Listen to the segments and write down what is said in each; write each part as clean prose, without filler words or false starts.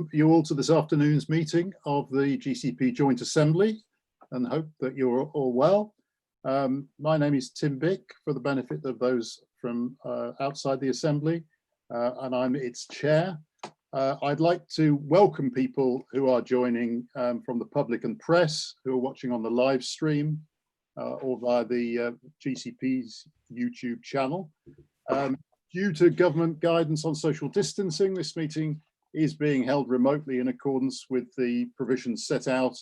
welcome you all to this afternoon's meeting of the GCP Joint Assembly and hope that you're all well. My name is Tim Bick, for the benefit of those from outside the Assembly, and I'm its chair. I'd like to welcome people who are joining from the public and press, who are watching on the live stream or via the GCP's YouTube channel. Due to government guidance on social distancing, this meeting is being held remotely in accordance with the provisions set out,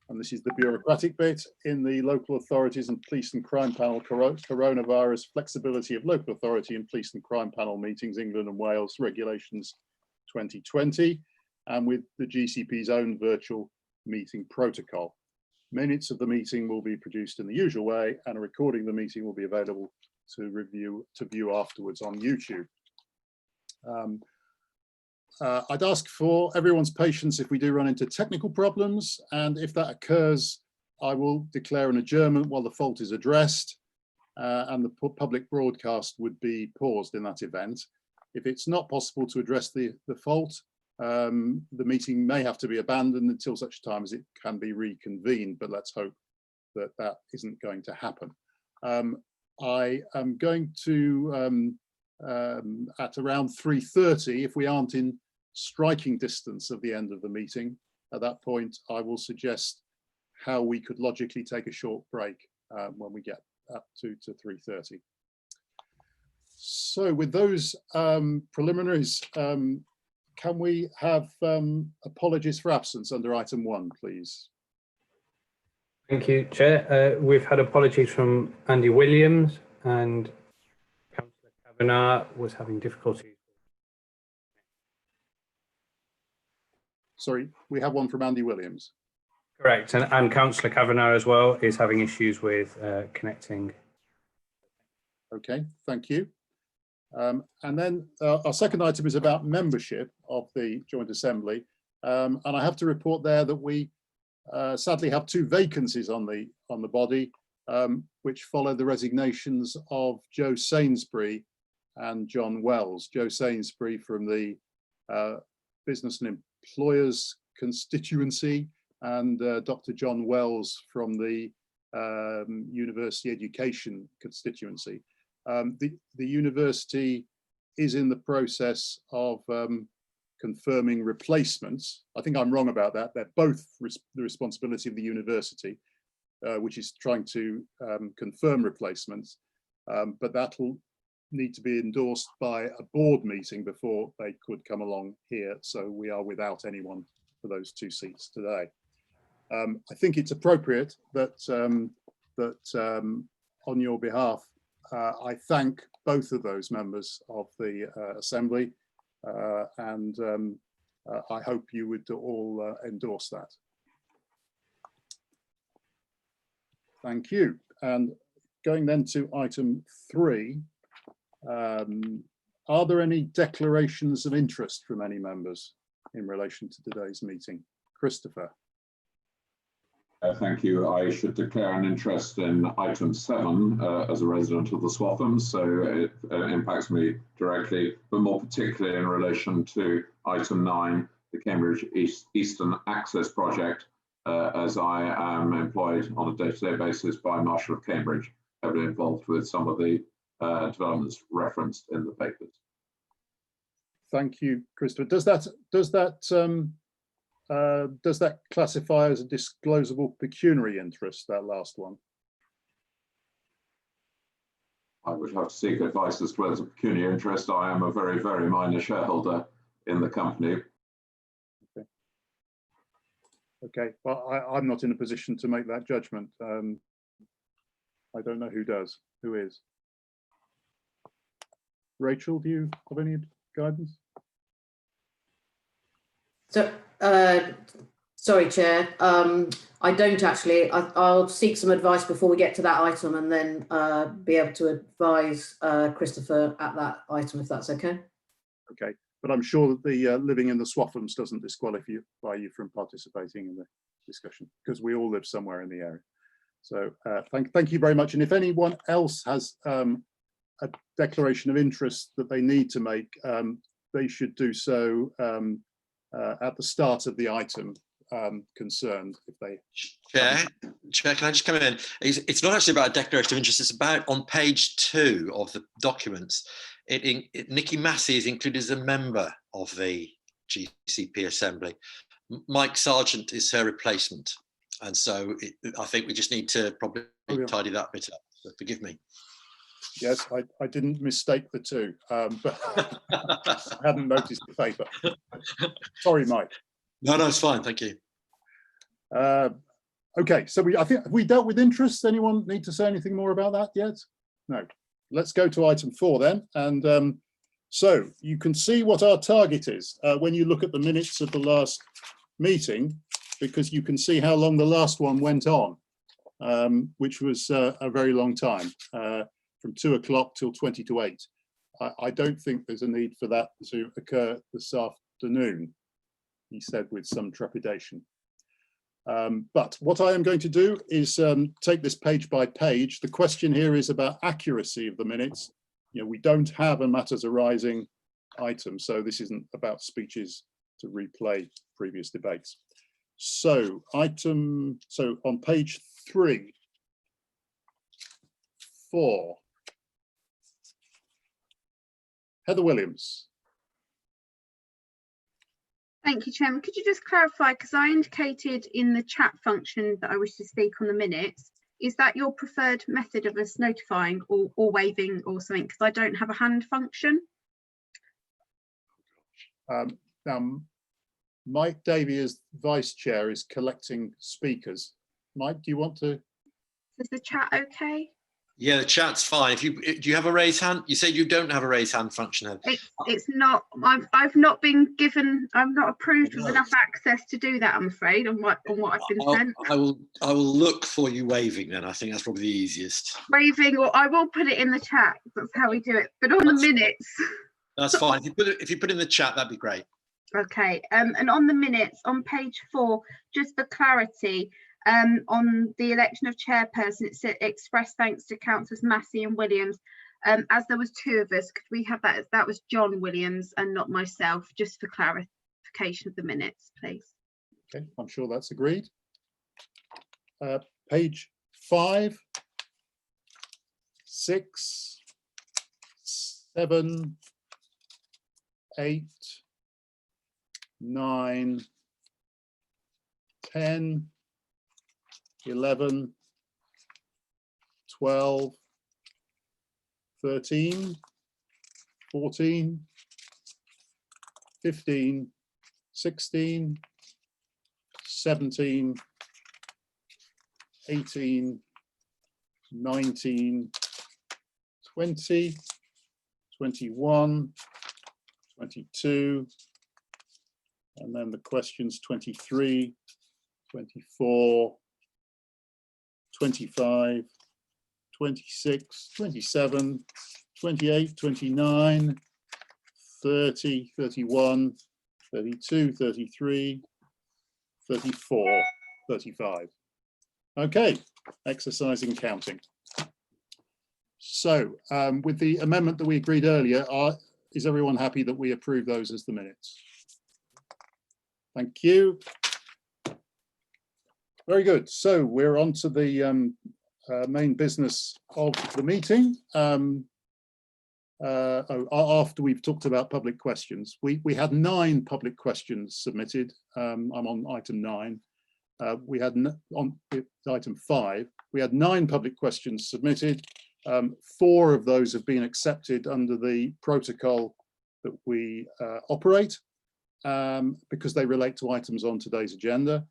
and this is the bureaucratic bit, in the Local Authorities and Police and Crime Panel Coronavirus Flexibility of Local Authority and Police and Crime Panel Meetings, England and Wales Regulations 2020, and with the GCP's own virtual meeting protocol. Minutes of the meeting will be produced in the usual way, and a recording of the meeting will be available to view afterwards on YouTube. I'd ask for everyone's patience if we do run into technical problems, and if that occurs, I will declare an adjournment while the fault is addressed, and the public broadcast would be paused in that event. If it's not possible to address the fault, the meeting may have to be abandoned until such time as it can be reconvened, but let's hope that that isn't going to happen. I am going to, at around 3:30, if we aren't in striking distance of the end of the meeting, at that point, I will suggest how we could logically take a short break when we get up to 3:30. So with those preliminaries, can we have apologies for absence under item 1, please? Thank you, Chair. We've had apologies from Andy Williams, and Councillor Kavanagh was having difficulties. Sorry, we have one from Andy Williams. Correct, and Councillor Kavanagh as well is having issues with connecting. Okay, thank you. And then our second item is about membership of the Joint Assembly, and I have to report there that we sadly have 2 vacancies on the body, which follow the resignations of Joe Sainsbury and John Wells. Joe Sainsbury from the Business and Employers constituency, and Dr. John Wells from the University Education constituency. The university is in the process of confirming replacements. I think I'm wrong about that. They're both the responsibility of the university, which is trying to confirm replacements, but that'll need to be endorsed by a board meeting before they could come along here. So we are without anyone for those 2 seats today. I think it's appropriate that on your behalf, I thank both of those members of the Assembly, and I hope you would all endorse that. Thank you. And going then to item 3, are there any declarations of interest from any members in relation to today's meeting? Christopher. Thank you. I should declare an interest in item 7 as a resident of the Swaffhams, so it impacts me directly, but more particularly in relation to item 9, the Cambridge Eastern Access Project, as I am employed on a day-to-day basis by Marshall of Cambridge, heavily involved with some of the developments referenced in the papers. Thank you, Christopher. Does that classify as a disclosable pecuniary interest, that last one? I would have to seek advice as to whether it's a pecuniary interest. I am a very, very minor shareholder in the company. Okay. Okay, well, I'm not in a position to make that judgment. I don't know who does, who is. Rachel, do you have any guidance? So, sorry, Chair. I don't actually. I'll seek some advice before we get to that item, and then be able to advise Christopher at that item, if that's okay. Okay, but I'm sure that the living in the Swaffhams doesn't disqualify you from participating in the discussion, because we all live somewhere in the area. So thank you very much. And if anyone else has a declaration of interest that they need to make, they should do so at the start of the item concerned, if they... Chair, can I just come in? It's not actually about a declaration of interest, it's about on page 2 of the documents. Nikki Massey is included as a member of the GCP Assembly. Mike Sargent is her replacement. And so I think we just need to probably tidy that bit up. So forgive me. Yes, I didn't mistake the two, but I hadn't noticed the paper. Sorry, Mike. No, it's fine. Thank you. Okay, so I think, have we dealt with interests? Anyone need to say anything more about that yet? No. Let's go to item 4 then. And so you can see what our target is when you look at the minutes of the last meeting, because you can see how long the last one went on, which was a very long time, from 2 o'clock till 20 to 8. I don't think there's a need for that to occur this afternoon, he said with some trepidation. But what I am going to do is take this page by page. The question here is about accuracy of the minutes. You know, we don't have a matters arising item, so this isn't about speeches to replay previous debates. So on page 3, 4, Heather Williams. Thank you, Chairman. Could you just clarify, because I indicated in the chat function that I wish to speak on the minutes, is that your preferred method of us notifying or waving or something? Because I don't have a hand function. Now, Mike Davey as Vice Chair is collecting speakers. Mike, do you want to? Is the chat okay? Yeah, the chat's fine. Do you have a raise hand? You said you don't have a raise hand function. It's not. I've not been given. I'm not approved with enough access to do that. I'm afraid on what I've been sent. I will look for you waving then. I think that's probably the easiest. Waving, or I will put it in the chat. That's how we do it. But on the minutes. That's fine. If you put it in the chat, that'd be great. Okay. And on the minutes on page 4, just for clarity. On the election of chairperson, it said express thanks to councillors Massey and Williams. As there was 2 of us, could we have that? That was John Williams and not myself, just for clarification of the minutes, please. Okay, I'm sure that's agreed. Page 5, 6, 7, 8, 9, 10, 11, 12, 13, 14, 15, 16, 17, 18, 19, 20, 21, 22, and then the questions 23, 24, 25, 26, 27, 28, 29, 30, 31, 32, 33, 34, 35. Okay, exercise in counting. So with the amendment that we agreed earlier, is everyone happy that we approve those as the minutes? Thank you. Very good. So we're on to the main business of the meeting. After we've talked about public questions, we had 9 public questions submitted. I'm on item 9. We had on item 5. We had 9 public questions submitted. 4 of those have been accepted under the protocol that we operate because they relate to items on today's agenda.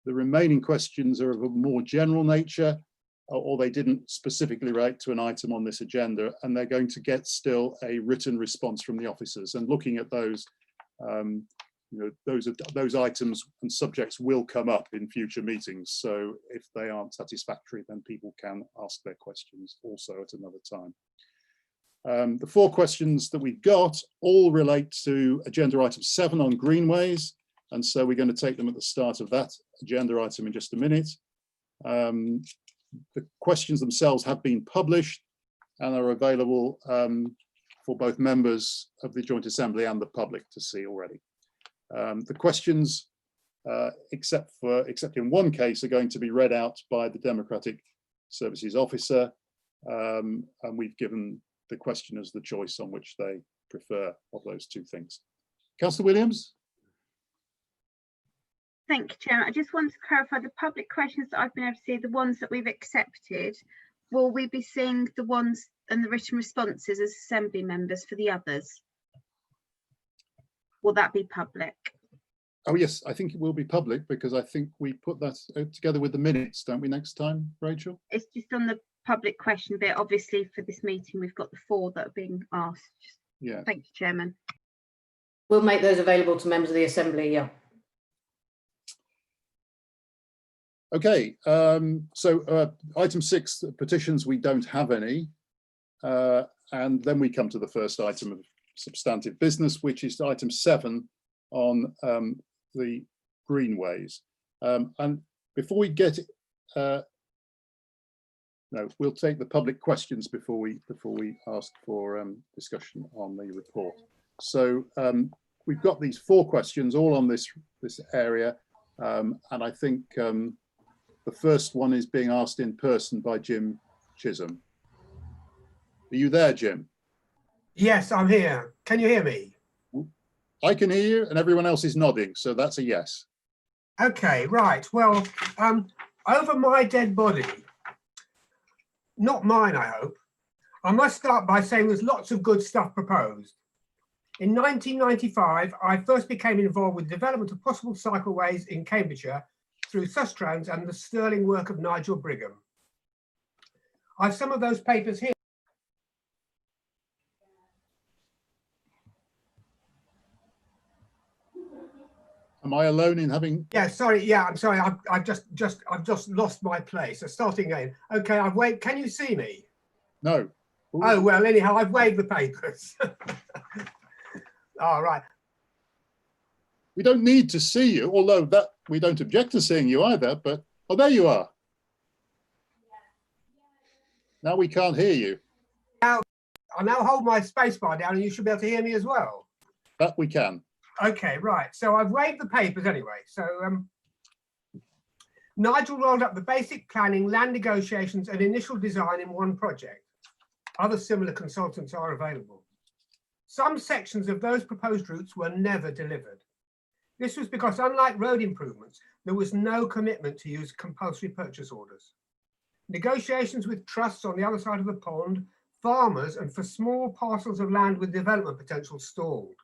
The remaining questions are of a more general nature, or they didn't specifically relate to an item on this agenda, and they're going to get still a written response from the officers. And looking at those, those items and subjects will come up in future meetings. So if they aren't satisfactory, then people can ask their questions also at another time. The 4 questions that we've got all relate to agenda item 7 on Greenways. And so we're going to take them at the start of that agenda item in just a minute. The questions themselves have been published and are available for both members of the Joint Assembly and the public to see already. The questions, except in one case, are going to be read out by the Democratic Services Officer, and we've given the questioners the choice on which they prefer of those two things. Councillor Williams? Thank you, Chairman. I just want to clarify the public questions that I've been able to see, the ones that we've accepted. Will we be seeing the ones and the written responses as Assembly members for the others? Will that be public? Oh yes, I think it will be public because I think we put that together with the minutes, don't we, next time, Rachel? It's just on the public question bit. Obviously, for this meeting, we've got the 4 that are being asked. Yeah. Thank you, Chairman. We'll make those available to members of the Assembly, yeah. Okay, so item 6, petitions, we don't have any. And then we come to the first item of substantive business, which is item 7 on the Greenways. And before we get, no, we'll take the public questions before we ask for discussion on the report. So we've got these 4 questions all on this area, and I think the first one is being asked in person by Jim Chisholm. Are you there, Jim? Yes, I'm here. Can you hear me? I can hear you, and everyone else is nodding, so that's a yes. Okay, right. Well, over my dead body, not mine, I hope, I must start by saying there's lots of good stuff proposed. In 1995, I first became involved with the development of possible cycleways in Cambridgeshire through Sustrans and the sterling work of Nigel Brigham. I have some of those papers here. Am I alone in having? Yeah, sorry. Yeah, I'm sorry. I've just lost my place. So starting again. Okay, I've waved. Can you see me? No. Ooh. Oh well. Anyhow, I've waved the papers. All right. We don't need to see you, although that we don't object to seeing you either. But oh, there you are. Now we can't hear you. Now I'll now hold my spacebar down, and you should be able to hear me as well. That we can. Okay, right. So I've waved the papers anyway. So Nigel rolled up the basic planning, land negotiations and initial design in one project. Other similar consultants are available. Some sections of those proposed routes were never delivered. This was because, unlike road improvements, there was no commitment to use compulsory purchase orders. Negotiations with trusts on the other side of the pond, farmers and for small parcels of land with development potential stalled.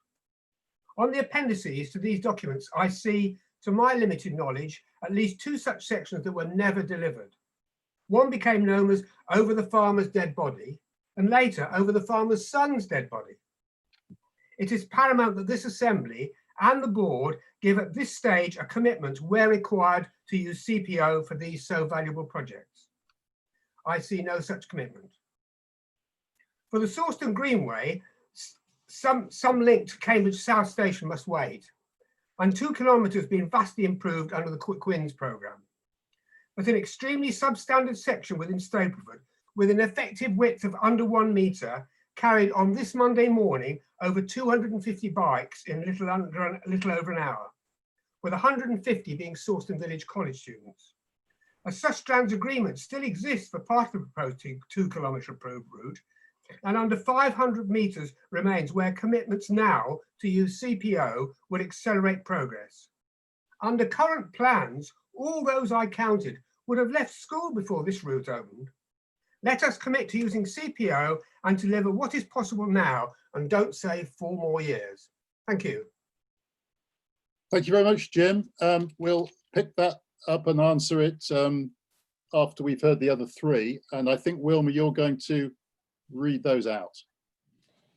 On the appendices to these documents, I see, to my limited knowledge, at least 2 such sections that were never delivered. One became known as Over the Farmer's Dead Body, and later Over the Farmer's Son's Dead Body. It is paramount that this Assembly and the Board give at this stage a commitment where required to use CPO for these so valuable projects. I see no such commitment. For the Sawston Greenway, some link to Cambridge South Station must wait, and 2 kilometres being vastly improved under the Quick Wins programme. But an extremely substandard section within Stapleford, with an effective width of under 1 metre, carried on this Monday morning over 250 bikes in a little over an hour, with 150 being Sawston Village College students. A Sustrans agreement still exists for part of the proposed 2 kilometre approved route, and under 500 metres remains where commitments now to use CPO would accelerate progress. Under current plans, all those I counted would have left school before this route opened. Let us commit to using CPO and deliver what is possible now, and don't say 4 more years. Thank you. Thank you very much, Jim. We'll pick that up and answer it after we've heard the other 3. And I think, Wilma, you're going to read those out.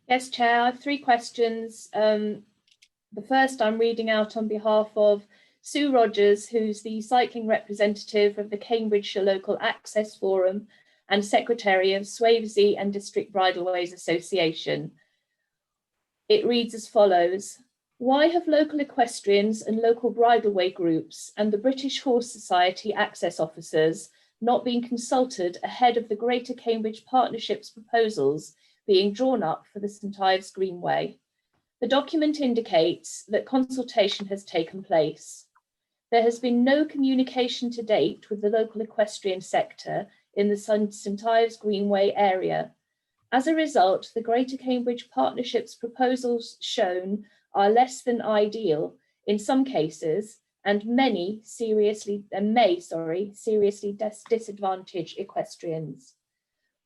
Yes, Chair, I have 3 questions. The first I'm reading out on behalf of Sue Rogers, who's the cycling representative of the Cambridgeshire Local Access Forum and Secretary of Swavesey and District Bridleways Association. It reads as follows. Why have local equestrians and local bridleway groups and the British Horse Society access officers not been consulted ahead of the Greater Cambridge Partnership's proposals being drawn up for the St Ives Greenway? The document indicates that consultation has taken place. There has been no communication to date with the local equestrian sector in the St Ives Greenway area. As a result, the Greater Cambridge Partnership's proposals shown are less than ideal in some cases, and may seriously disadvantage equestrians.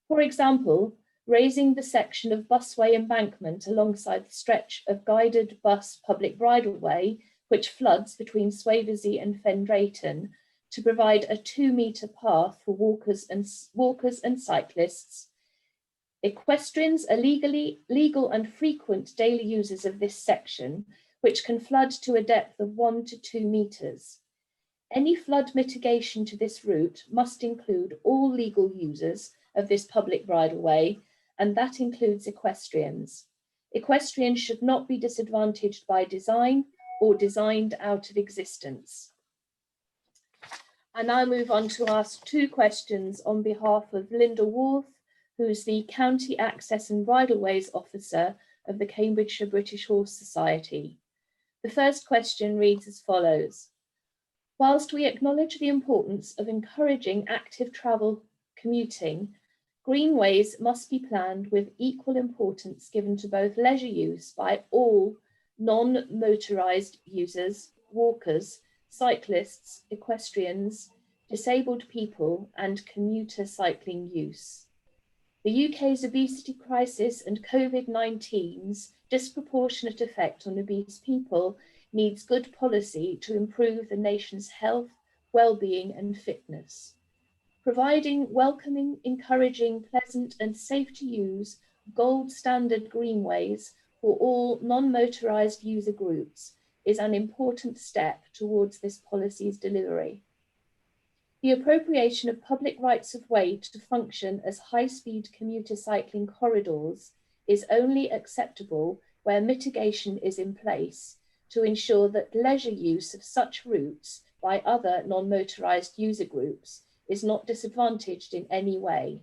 For example, raising the section of busway embankment alongside the stretch of guided bus public bridleway, which floods between Swavesey and Fen Drayton, to provide a 2-metre path for walkers and cyclists. Equestrians are legal and frequent daily users of this section, which can flood to a depth of 1 to 2 metres. Any flood mitigation to this route must include all legal users of this public bridleway, and that includes equestrians. Equestrians should not be disadvantaged by design or designed out of existence. I now move on to ask 2 questions on behalf of Linda Worth, who's the County Access and Bridleways Officer of the Cambridgeshire British Horse Society. The first question reads as follows. Whilst we acknowledge the importance of encouraging active travel commuting, greenways must be planned with equal importance given to both leisure use by all non-motorised users, walkers, cyclists, equestrians, disabled people and commuter cycling use. The UK's obesity crisis and COVID-19's disproportionate effect on obese people needs good policy to improve the nation's health, well-being and fitness. Providing welcoming, encouraging, pleasant and safe to use gold standard greenways for all non-motorised user groups is an important step towards this policy's delivery. The appropriation of public rights of way to function as high-speed commuter cycling corridors is only acceptable where mitigation is in place to ensure that leisure use of such routes by other non-motorised user groups is not disadvantaged in any way.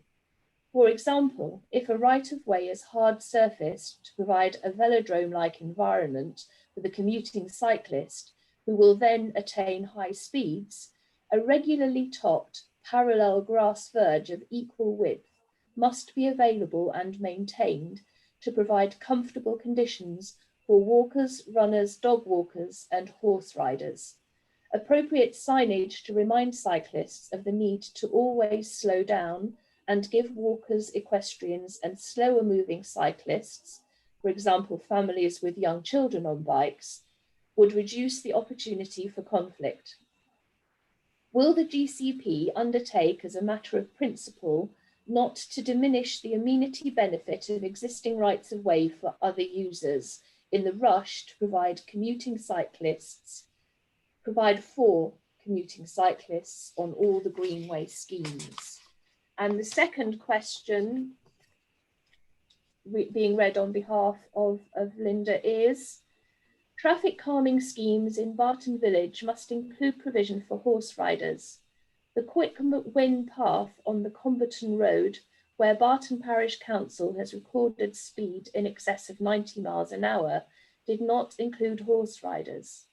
For example, if a right-of-way is hard surfaced to provide a velodrome-like environment for the commuting cyclist, who will then attain high speeds, a regularly topped parallel grass verge of equal width must be available and maintained to provide comfortable conditions for walkers, runners, dog walkers and horse riders. Appropriate signage to remind cyclists of the need to always slow down and give walkers, equestrians and slower moving cyclists, for example, families with young children on bikes, would reduce the opportunity for conflict. Will the GCP undertake as a matter of principle not to diminish the amenity benefit of existing rights of way for other users in the rush to provide for commuting cyclists on all the Greenway schemes? And the second question being read on behalf of Linda is, traffic calming schemes in Barton Village must include provision for horse riders. The quick win path on the Comberton Road, where Barton Parish Council has recorded speed in excess of 90 miles an hour, did not include horse riders.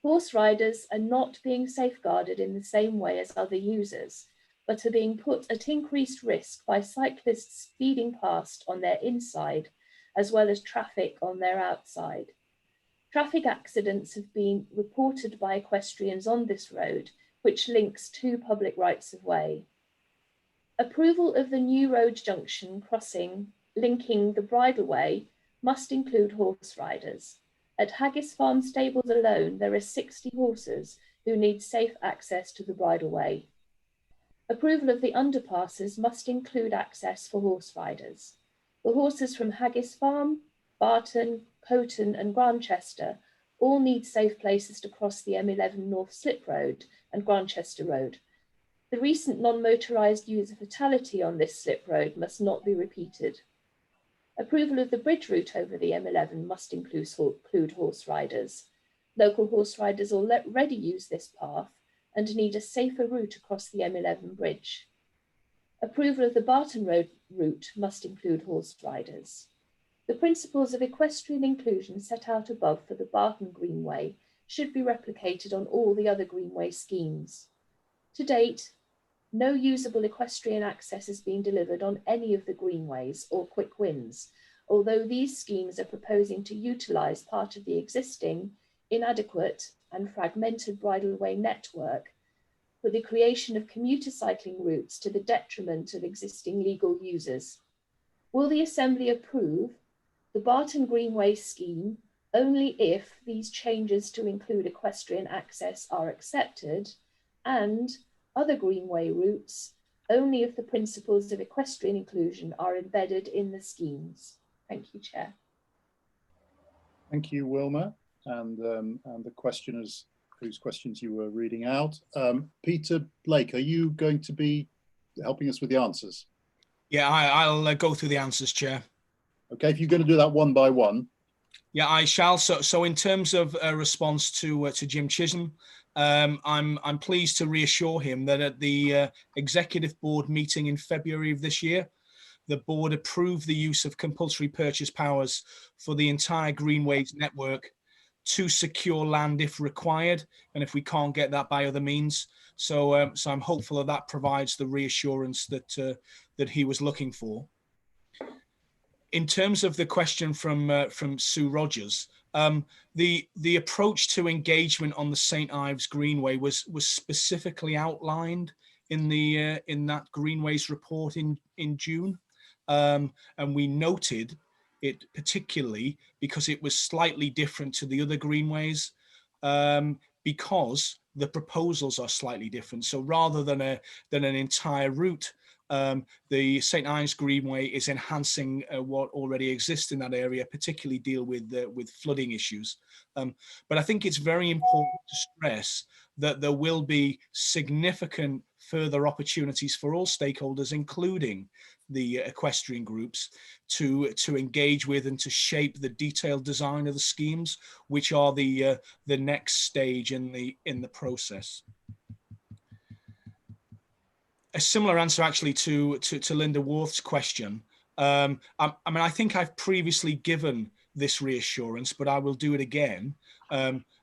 Horse riders are not being safeguarded in the same way as other users, but are being put at increased risk by cyclists speeding past on their inside, as well as traffic on their outside. Traffic accidents have been reported by equestrians on this road, which links 2 public rights of way. Approval of the new road junction crossing linking the bridleway must include horse riders. At Haggis Farm stables alone, there are 60 horses who need safe access to the bridleway. Approval of the underpasses must include access for horse riders. The horses from Haggis Farm, Barton, Coton and Grantchester all need safe places to cross the M11 North Slip Road and Grantchester Road. The recent non-motorised user fatality on this slip road must not be repeated. Approval of the bridge route over the M11 must include horse riders. Local horse riders already use this path and need a safer route across the M11 bridge. Approval of the Barton Road route must include horse riders. The principles of equestrian inclusion set out above for the Barton Greenway should be replicated on all the other Greenway schemes. To date, no usable equestrian access has been delivered on any of the Greenways or quick wins, although these schemes are proposing to utilise part of the existing, inadequate and fragmented bridleway network for the creation of commuter cycling routes to the detriment of existing legal users. Will the Assembly approve the Barton Greenway scheme only if these changes to include equestrian access are accepted, and other Greenway routes only if the principles of equestrian inclusion are embedded in the schemes? Thank you, Chair. Thank you, Wilma, and the questioners whose questions you were reading out. Peter Blake, are you going to be helping us with the answers? Yeah, I'll go through the answers, Chair. Okay, if you're going to do that one by one. Yeah, I shall. So in terms of a response to Jim Chisholm, I'm pleased to reassure him that at the Executive Board meeting in February of this year, the board approved the use of compulsory purchase powers for the entire Greenways network to secure land if required, and if we can't get that by other means. So I'm hopeful that provides the reassurance that that he was looking for. In terms of the question from Sue Rogers, the approach to engagement on the St. Ives Greenway was specifically outlined in that Greenways report in June, and we noted it particularly because it was slightly different to the other Greenways, because the proposals are slightly different. So rather than an entire route, the St. Ives Greenway is enhancing what already exists in that area, particularly deal with flooding issues. But I think it's very important to stress that there will be significant further opportunities for all stakeholders, including the equestrian groups, to engage with and to shape the detailed design of the schemes, which are the next stage in the process. A similar answer actually to Linda Worth's question. I mean, I think I've previously given this reassurance, but I will do it again.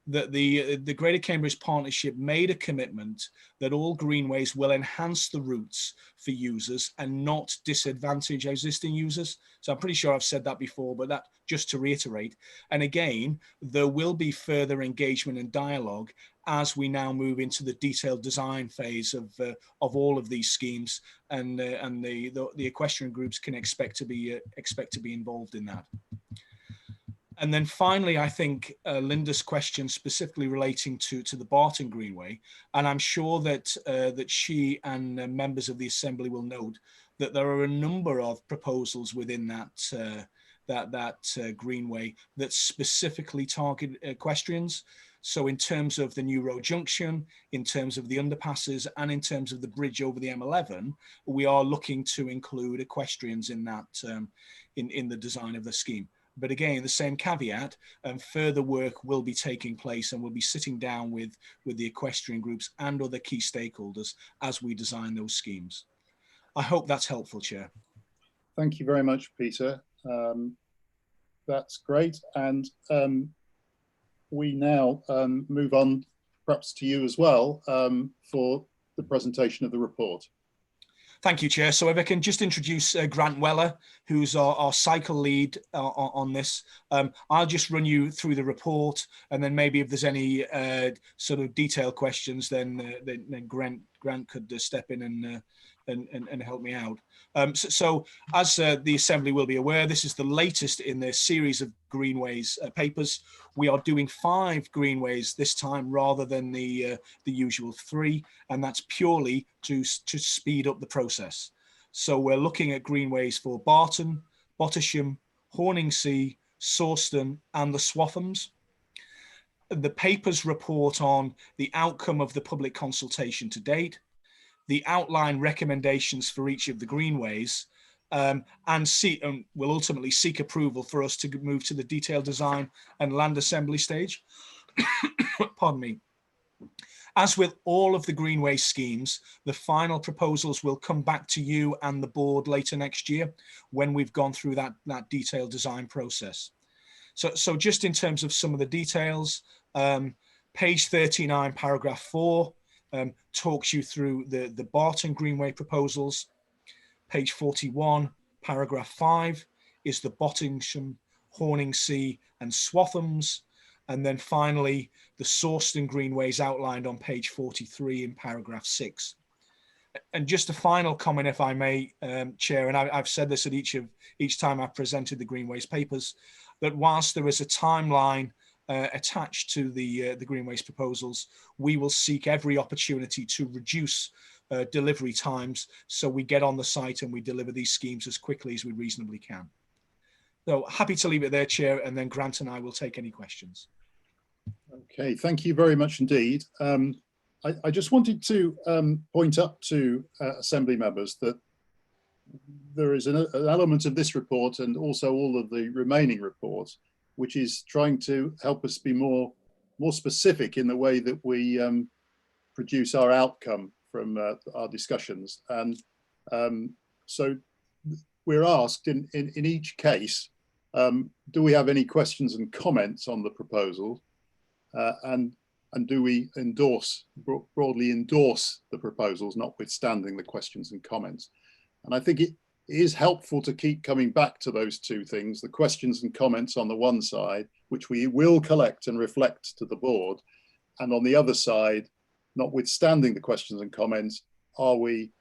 That the Greater Cambridge Partnership made a commitment that all greenways will enhance the routes for users and not disadvantage existing users. So I'm pretty sure I've said that before, but that just to reiterate. And again, there will be further engagement and dialogue as we now move into the detailed design phase of all of these schemes, and the equestrian groups can expect to be involved in that. And then finally, I think Linda's question specifically relating to the Barton Greenway, and I'm sure that that she and members of the Assembly will note that there are a number of proposals within that Greenway that specifically target equestrians. So in terms of the new road junction, in terms of the underpasses, and in terms of the bridge over the M11, we are looking to include equestrians in that in the design of the scheme. But again, the same caveat, further work will be taking place, and we'll be sitting down with the equestrian groups and other key stakeholders as we design those schemes. I hope that's helpful, Chair. Thank you very much, Peter. That's great. And we now move on perhaps to you as well for the presentation of the report. Thank you, Chair. So if I can just introduce Grant Weller, who's our cycle lead on this. I'll just run you through the report, and then maybe if there's any sort of detailed questions, then Grant could step in and help me out. So as the Assembly will be aware, this is the latest in the series of Greenways papers. We are doing 5 Greenways this time rather than the usual 3, and that's purely to speed up the process. So we're looking at Greenways for Barton, Bottisham, Horningsea, Sawston and the Swaffhams. The papers report on the outcome of the public consultation to date, the outline recommendations for each of the Greenways, and will ultimately seek approval for us to move to the detailed design and land assembly stage. Pardon me. As with all of the Greenway schemes, the final proposals will come back to you and the board later next year when we've gone through that detailed design process. So just in terms of some of the details, page 39, paragraph 4, talks you through the Barton Greenway proposals. Page 41, paragraph 5 is the Bottingham, Horningsea and Swathams. And then finally, the Sawston Greenways outlined on page 43 in paragraph 6. And just a final comment, if I may, Chair, and I've said this at each time I've presented the Greenways papers, that whilst there is a timeline attached to the Greenways proposals, we will seek every opportunity to reduce delivery times so we get on the site and we deliver these schemes as quickly as we reasonably can. So happy to leave it there, Chair, and then Grant and I will take any questions. Okay, thank you very much indeed. I just wanted to point up to Assembly members that there is an element of this report and also all of the remaining reports, which is trying to help us be more specific in the way that we produce our outcome from our discussions. And so we're asked in each case, do we have any questions and comments on the proposal? And do we broadly endorse the proposals, notwithstanding the questions and comments? And I think it is helpful to keep coming back to those two things, the questions and comments on the one side, which we will collect and reflect to the board. And on the other side, notwithstanding the questions and comments, are we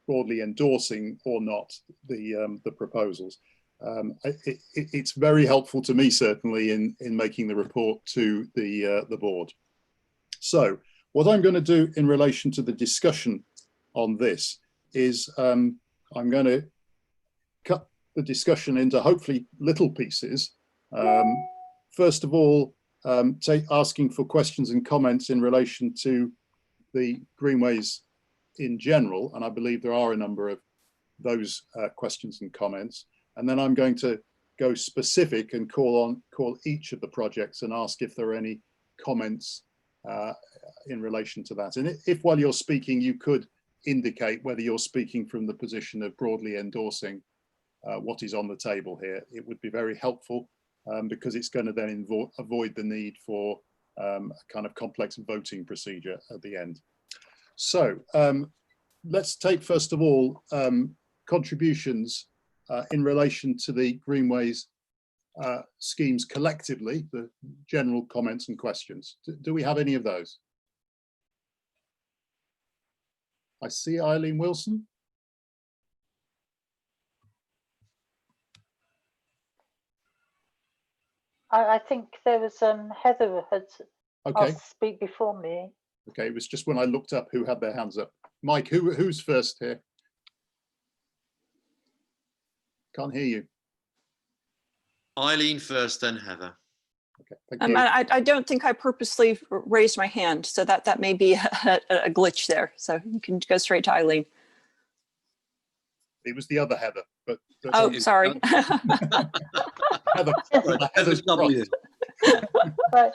broadly endorsing or not the proposals? It's very helpful to me, certainly, in making the report to the board. So what I'm going to do in relation to the discussion on this is I'm going to cut the discussion into hopefully little pieces. First of all, asking for questions and comments in relation to the Greenways in general, and I believe there are a number of those questions and comments. And then I'm going to go specific and call each of the projects and ask if there are any comments in relation to that. And if while you're speaking, you could indicate whether you're speaking from the position of broadly endorsing what is on the table here, it would be very helpful because it's going to then avoid the need for a kind of complex voting procedure at the end. So let's take first of all contributions in relation to the Greenways schemes collectively, the general comments and questions. Do we have any of those? I see Eileen Wilson. I think there was Heather had Okay. asked to speak before me. Okay, it was just when I looked up who had their hands up. Mike, who's first here? Can't hear you. Eileen first, then Heather. Okay, thank you. I don't think I purposely raised my hand, so that may be a glitch there. So you can go straight to Eileen. It was the other Heather, but oh, sorry. Heather, Heather's W. Right.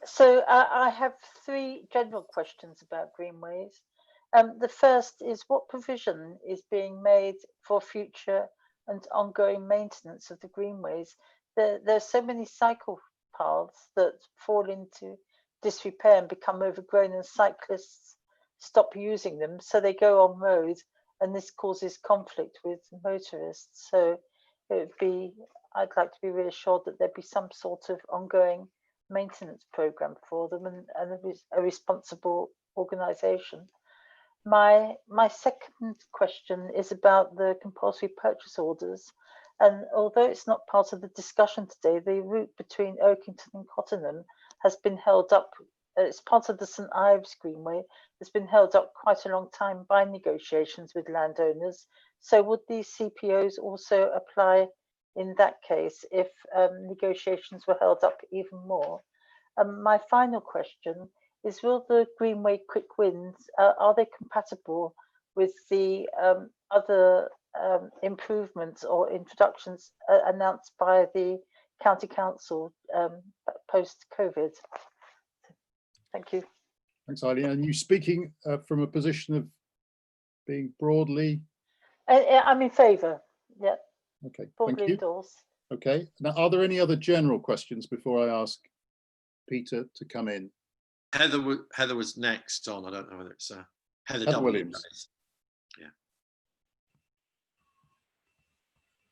So I have three general questions about Greenways. The first is what provision is being made for future and ongoing maintenance of the Greenways? There's so many cycle paths that fall into disrepair and become overgrown, and cyclists stop using them, so they go on road, and this causes conflict with motorists. So I'd like to be reassured that there'd be some sort of ongoing maintenance program for them and a responsible organisation. My second question is about the compulsory purchase orders. And although it's not part of the discussion today, the route between Oakington and Cottenham has been held up. It's part of the St Ives Greenway. It's been held up quite a long time by negotiations with landowners. So would these CPOs also apply in that case if negotiations were held up even more? My final question is, will the Greenway quick wins, are they compatible with the other improvements or introductions announced by the County Council post-COVID? Thank you. Thanks, Eileen. And you speaking from a position of being broadly? I'm in favour. Yeah. Okay, broadly thank you. endorse. Okay, now are there any other general questions before I ask Peter to come in? Heather was next on. I don't know whether it's Heather W. Williams.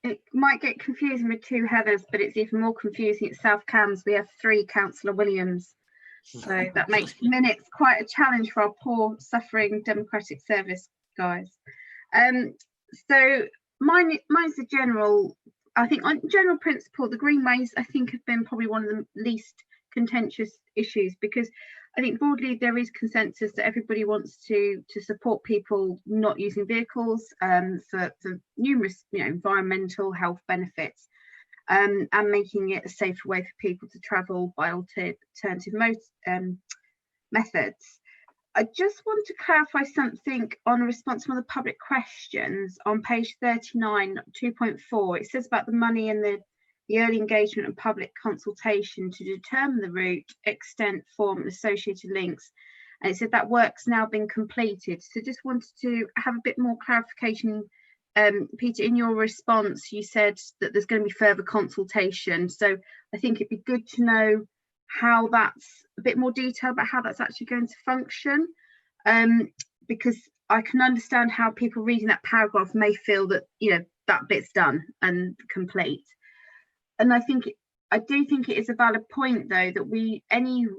It might get confusing with two Heathers, but it's even more confusing at South Cams. We have 3 Councillor Williams. So that makes minutes quite a challenge for our poor suffering Democratic Service guys. So mine's a general, I think on general principle, the Greenways I think have been probably one of the least contentious issues, because I think broadly there is consensus that everybody wants to support people not using vehicles for numerous environmental health benefits, and making it a safer way for people to travel by alternative methods. I just want to clarify something on a response to one of the public questions on page 39, 2.4. It says about the money and the early engagement and public consultation to determine the route, extent, form and associated links. And it said that work's now been completed. So just wanted to have a bit more clarification. Peter, in your response, you said that there's going to be further consultation. So I think it'd be good to know how that's, a bit more detail about how that's actually going to function. Because I can understand how people reading that paragraph may feel that, that bit's done and complete. And I do think it is a valid point, though, that any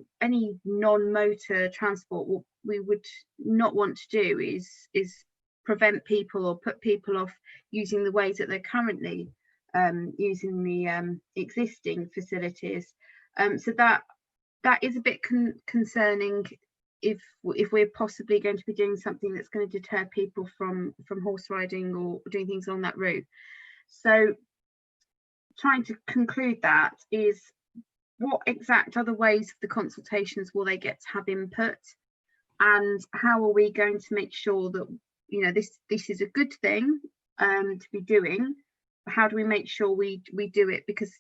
non-motor transport, what we would not want to do is prevent people or put people off using the ways that they're currently using the existing facilities. So that is a bit concerning if we're possibly going to be doing something that's going to deter people from horse riding or doing things on that route. So trying to conclude that is, what exact other ways of the consultations will they get to have input, and how are we going to make sure that this is a good thing to be doing, but how do we make sure we do it because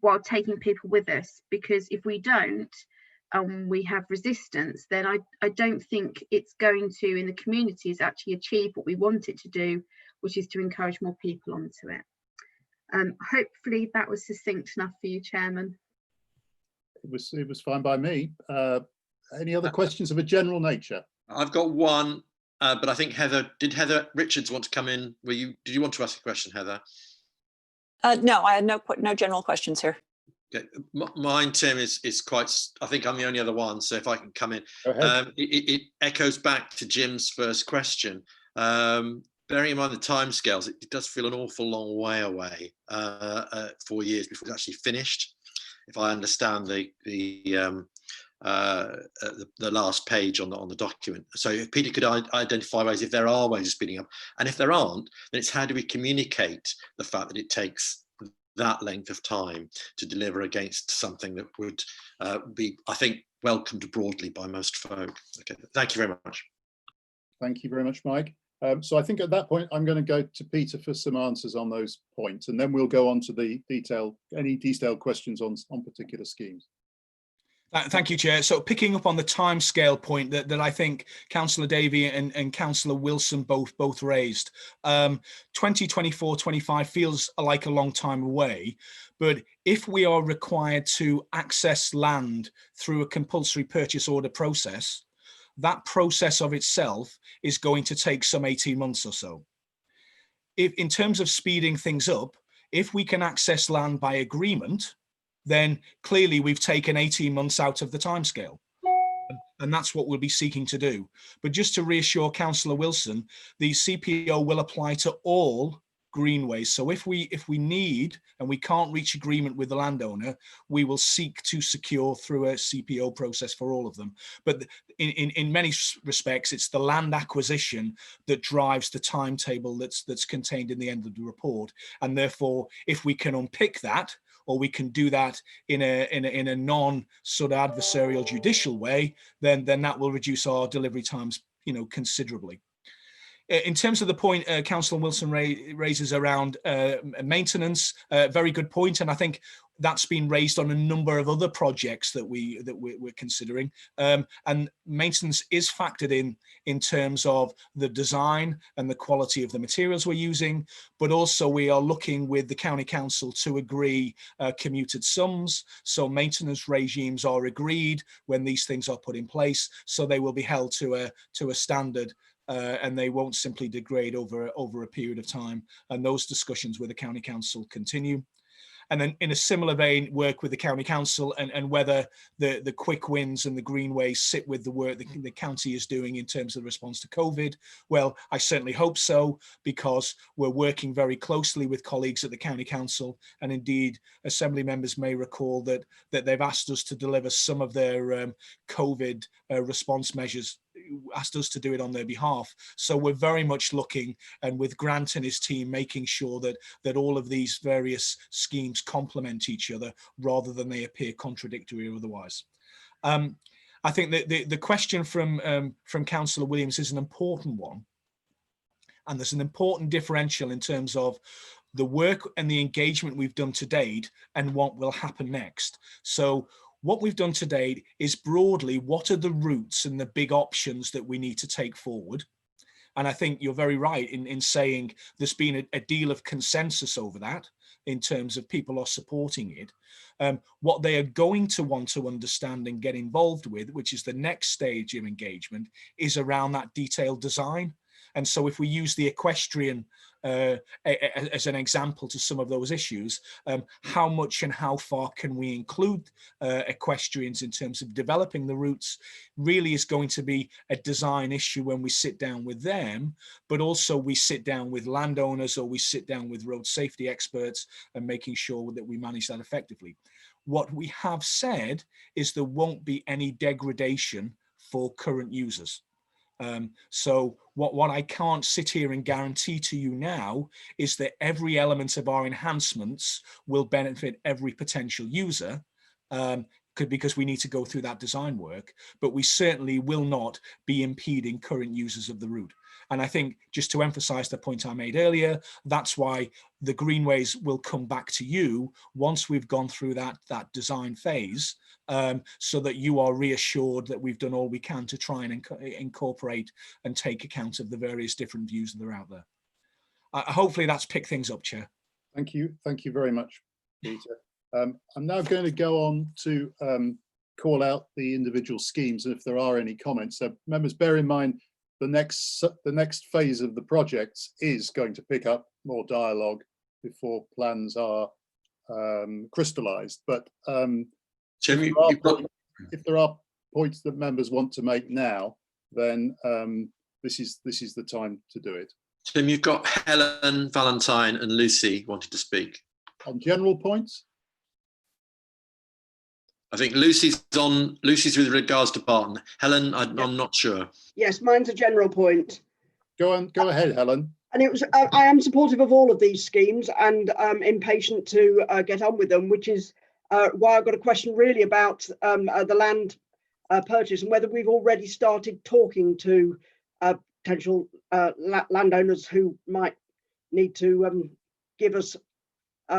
while taking people with us? Because if we don't, we have resistance, then I don't think it's going to, in the communities, actually achieve what we want it to do, which is to encourage more people onto it. Hopefully that was succinct enough for you, Chairman. It was fine by me. Any other questions of a general nature? I've got one, but I think Heather Richards want to come in? Did you want to ask a question, Heather? No, I had no general questions here. Okay. Mine, Tim, is quite, I think I'm the only other one, so if I can come in. It echoes back to Jim's first question. Bearing in mind the timescales, it does feel an awful long way away, 4 years before it's actually finished. If I understand the last page on the document. So if Peter could identify ways, if there are ways of speeding up, and if there aren't, then it's how do we communicate the fact that it takes that length of time to deliver against something that would be, I think, welcomed broadly by most folk. Okay, thank you very much. Thank you very much, Mike. So I think at that point, I'm going to go to Peter for some answers on those points, and then we'll go on to the any detailed questions on particular schemes. Thank you, Chair. So picking up on the timescale point that I think Councillor Davey and Councillor Wilson both raised, 2024-25 feels like a long time away, but if we are required to access land through a compulsory purchase order process, that process of itself is going to take some 18 months or so. If, in terms of speeding things up, if we can access land by agreement, then clearly we've taken 18 months out of the timescale. And that's what we'll be seeking to do. But just to reassure Councillor Wilson, the CPO will apply to all greenways. So if we need and we can't reach agreement with the landowner, we will seek to secure through a CPO process for all of them. But in many respects, it's the land acquisition that drives the timetable that's contained in the end of the report. And therefore, if we can unpick that, or we can do that in a non sort of adversarial judicial way, then that will reduce our delivery times, considerably. In terms of the point Councillor Wilson raises around maintenance, very good point, and I think that's been raised on a number of other projects that we're considering, and maintenance is factored in terms of the design and the quality of the materials we're using, but also we are looking with the County Council to agree commuted sums, so maintenance regimes are agreed when these things are put in place, so they will be held to a standard. And they won't simply degrade over a period of time, and those discussions with the County Council continue. And then in a similar vein, work with the County Council and whether the quick wins and the Greenways sit with the work the county is doing in terms of response to COVID. Well, I certainly hope so, because we're working very closely with colleagues at the County Council, and indeed Assembly members may recall that they've asked us to deliver some of their COVID response measures, asked us to do it on their behalf. So we're very much looking, and with Grant and his team, making sure that all of these various schemes complement each other rather than they appear contradictory or otherwise. I think that the question from Councillor Williams is an important one, and there's an important differential in terms of the work and the engagement we've done to date and what will happen next. So what we've done to date is broadly, what are the routes and the big options that we need to take forward? And I think you're very right in saying there's been a deal of consensus over that in terms of people are supporting it. What they are going to want to understand and get involved with, which is the next stage of engagement, is around that detailed design. And so if we use the equestrian as an example to some of those issues, how much and how far can we include equestrians in terms of developing the routes really is going to be a design issue when we sit down with them, but also we sit down with landowners or we sit down with road safety experts and making sure that we manage that effectively. What we have said is there won't be any degradation for current users. So what I can't sit here and guarantee to you now is that every element of our enhancements will benefit every potential user, because we need to go through that design work, but we certainly will not be impeding current users of the route. And I think, just to emphasize the point I made earlier, that's why the Greenways will come back to you once we've gone through that design phase, so that you are reassured that we've done all we can to try and incorporate and take account of the various different views that are out there. Hopefully that's picked things up, Chair. Thank you very much, Peter. I'm now going to go on to call out the individual schemes, and if there are any comments. So members, bear in mind the next phase of the projects is going to pick up more dialogue before plans are crystallised. But if there are points that members want to make now, then this is the time to do it. Tim, you've got Helen, Valentine and Lucy wanted to speak. On general points? I think Lucy's with regards to Barton. Helen, I'm not sure. Yes, mine's a general point. Go ahead, Helen. And it was, I am supportive of all of these schemes and impatient to get on with them, which is why I've got a question really about the land purchase and whether we've already started talking to potential landowners who might need to give us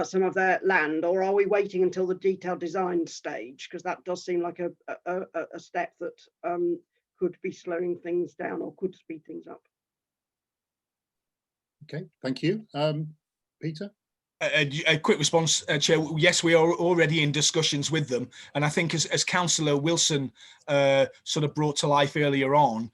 some of their land, or are we waiting until the detailed design stage? Because that does seem like a step that could be slowing things down or could speed things up. Okay, thank you. Peter? A quick response, Chair. Yes, we are already in discussions with them. And I think as Councillor Wilson sort of brought to life earlier on,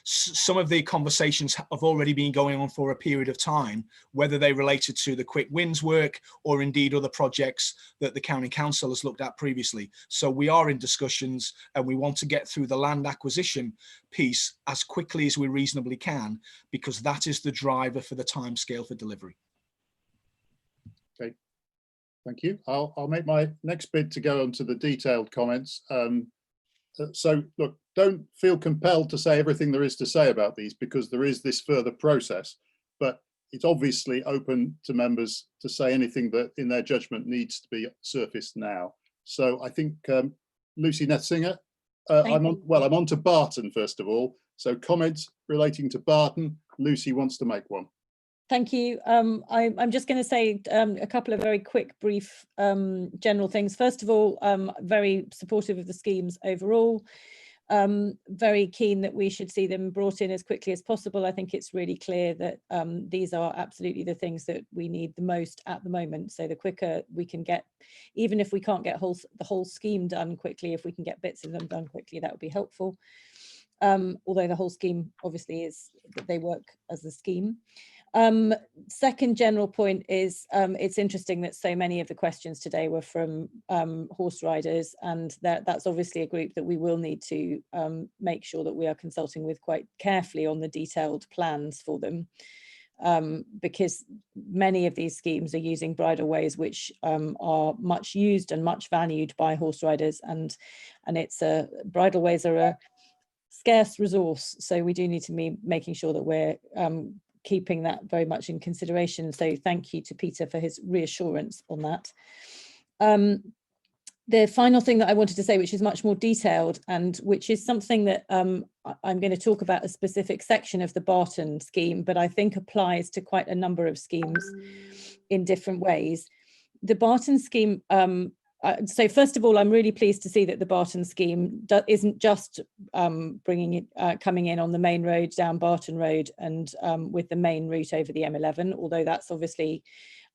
some of the conversations have already been going on for a period of time, whether they related to the quick wins work or indeed other projects that the County Council has looked at previously. So we are in discussions and we want to get through the land acquisition piece as quickly as we reasonably can, because that is the driver for the timescale for delivery. Okay, thank you. I'll make my next bid to go on to the detailed comments. So look, don't feel compelled to say everything there is to say about these, because there is this further process, but it's obviously open to members to say anything that in their judgment needs to be surfaced now. So I think Lucy Netzinger, I'm on to Barton first of all. So comments relating to Barton, Lucy wants to make one. Thank you. I'm just going to say a couple of very quick, brief, general things. First of all, very supportive of the schemes overall. Very keen that we should see them brought in as quickly as possible. I think it's really clear that these are absolutely the things that we need the most at the moment. So the quicker we can get, even if we can't get the whole scheme done quickly, if we can get bits of them done quickly, that would be helpful. Although the whole scheme obviously is that they work as a scheme. Second general point is it's interesting that so many of the questions today were from horse riders, and that's obviously a group that we will need to make sure that we are consulting with quite carefully on the detailed plans for them, because many of these schemes are using bridleways which are much used and much valued by horse riders, and it's bridleways are a scarce resource, so we do need to be making sure that we're keeping that very much in consideration. So thank you to Peter for his reassurance on that. The final thing that I wanted to say, which is much more detailed, and which is something that I'm going to talk about a specific section of the Barton scheme, but I think applies to quite a number of schemes in different ways. The Barton scheme, so first of all, I'm really pleased to see that the Barton scheme isn't just coming in on the main road down Barton Road and with the main route over the M11, although that's obviously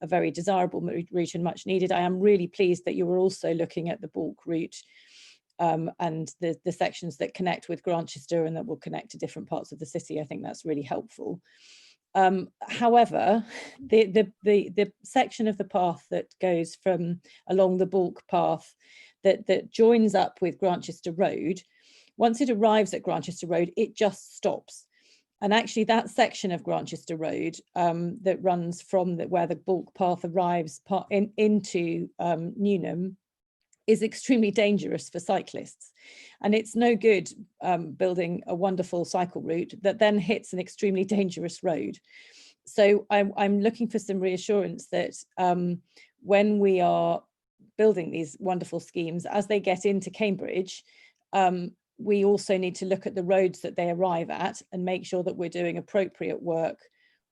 a very desirable route and much needed. I am really pleased that you were also looking at the Balk route and the sections that connect with Grantchester and that will connect to different parts of the city. I think that's really helpful. However, the section of the path that goes from along the Balk path that joins up with Grantchester Road, once it arrives at Grantchester Road, it just stops. And actually that section of Grantchester Road that runs from where the Balk path arrives into Newnham is extremely dangerous for cyclists. And it's no good building a wonderful cycle route that then hits an extremely dangerous road. So I'm looking for some reassurance that when we are building these wonderful schemes, as they get into Cambridge, we also need to look at the roads that they arrive at and make sure that we're doing appropriate work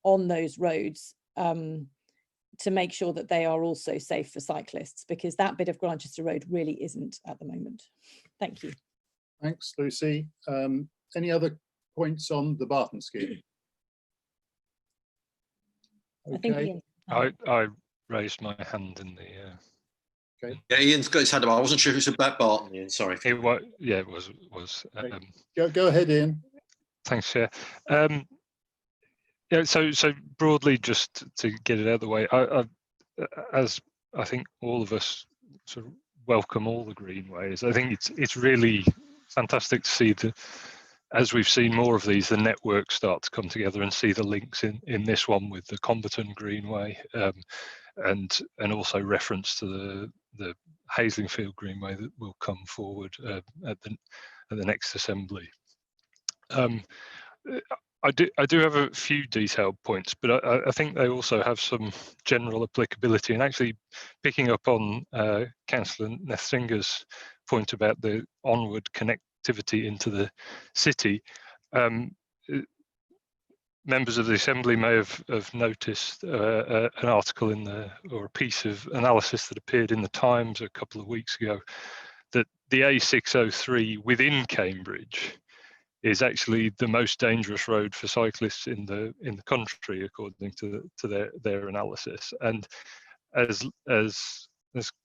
on those roads to make sure that they are also safe for cyclists, because that bit of Grantchester Road really isn't at the moment. Thank you. Thanks, Lucy. Any other points on the Barton scheme? Okay. I raised my hand in the. Okay. Yeah, Ian's got his hand up. I wasn't sure if it was about Barton, Ian, sorry. It was, yeah, it was. Go ahead, Ian. Thanks, Chair. Yeah, so broadly, just to get it out of the way, as I think all of us sort of welcome all the Greenways, I think it's really fantastic to see as we've seen more of these, the network start to come together and see the links in this one with the Comberton Greenway, and also reference to the Haslingfield Greenway that will come forward at the next assembly. I do have a few detailed points, but I think they also have some general applicability. And actually, picking up on Councillor Nethinger's point about the onward connectivity into the city, members of the Assembly may have noticed an article or a piece of analysis that appeared in the Times a couple of weeks ago, that the A603 within Cambridge is actually the most dangerous road for cyclists in the country, according to their analysis. And as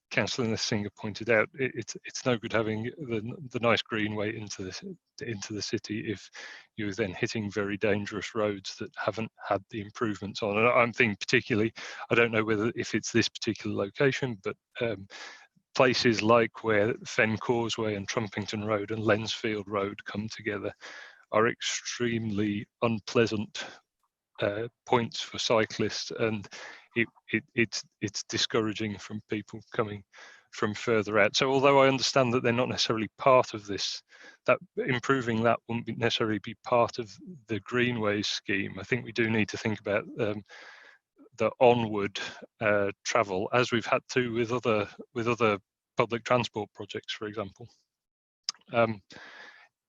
Councillor Nethinger pointed out, it's no good having the nice greenway into the city if you're then hitting very dangerous roads that haven't had the improvements on. And I'm thinking particularly, I don't know if it's this particular location, but places like where Fen Causeway and Trumpington Road and Lensfield Road come together are extremely unpleasant points for cyclists, and it's discouraging from people coming from further out. So although I understand that they're not necessarily part of this, that improving that won't necessarily be part of the Greenways scheme, I think we do need to think about the onward travel, as we've had to with other public transport projects, for example.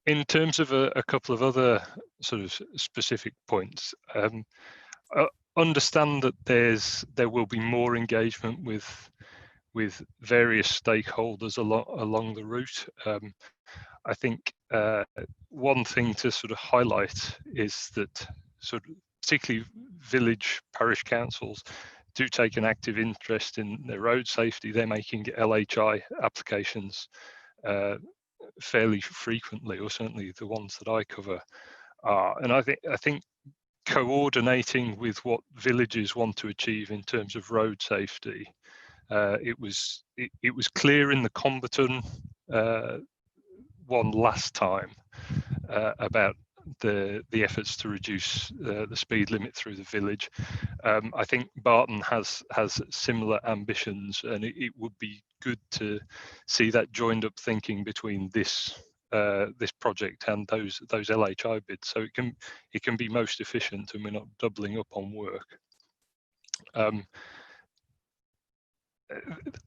in terms of a couple of other sort of specific points, understand that there will be more engagement with various stakeholders along the route. I think one thing to sort of highlight is that particularly village parish councils do take an active interest in their road safety. They're making LHI applications fairly frequently, or certainly the ones that I cover are. And I think coordinating with what villages want to achieve in terms of road safety, it was clear in the Comberton one last time about the efforts to reduce the speed limit through the village. I think Barton has similar ambitions, and it would be good to see that joined up thinking between this project and those LHI bids, so it can be most efficient and we're not doubling up on work.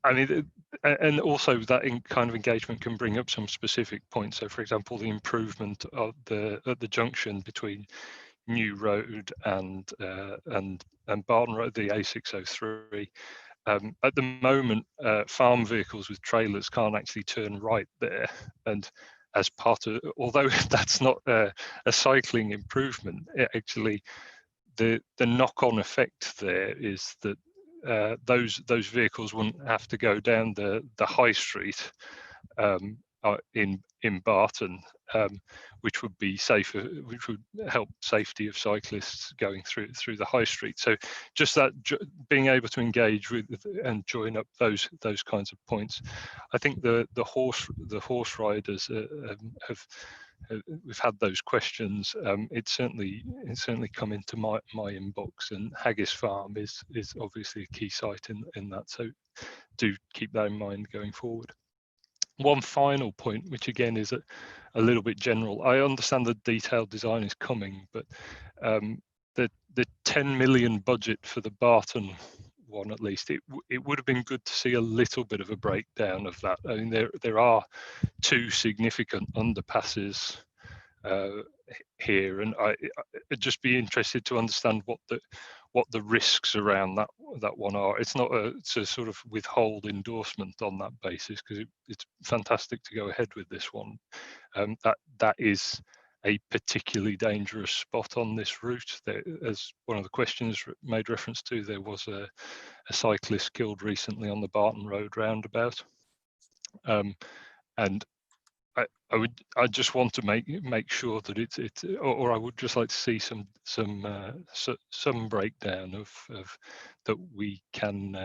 I mean, and also that kind of engagement can bring up some specific points. So, for example, the improvement of the junction between New Road and Barton Road, the A603. At the moment, farm vehicles with trailers can't actually turn right there, and as part of, although that's not a cycling improvement, actually the knock-on effect there is that those vehicles wouldn't have to go down the high street in Barton, which would be safer, which would help safety of cyclists going through the high street. So just that being able to engage with and join up those kinds of points. I think the horse riders we've had those questions. It's certainly come into my inbox, and Haggis Farm is obviously a key site in that. So do keep that in mind going forward. One final point, which again is a little bit general. I understand the detailed design is coming, but the 10 million budget for the Barton one, at least, it would have been good to see a little bit of a breakdown of that. I mean, there are two significant underpasses here, and I'd just be interested to understand what the risks around that one are. It's not to sort of withhold endorsement on that basis, because it's fantastic to go ahead with this one. That is a particularly dangerous spot on this route. There, as one of the questions made reference to, there was a cyclist killed recently on the Barton Road roundabout, and I just want to make sure that it's or I would just like to see some breakdown of that we can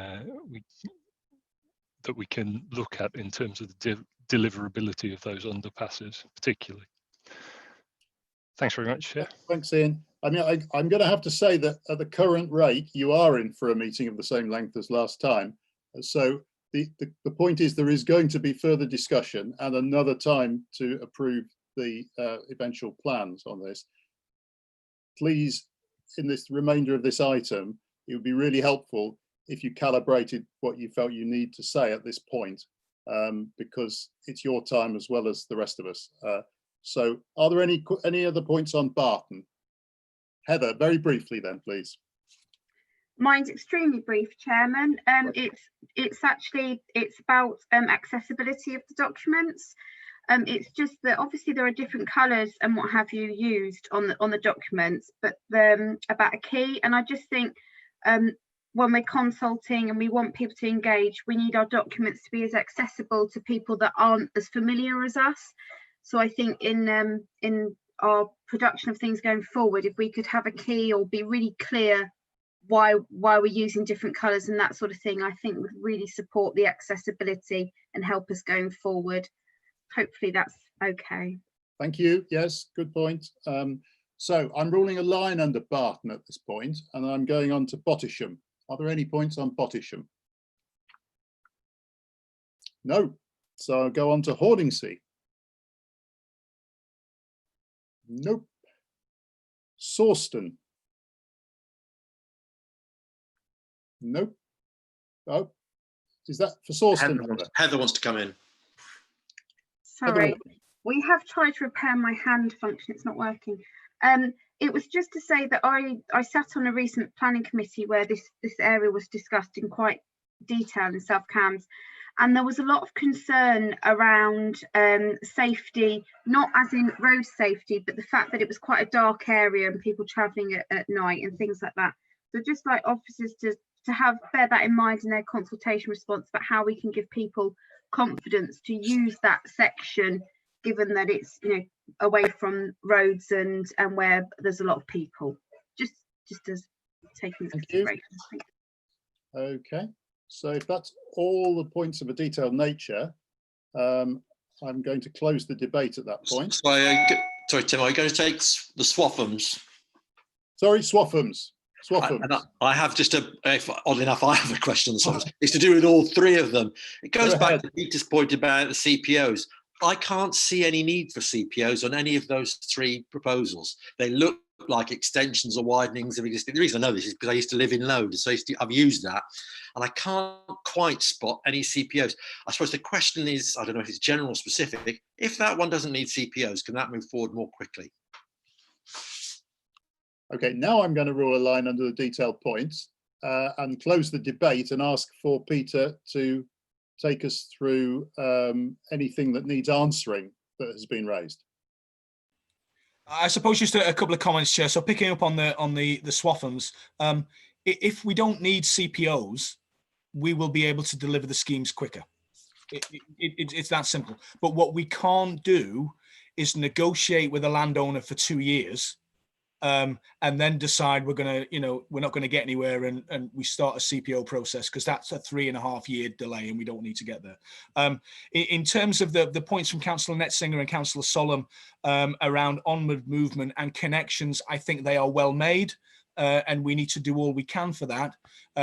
look at in terms of the deliverability of those underpasses, particularly. Thanks very much. Yeah. Thanks, Ian. I mean, I'm going to have to say that at the current rate, you are in for a meeting of the same length as last time. So the point is there is going to be further discussion and another time to approve the eventual plans on this. Please, in this remainder of this item, it would be really helpful if you calibrated what you felt you need to say at this point, because it's your time as well as the rest of us. So are there any other points on Barton? Heather, very briefly then, please. Mine's extremely brief, Chairman. It's about accessibility of the documents. It's just that obviously there are different colours and what have you used on the documents, but about a key. And I just think when we're consulting and we want people to engage, we need our documents to be as accessible to people that aren't as familiar as us. So I think in our production of things going forward, if we could have a key or be really clear why we're using different colours and that sort of thing, I think would really support the accessibility and help us going forward. Hopefully that's okay. Thank you. Yes, good point. So I'm ruling a line under Barton at this point, and I'm going on to Bottisham. Are there any points on Bottisham? No. So I'll go on to Hordingsea. Nope. Sawston. Nope. Oh, is that for Sawston? Heather wants to come in. Sorry. We have tried to repair my hand function. It's not working. It was just to say that I sat on a recent planning committee where this area was discussed in quite detail in South Cambs, and there was a lot of concern around safety, not as in road safety, but the fact that it was quite a dark area and people travelling at night and things like that. So just like officers to bear that in mind in their consultation response about how we can give people confidence to use that section, given that it's, you know, away from roads and where there's a lot of people. Just as taking into consideration. Okay, so if that's all the points of a detailed nature, I'm going to close the debate at that point. Sorry, Tim, are you going to take the Swaffhams? Sorry, Swaffhams. I have just oddly enough, I have a question on the Swaffhams. It's to do with all three of them. It goes back to Peter's point about the CPOs. I can't see any need for CPOs on any of those three proposals. They look like extensions or widenings of existing. The reason I know this is because I used to live in Load, so I've used that, and I can't quite spot any CPOs. I suppose the question is, I don't know if it's general or specific, if that one doesn't need CPOs, can that move forward more quickly? Okay, now I'm going to rule a line under the detailed points and close the debate and ask for Peter to take us through anything that needs answering that has been raised. I suppose just a couple of comments, Chair. So picking up on the Swaffhams, if we don't need CPOs, we will be able to deliver the schemes quicker. It's that simple. But what we can't do is negotiate with a landowner for 2 years and then decide we're not going to get anywhere and we start a CPO process, because that's a 3.5 year delay and we don't need to get there. In terms of the points from Councillor Netzinger and Councillor Solomon around onward movement and connections, I think they are well made. And we need to do all we can for that.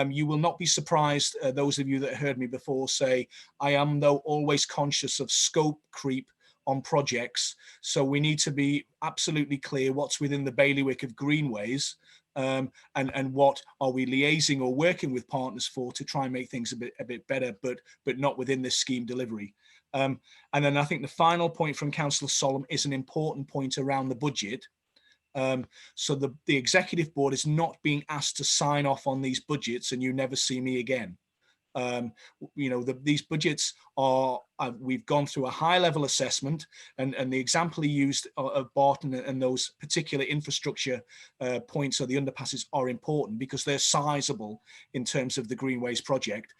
You will not be surprised, those of you that heard me before say, I am though always conscious of scope creep on projects. So we need to be absolutely clear what's within the bailiwick of Greenways and what are we liaising or working with partners for to try and make things a bit better, but not within this scheme delivery. And then I think the final point from Councillor Solomon is an important point around the budget. So the executive board is not being asked to sign off on these budgets and you never see me again. These budgets are, we've gone through a high level assessment, and the example he used of Barton and those particular infrastructure points of the underpasses are important because they're sizable in terms of the Greenways project.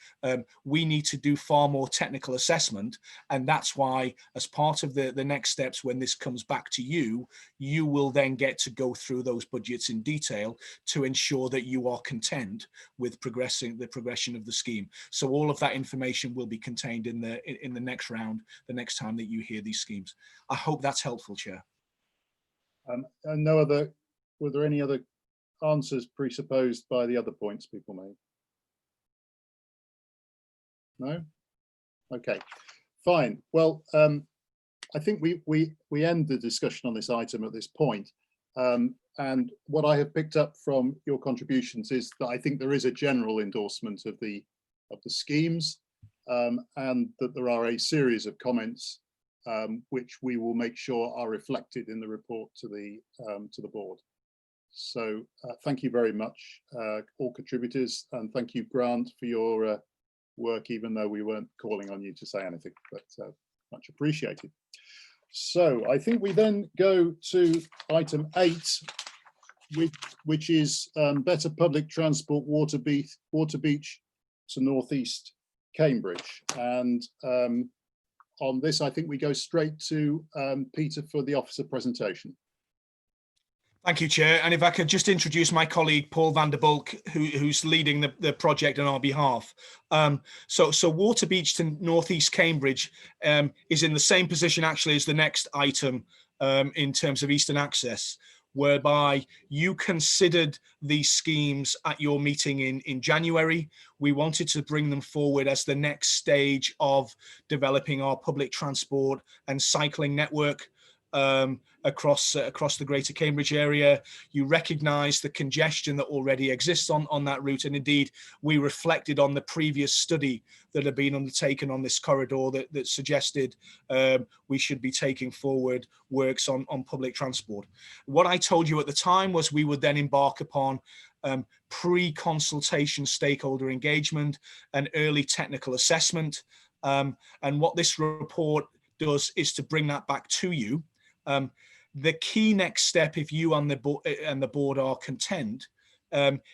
We need to do far more technical assessment, and that's why as part of the next steps, when this comes back to you, you will then get to go through those budgets in detail to ensure that you are content with the progression of the scheme. So all of that information will be contained in the next round, the next time that you hear these schemes. I hope that's helpful, Chair. And were there any other answers presupposed by the other points people made? No? Okay, fine. Well, I think we end the discussion on this item at this point. And what I have picked up from your contributions is that I think there is a general endorsement of the schemes, and that there are a series of comments which we will make sure are reflected in the report to the board. So thank you very much, all contributors, and thank you, Grant, for your work, even though we weren't calling on you to say anything, but much appreciated. So I think we then go to item 8, which is better public transport water beach to northeast Cambridge. And on this, I think we go straight to Peter for the officer presentation. Thank you, Chair. And if I could just introduce my colleague, Paul van der Bulk, who's leading the project on our behalf. So Water Beach to northeast Cambridge is in the same position actually as the next item in terms of Eastern Access, whereby you considered these schemes at your meeting in January. We wanted to bring them forward as the next stage of developing our public transport and cycling network. across the Greater Cambridge area. You recognise the congestion that already exists on that route, and indeed we reflected on the previous study that had been undertaken on this corridor that suggested we should be taking forward works on public transport. What I told you at the time was we would then embark upon pre-consultation stakeholder engagement and early technical assessment, and what this report does is to bring that back to you. The key next step, if you and the board are content,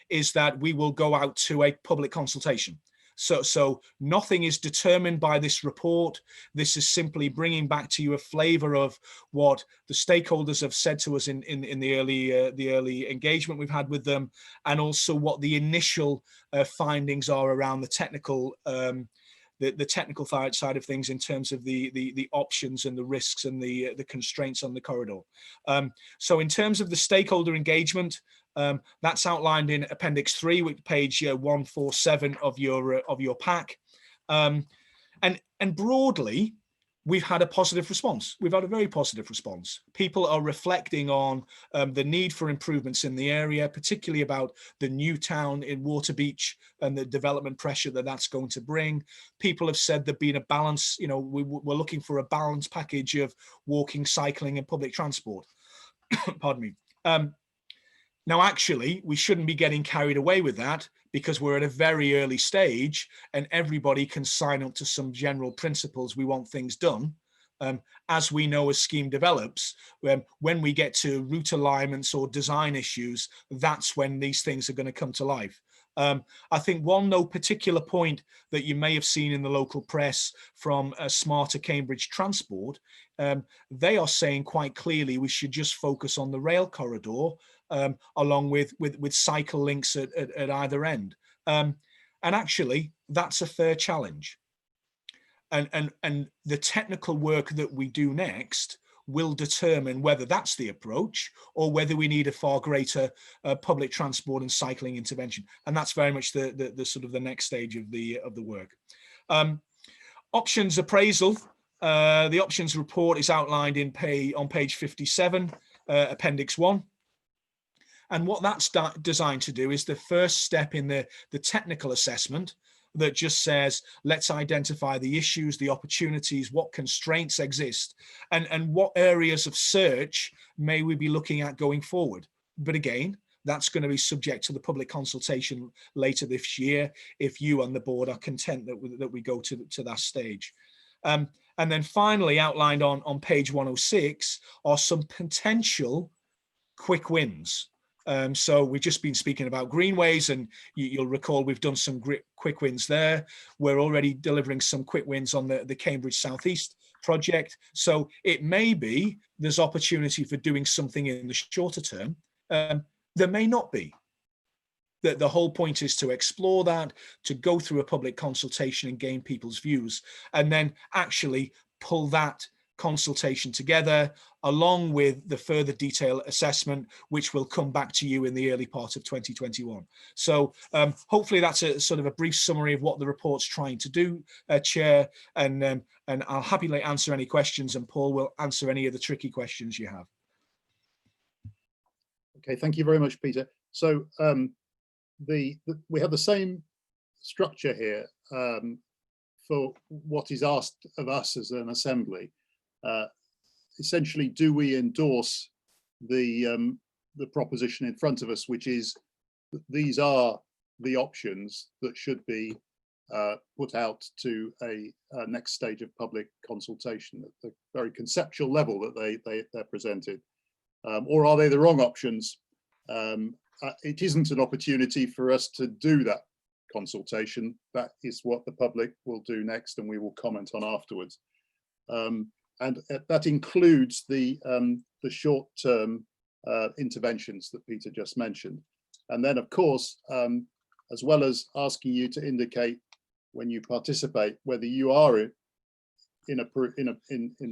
is that we will go out to a public consultation. So nothing is determined by this report. This is simply bringing back to you a flavour of what the stakeholders have said to us in the early engagement we've had with them, and also what the initial findings are around the technical the technical side of things in terms of the options and the risks and the constraints on the corridor. So in terms of the stakeholder engagement, that's outlined in Appendix 3, with page 147 of your pack. And broadly, we've had a positive response. We've had a very positive response. People are reflecting on the need for improvements in the area, particularly about the new town in Waterbeach and the development pressure that that's going to bring. People have said there'd been a balance, we're looking for a balanced package of walking, cycling and public transport. Pardon me. Now, actually, we shouldn't be getting carried away with that, because we're at a very early stage and everybody can sign up to some general principles. We want things done. As we know, as scheme develops, when we get to route alignments or design issues, that's when these things are going to come to life. I think one particular point that you may have seen in the local press from Smarter Cambridge Transport, they are saying quite clearly we should just focus on the rail corridor, along with cycle links at either end. And actually, that's a fair challenge. And the technical work that we do next will determine whether that's the approach or whether we need a far greater public transport and cycling intervention. And that's very much the sort of the next stage of the work. Options appraisal. The options report is outlined on page 57, Appendix 1. And what that's designed to do is the first step in the technical assessment that just says, let's identify the issues, the opportunities, what constraints exist, and what areas of search may we be looking at going forward. But again, that's going to be subject to the public consultation later this year, if you and the board are content that we go to that stage. And then finally, outlined on page 106 are some potential quick wins. So we've just been speaking about Greenways, and you'll recall we've done some quick wins there. We're already delivering some quick wins on the Cambridge Southeast project. So it may be there's opportunity for doing something in the shorter term. There may not be. The whole point is to explore that, to go through a public consultation and gain people's views, and then actually pull that consultation together along with the further detailed assessment, which will come back to you in the early part of 2021. So hopefully that's a sort of a brief summary of what the report's trying to do, Chair, and I'll happily answer any questions, and Paul will answer any of the tricky questions you have. Okay, thank you very much, Peter. So we have the same structure here for what is asked of us as an assembly. Essentially, do we endorse the proposition in front of us, which is that these are the options that should be put out to a next stage of public consultation at the very conceptual level that they're presented, or are they the wrong options? It isn't an opportunity for us to do that consultation. That is what the public will do next, and we will comment on afterwards. And that includes the short-term interventions that Peter just mentioned. And then, of course, as well as asking you to indicate when you participate whether you are in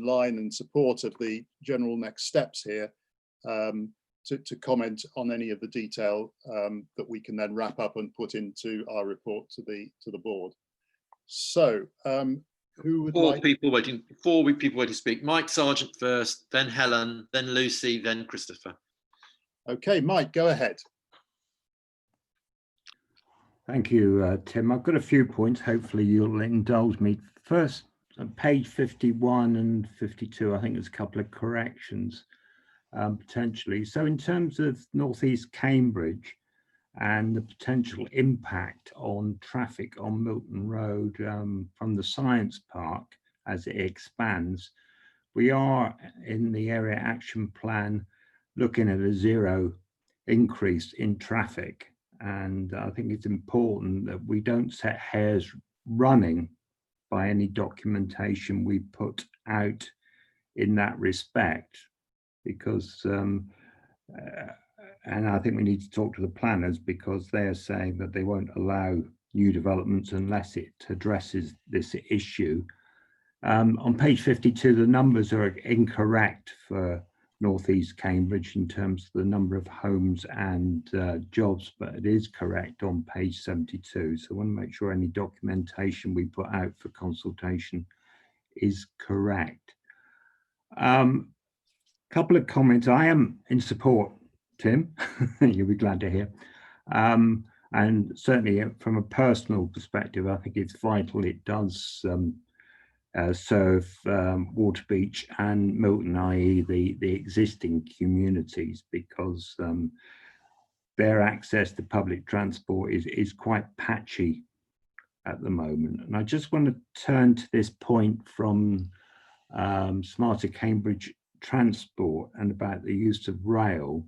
line and support of the general next steps here, to comment on any of the detail that we can then wrap up and put into our report to the board. So who would Four like? people waiting to speak. Mike Sargent first, then Helen, then Lucy, then Christopher. Okay, Mike, go ahead. Thank you, Tim. I've got a few points. Hopefully you'll indulge me. First, on page 51 and 52, I think there's a couple of corrections potentially. So in terms of North East Cambridge and the potential impact on traffic on Milton Road from the Science Park as it expands, we are in the area action plan looking at a zero increase in traffic. And I think it's important that we don't set hares running by any documentation we put out in that respect, because and I think we need to talk to the planners, because they're saying that they won't allow new developments unless it addresses this issue. On page 52, the numbers are incorrect for North East Cambridge in terms of the number of homes and jobs, but it is correct on page 72. So I want to make sure any documentation we put out for consultation is correct. Couple of comments. I am in support, Tim, you'll be glad to hear. And certainly from a personal perspective, I think it's vital it does serve Waterbeach and Milton, i.e. the existing communities, because their access to public transport is quite patchy at the moment. And I just want to turn to this point from Smarter Cambridge Transport and about the use of rail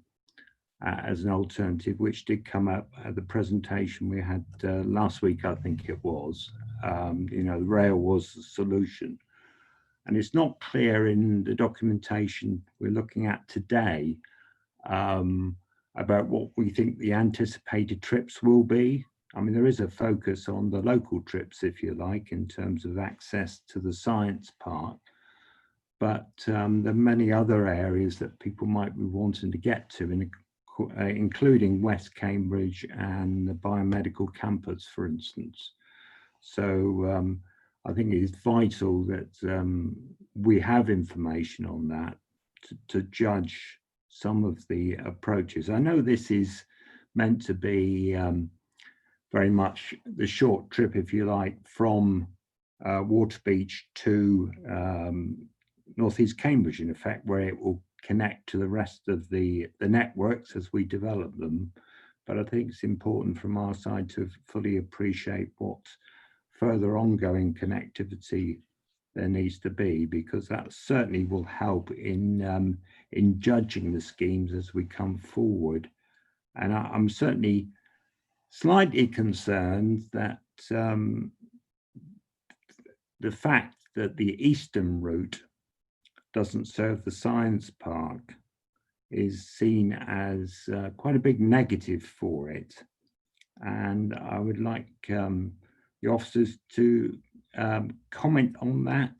as an alternative, which did come up at the presentation we had last week, I think it was. You know, rail was the solution. And it's not clear in the documentation we're looking at today about what we think the anticipated trips will be. I mean, there is a focus on the local trips, if you like, in terms of access to the science park. But there are many other areas that people might be wanting to get to, including West Cambridge and the biomedical campus, for instance. So I think it is vital that we have information on that to judge some of the approaches. I know this is meant to be very much the short trip, if you like, from Waterbeach to North East Cambridge, in effect, where it will connect to the rest of the networks as we develop them. But I think it's important from our side to fully appreciate what further ongoing connectivity there needs to be, because that certainly will help in judging the schemes as we come forward. And I'm certainly slightly concerned that the fact that the eastern route doesn't serve the science park is seen as quite a big negative for it. And I would like the officers to comment on that,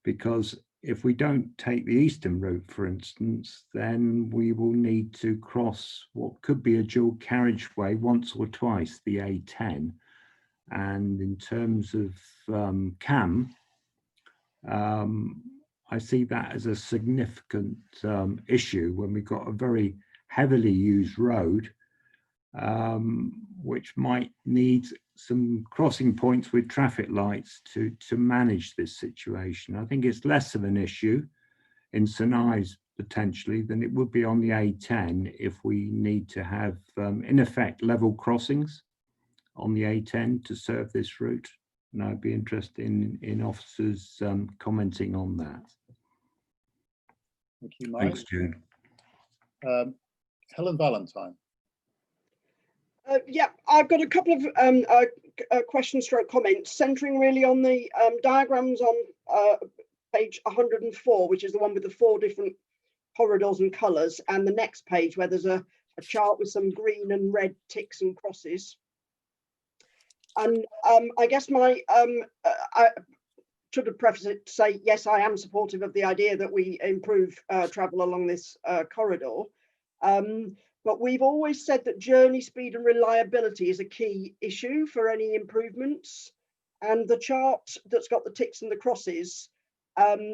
because if we don't take the eastern route, for instance, then we will need to cross what could be a dual carriageway once or twice, the A10. And in terms of CAM, I see that as a significant issue when we've got a very heavily used road, which might need some crossing points with traffic lights to manage this situation. I think it's less of an issue in St Ives potentially than it would be on the A10 if we need to have, in effect, level crossings on the A10 to serve this route. And I'd be interested in officers commenting on that. Thank you, Mike. Thanks, June. Helen Valentine. Yeah, I've got a couple of questions stroke comments centering really on the diagrams on page 104, which is the one with the 4 different corridors and colours, and the next page where there's a chart with some green and red ticks and crosses. And I guess I should have prefaced it to say, yes, I am supportive of the idea that we improve travel along this corridor. But we've always said that journey speed and reliability is a key issue for any improvements. And the chart that's got the ticks and the crosses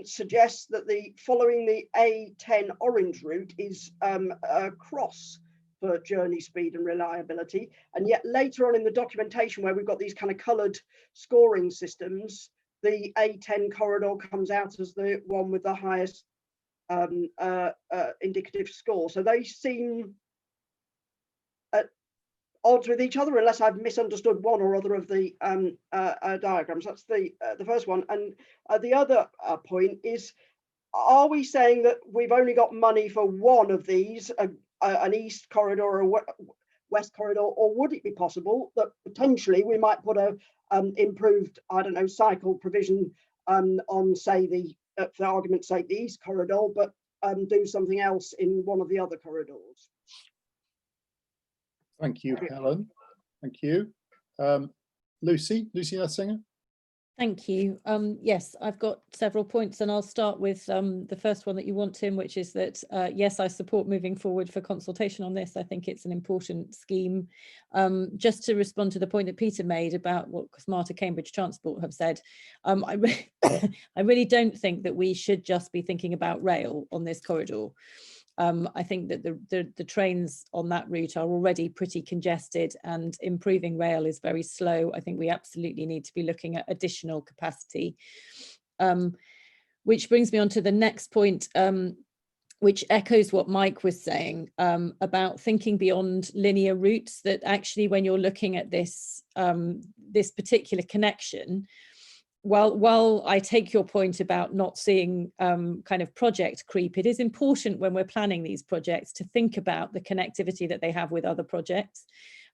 suggests that following the A10 orange route is a cross for journey speed and reliability. And yet later on in the documentation, where we've got these kind of coloured scoring systems, the A10 corridor comes out as the one with the highest indicative score. So they seem at odds with each other, unless I've misunderstood one or other of the diagrams. That's the first one. And the other point is, are we saying that we've only got money for one of these, an east corridor or a west corridor, or would it be possible that potentially we might put a improved, I don't know, cycle provision on, say, for argument's sake, the east corridor, but do something else in one of the other corridors? Thank you, Helen. Thank you. Lucy Nessinger. Thank you. Yes, I've got several points, and I'll start with the first one that you want, Tim, which is that, yes, I support moving forward for consultation on this. I think it's an important scheme. Just to respond to the point that Peter made about what Smarter Cambridge Transport have said, I really don't think that we should just be thinking about rail on this corridor. I think that the trains on that route are already pretty congested, and improving rail is very slow. I think we absolutely need to be looking at additional capacity, which brings me on to the next point, which echoes what Mike was saying about thinking beyond linear routes, that actually when you're looking at this, this particular connection, while I take your point about not seeing kind of project creep, it is important when we're planning these projects to think about the connectivity that they have with other projects,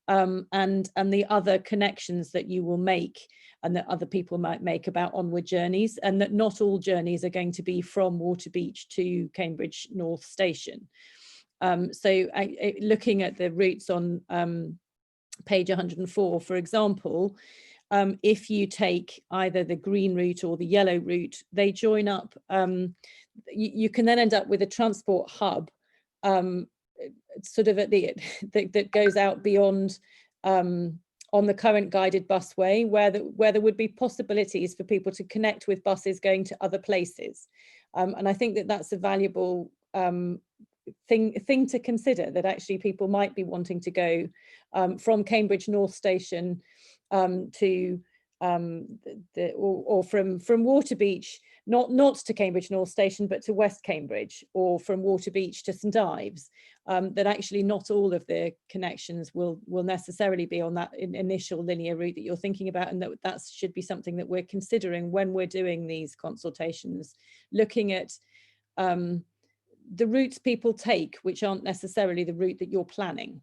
and the other connections that you will make and that other people might make about onward journeys, and that not all journeys are going to be from Waterbeach to Cambridge North Station. So looking at the routes on page 104, for example, if you take either the green route or the yellow route, they join up. You can then end up with a transport hub sort of at that goes out beyond on the current guided busway, where there would be possibilities for people to connect with buses going to other places. And I think that that's a valuable thing to consider, that actually people might be wanting to go from Cambridge North Station to or from Waterbeach, not to Cambridge North Station, but to West Cambridge, or from Waterbeach to St Ives, that actually not all of the connections will necessarily be on that initial linear route that you're thinking about, and that should be something that we're considering when we're doing these consultations, looking at the routes people take, which aren't necessarily the route that you're planning.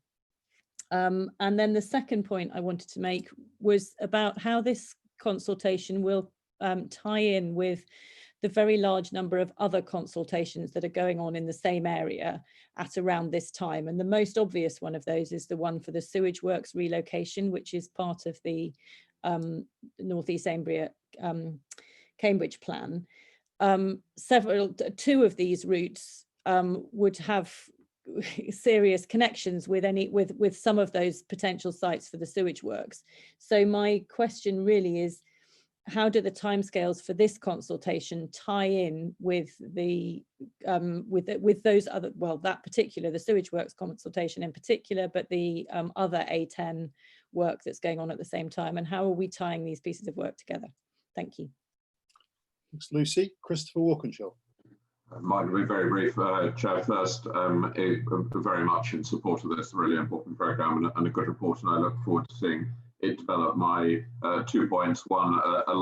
And then the second point I wanted to make was about how this consultation will tie in with the very large number of other consultations that are going on in the same area at around this time. And the most obvious one of those is the one for the sewage works relocation, which is part of the North East Anglia Cambridge plan. Two of these routes would have serious connections with some of those potential sites for the sewage works. So my question really is, how do the timescales for this consultation tie in with the with those other, well, that particular, the sewage works consultation in particular, but the other A10 work that's going on at the same time, and how are we tying these pieces of work together? Thank you. Thanks, Lucy. Christopher Walkinshaw. Mine will be very brief, Chair. First, very much in support of this really important programme and a good report, and I look forward to seeing it develop. My 2 points: one, a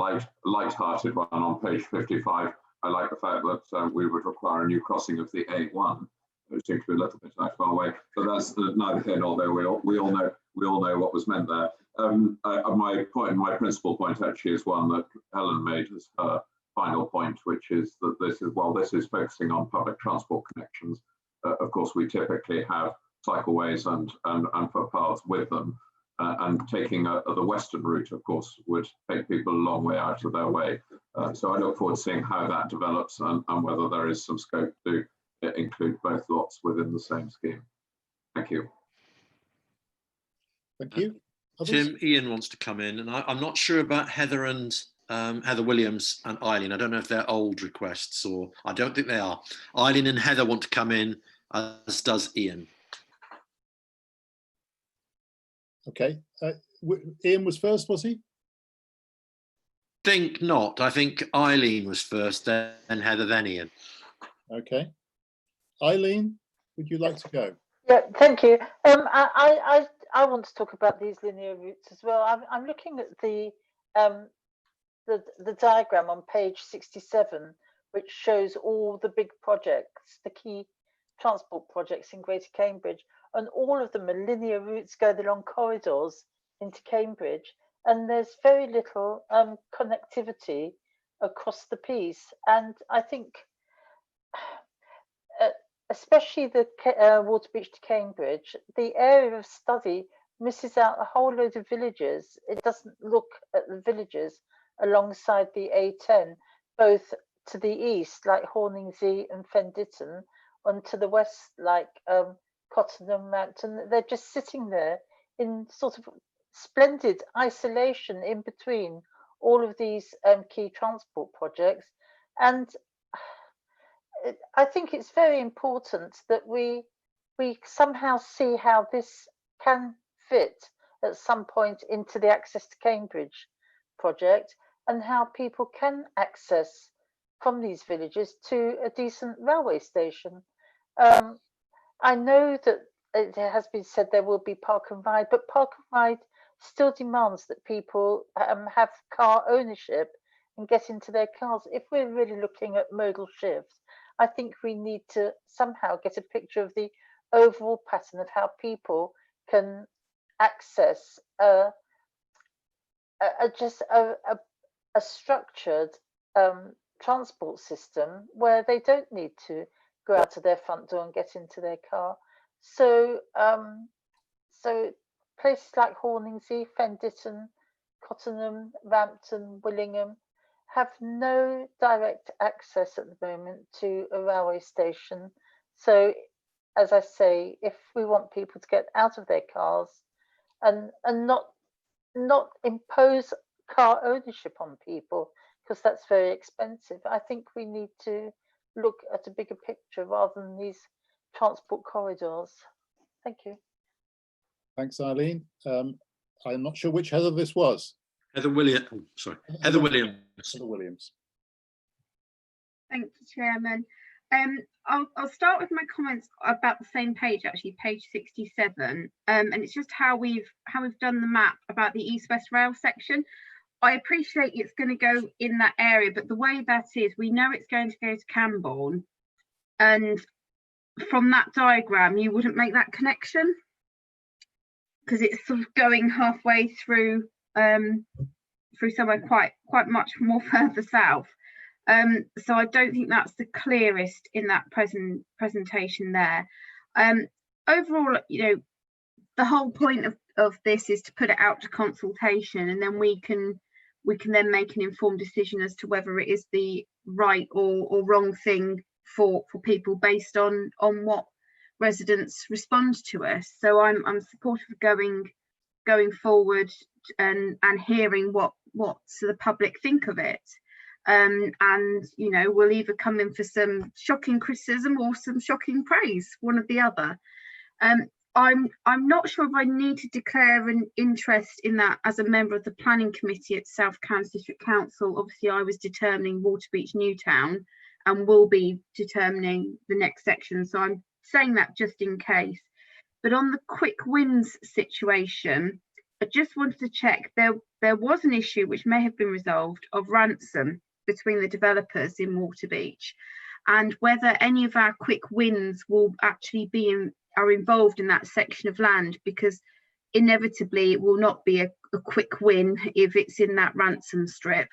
light-hearted one on page 55. I like the fact that we would require a new crossing of the A1, which seems to be a little bit far away, but that's neither here nor there. We all know what was meant there. My principal point actually is one that Helen made as her final point, which is that this is focusing on public transport connections. Of course, we typically have cycleways and footpaths with them, and taking the western route, of course, would take people a long way out of their way. So I look forward to seeing how that develops and whether there is some scope to include both lots within the same scheme. Thank you. Thank you. Others? Tim, Ian wants to come in, and I'm not sure about Heather and Heather Williams and Eileen. I don't know if they're old requests, or I don't think they are. Eileen and Heather want to come in, as does Ian. Okay. Ian was first, was he? Think not. I think Eileen was first, then Heather, then Ian. Okay. Eileen, would you like to go? Yeah, thank you. I want to talk about these linear routes as well. I'm looking at the diagram on page 67, which shows all the big projects, the key transport projects in Greater Cambridge, and all of them are linear routes going along corridors into Cambridge, and there's very little connectivity across the piece. And I think especially the Waterbeach to Cambridge, the area of study misses out a whole load of villages. It doesn't look at the villages alongside the A10, both to the east, like Horningsea and Fen Ditton, and to the west, like Cottenham, Rampton. They're just sitting there in sort of splendid isolation in between all of these key transport projects. And I think it's very important that we somehow see how this can fit at some point into the Access to Cambridge project, and how people can access from these villages to a decent railway station. I know that it has been said there will be park and ride, but park and ride still demands that people have car ownership and get into their cars. If we're really looking at modal shifts, I think we need to somehow get a picture of the overall pattern of how people can access just a structured transport system where they don't need to go out of their front door and get into their car. So, so places like Horningsea, Fen Ditton, Cottenham, Rampton, Willingham have no direct access at the moment to a railway station. So, as I say, if we want people to get out of their cars and not impose car ownership on people, because that's very expensive, I think we need to look at a bigger picture rather than these transport corridors. Thank you. Thanks, Eileen. I'm not sure which Heather this was. Heather Williams. Oh, sorry, Heather Williams. Heather Williams. Thank you, Chairman. I'll start with my comments about the same page, actually, page 67, and it's just how we've done the map about the East-West Rail section. I appreciate it's going to go in that area, but the way that is, we know it's going to go to Camborne, and from that diagram, you wouldn't make that connection because it's sort of going halfway through somewhere quite much more further south. So I don't think that's the clearest in that presentation there. Overall, you know, the whole point of this is to put it out to consultation, and then we can then make an informed decision as to whether it is the right or wrong thing for people based on what residents respond to us. So I'm supportive of going forward and hearing what the public think of it. And you know, we'll either come in for some shocking criticism or some shocking praise, one or the other. I'm not sure if I need to declare an interest in that as a member of the planning committee at South Cambs District Council. Obviously, I was determining Waterbeach Newtown and will be determining the next section, so I'm saying that just in case. But on the quick wins situation, I just wanted to check there was an issue which may have been resolved of ransom between the developers in Waterbeach, and whether any of our quick wins will actually are involved in that section of land, because inevitably it will not be a quick win if it's in that ransom strip.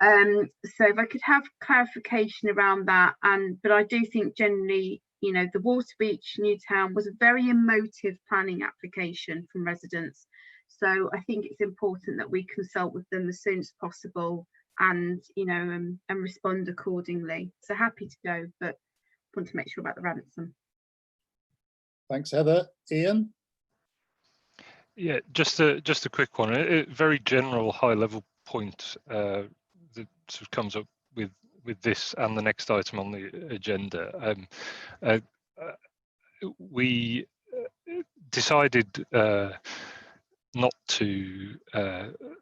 So if I could have clarification around that, but I do think generally, you know, the Waterbeach Newtown was a very emotive planning application from residents. So I think it's important that we consult with them as soon as possible and, you know, and respond accordingly. So happy to go, but want to make sure about the ransom. Thanks, Heather. Ian? Yeah, just a quick one. A very general, high-level point that sort of comes up with this and the next item on the agenda. We decided not to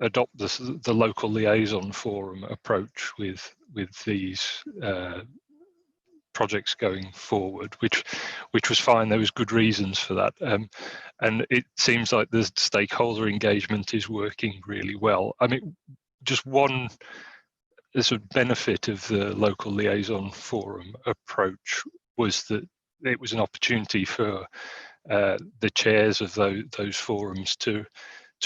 adopt the local liaison forum approach with these projects going forward, which was fine. There was good reasons for that, and it seems like the stakeholder engagement is working really well. I mean, just one sort of benefit of the local liaison forum approach was that it was an opportunity for the chairs of those forums to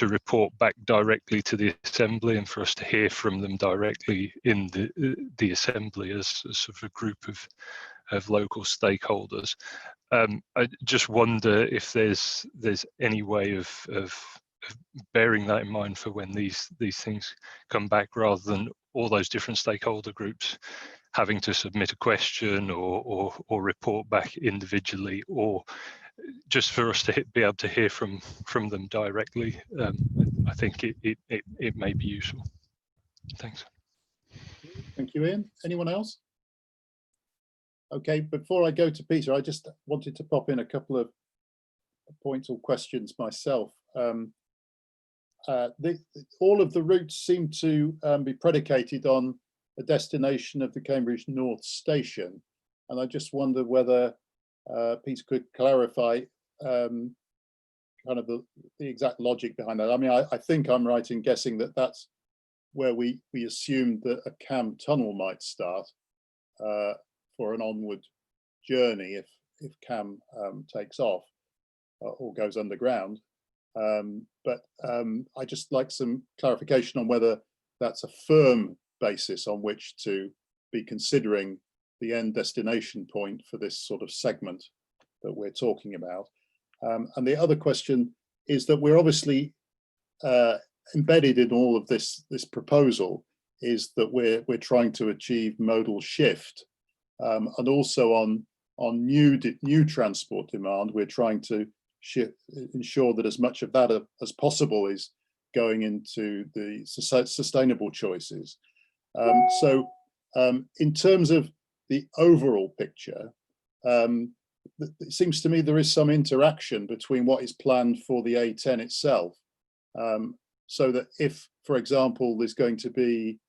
report back directly to the assembly and for us to hear from them directly in the assembly as sort of a group of local stakeholders. I just wonder if there's any way of bearing that in mind for when these things come back, rather than all those different stakeholder groups having to submit a question or report back individually, or just for us to be able to hear from them directly. I think it may be useful. Thanks. Thank you, Ian. Anyone else? Okay, before I go to Peter, I just wanted to pop in a couple of points or questions myself. All of the routes seem to be predicated on a destination of the Cambridge North Station, and I just wonder whether Peter could clarify kind of the exact logic behind that. I mean, I think I'm right in guessing that that's where we assumed that a cam tunnel might start for an onward journey if cam takes off or goes underground. But I just like some clarification on whether that's a firm basis on which to be considering the end destination point for this sort of segment that we're talking about. And the other question is that we're obviously embedded in all of this proposal is that we're trying to achieve modal shift, and also on new transport demand, we're trying to ensure that as much of that as possible is going into the sustainable choices. So in terms of the overall picture, it seems to me there is some interaction between what is planned for the A10 itself. So that if, for example, there's going to be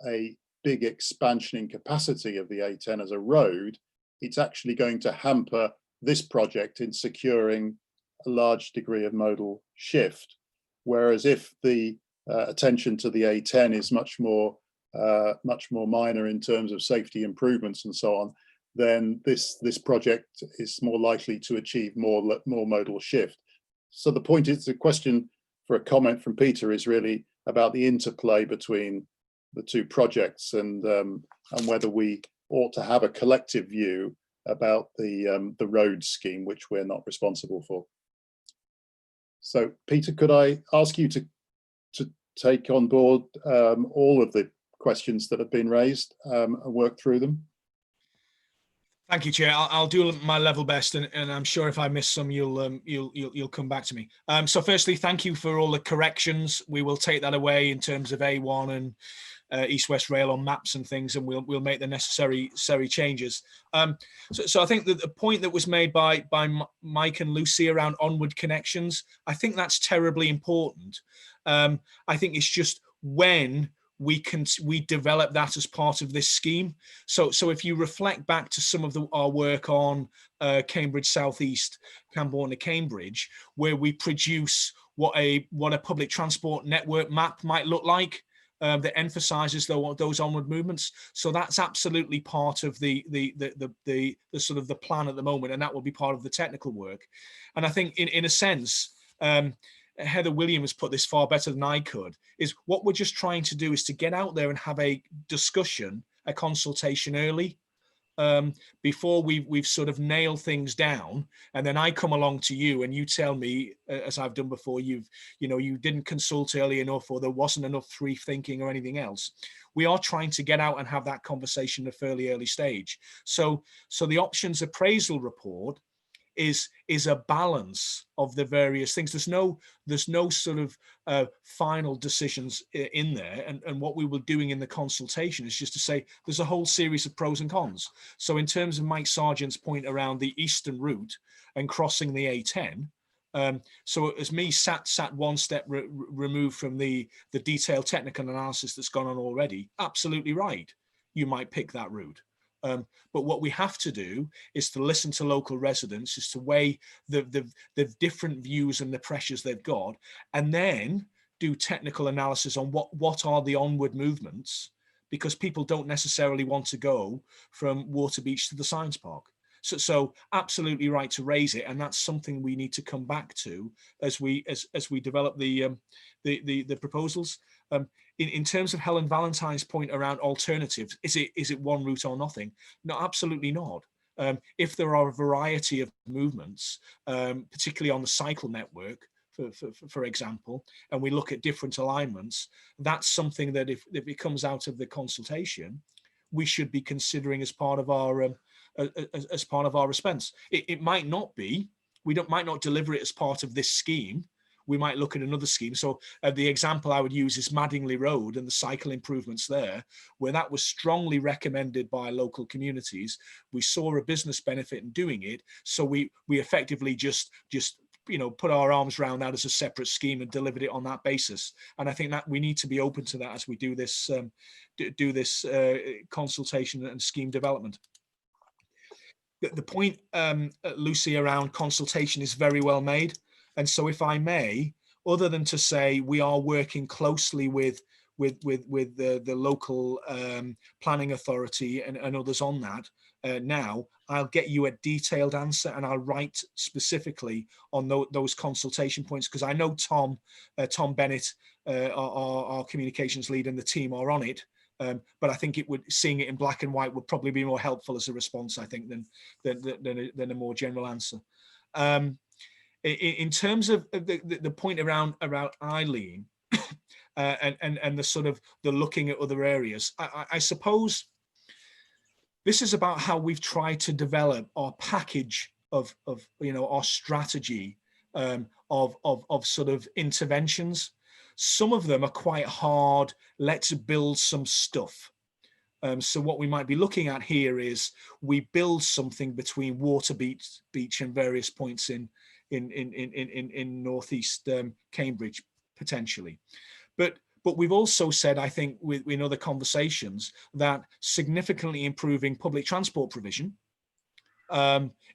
a big expansion in capacity of the A10 as a road, it's actually going to hamper this project in securing a large degree of modal shift. Whereas if the attention to the A10 is much more minor in terms of safety improvements and so on, then this project is more likely to achieve more modal shift. So the point is, the question for a comment from Peter is really about the interplay between the two projects and whether we ought to have a collective view about the road scheme, which we're not responsible for. So Peter, could I ask you to take on board all of the questions that have been raised and work through them? Thank you, Chair. I'll do my level best, and I'm sure if I miss some, you'll come back to me. So firstly, thank you for all the corrections. We will take that away in terms of A1 and East-West Rail on maps and things, and we'll make the necessary changes. So I think that the point that was made by Mike and Lucy around onward connections, I think that's terribly important. I think it's just when we develop that as part of this scheme. So if you reflect back to some of our work on Cambridge Southeast, Camborne to Cambridge, where we produce what a public transport network map might look like, that emphasizes those onward movements. So that's absolutely part of the sort of the plan at the moment, and that will be part of the technical work. And I think in a sense, Heather Williams put this far better than I could, is what we're just trying to do is to get out there and have a discussion, a consultation early, before we've sort of nailed things down, and then I come along to you and you tell me, as I've done before, you didn't consult early enough, or there wasn't enough free thinking or anything else. We are trying to get out and have that conversation at a fairly early stage. So the options appraisal report is a balance of the various things. There's no sort of final decisions in there, and what we were doing in the consultation is just to say there's a whole series of pros and cons. So in terms of Mike Sargent's point around the eastern route and crossing the A10, so as me sat one step removed from the detailed technical analysis that's gone on already, absolutely right, you might pick that route. But what we have to do is to listen to local residents, is to weigh the different views and the pressures they've got, and then do technical analysis on what are the onward movements, because people don't necessarily want to go from Waterbeach to the Science Park. So absolutely right to raise it, and that's something we need to come back to as we develop the proposals. In terms of Helen Valentine's point around alternatives, is it one route or nothing? No, absolutely not. If there are a variety of movements, particularly on the cycle network, for example, and we look at different alignments, that's something that if it comes out of the consultation, we should be considering as part of our response. It might not be. Might not deliver it as part of this scheme. We might look at another scheme. So the example I would use is Madingley Road and the cycle improvements there, where that was strongly recommended by local communities. We saw a business benefit in doing it, so we effectively just put our arms around that as a separate scheme and delivered it on that basis. And I think that we need to be open to that as we do this consultation and scheme development. The point, Lucy, around consultation is very well made. And so if I may, other than to say we are working closely with the local planning authority and others on that, now I'll get you a detailed answer, and I'll write specifically on those consultation points, because I know Tom Bennett, our communications lead, and the team are on it. But I think seeing it in black and white would probably be more helpful as a response, I think, than a more general answer. In terms of the point around Eileen and the sort of the looking at other areas, I suppose this is about how we've tried to develop our package of our strategy of sort of interventions. Some of them are quite hard. Let's build some stuff. So what we might be looking at here is we build something between Waterbeach and various points in northeast Cambridge potentially, but we've also said, I think, in other conversations, that significantly improving public transport provision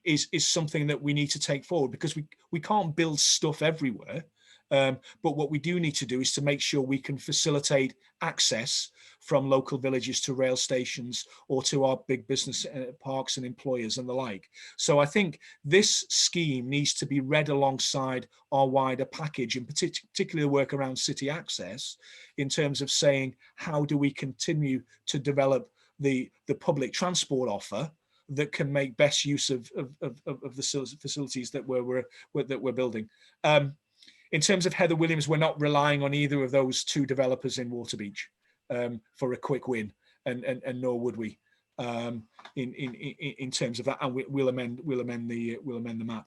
is something that we need to take forward, because we can't build stuff everywhere. But what we do need to do is to make sure we can facilitate access from local villages to rail stations or to our big business parks and employers and the like. So I think this scheme needs to be read alongside our wider package, and particularly the work around city access, in terms of saying, how do we continue to develop the public transport offer that can make best use of the facilities that we're building. In terms of Heather Williams, we're not relying on either of those two developers in Waterbeach for a quick win, and nor would we in terms of that. And we'll amend the map.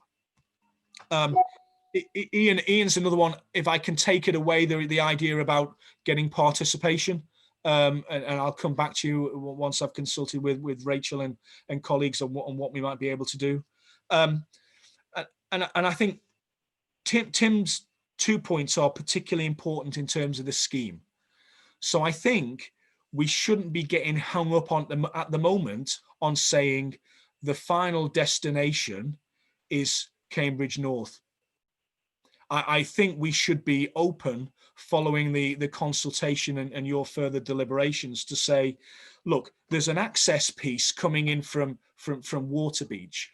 Ian's another one. If I can take it away, the idea about getting participation, and I'll come back to you once I've consulted with Rachel and colleagues on what we might be able to do. And I think Tim's 2 points are particularly important in terms of the scheme. So I think we shouldn't be getting hung up on them at the moment on saying the final destination is Cambridge North. I think we should be open, following the consultation and your further deliberations, to say, look, there's an access piece coming in from Waterbeach,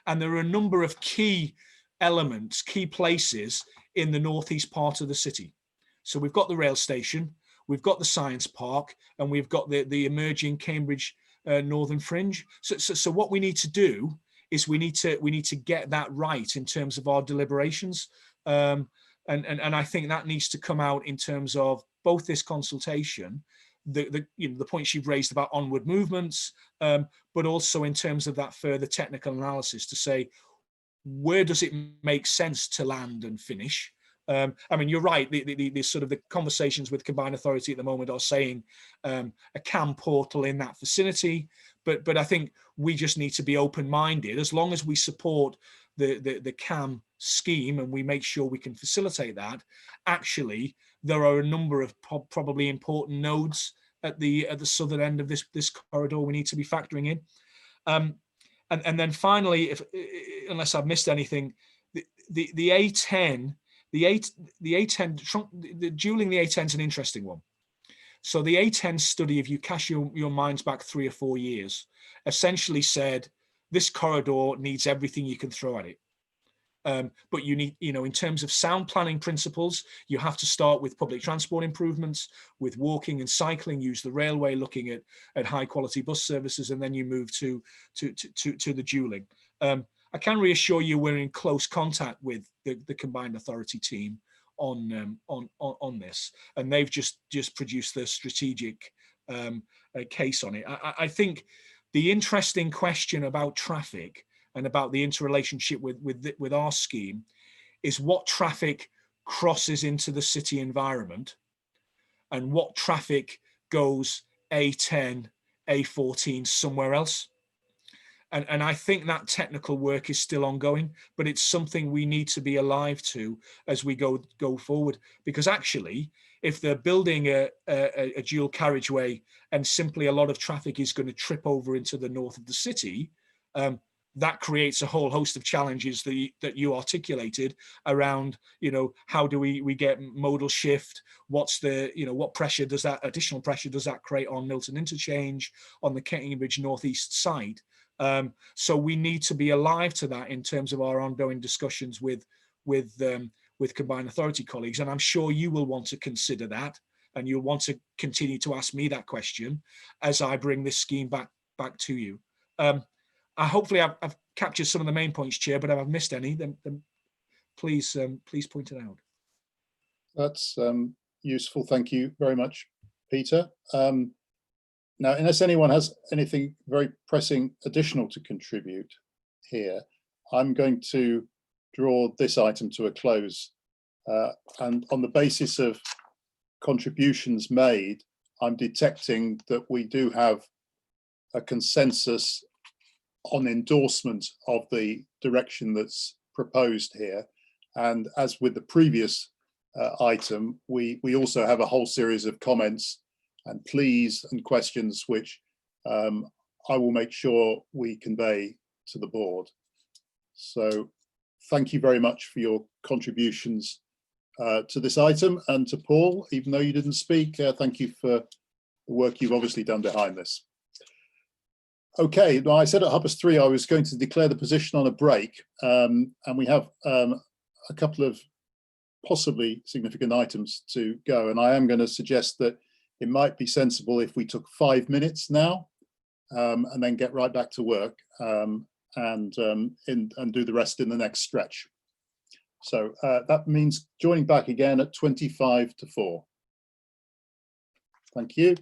and there are a number of key elements, key places in the northeast part of the city. So we've got the rail station, we've got the science park, and we've got the emerging Cambridge Northern Fringe. So what we need to do is we need to get that right in terms of our deliberations, and I think that needs to come out in terms of both this consultation, the points you've raised about onward movements, but also in terms of that further technical analysis to say, where does it make sense to land and finish? I mean, you're right. The sort of the conversations with combined authority at the moment are saying a CAM portal in that vicinity, but I think we just need to be open-minded. As long as we support the CAM scheme and we make sure we can facilitate that, actually there are a number of probably important nodes at the southern end of this corridor we need to be factoring in. And then finally, unless I've missed anything, the A10. The dueling the A10 is an interesting one. So the A10 study, if you cast your minds back 3 or 4 years, essentially said this corridor needs everything you can throw at it. But you need, in terms of sound planning principles, you have to start with public transport improvements, with walking and cycling, use the railway, looking at high quality bus services, and then you move to the dueling. I can reassure you we're in close contact with the combined authority team on this, and they've just produced their strategic case on it. I think the interesting question about traffic and about the interrelationship with our scheme is what traffic crosses into the city environment and what traffic goes A10, A14 somewhere else. And I think that technical work is still ongoing, but it's something we need to be alive to as we go forward. Because actually, if they're building a dual carriageway and simply a lot of traffic is going to trip over into the north of the city, that creates a whole host of challenges that you articulated around, how do we get modal shift? What's what pressure does that, additional pressure does that create on Milton Interchange, on the Cambridge Northeast side? So we need to be alive to that in terms of our ongoing discussions with combined authority colleagues. And I'm sure you will want to consider that, and you'll want to continue to ask me that question as I bring this scheme back to you. Hopefully I've captured some of the main points, Chair, but if I've missed any, then please point it out. That's useful. Thank you very much, Peter. Now, unless anyone has anything very pressing additional to contribute here, I'm going to draw this item to a close. And on the basis of contributions made, I'm detecting that we do have a consensus on endorsement of the direction that's proposed here. And as with the previous item, we also have a whole series of comments and pleas and questions which I will make sure we convey to the board. So thank you very much for your contributions to this item, and to Paul, even though you didn't speak, thank you for the work you've obviously done behind this. Okay, now I said at 3:30 I was going to declare the position on a break, and we have a couple of possibly significant items to go, and I am going to suggest that it might be sensible if we took 5 minutes now and then get right back to work and do the rest in the next stretch. So that means joining back again at 4:25. Thank you.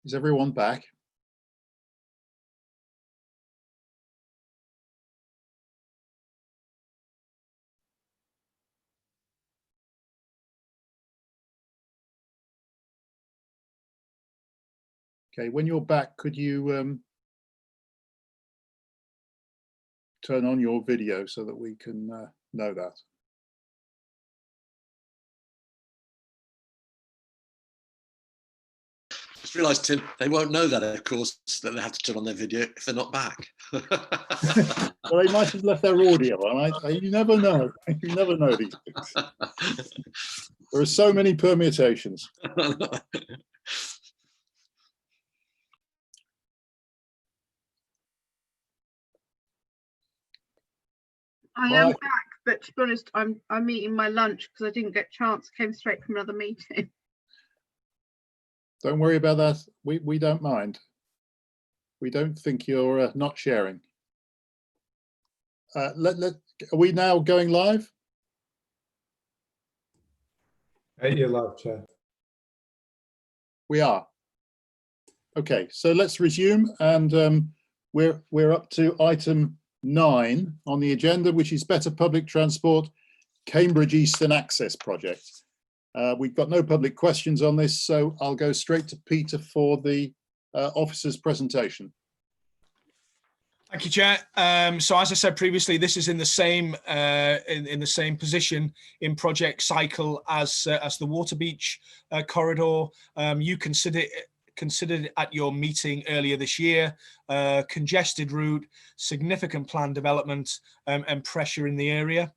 Is everyone back? Okay, when you're back, could you turn on your video so that we can know that? Just realised, Tim, they won't know that, of course, that they have to turn on their video if they're not back. Well, they might have left their audio on. You never know. You never know these things. There are so many permutations. I am back, but to be honest, I'm eating my lunch because I didn't get a chance. Came straight from another meeting. Don't worry about that. We don't mind. We don't think you're not sharing. Are we now going live? You're live, Chair. We are. Okay, so let's resume, and we're up to item 9 on the agenda, which is Better Public Transport Cambridge Eastern Access Project. We've got no public questions on this, so I'll go straight to Peter for the officer's presentation. Thank you, Chair. So as I said previously, this is in the same in the same position in project cycle as the Waterbeach corridor. You considered at your meeting earlier this year, congested route, significant plan development, and pressure in the area.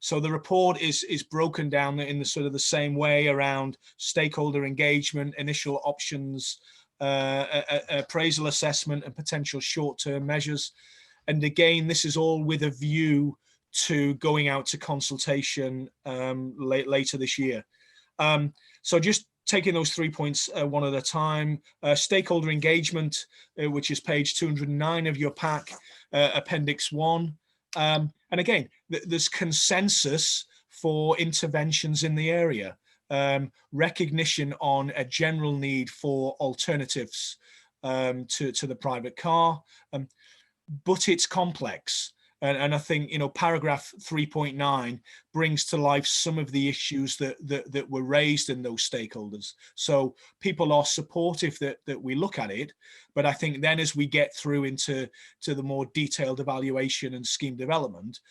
So the report is broken down in the sort of the same way around stakeholder engagement, initial options, appraisal assessment, and potential short-term measures. And again, this is all with a view to going out to consultation later this year. So just taking those 3 points one at a time. Stakeholder engagement, which is page 209 of your pack, appendix 1. And again, there's consensus for interventions in the area, recognition on a general need for alternatives to the private car, but it's complex. And I think, paragraph 3.9 brings to life some of the issues that were raised in those stakeholders. So people are supportive that we look at it, but I think then as we get through into the more detailed evaluation and scheme development,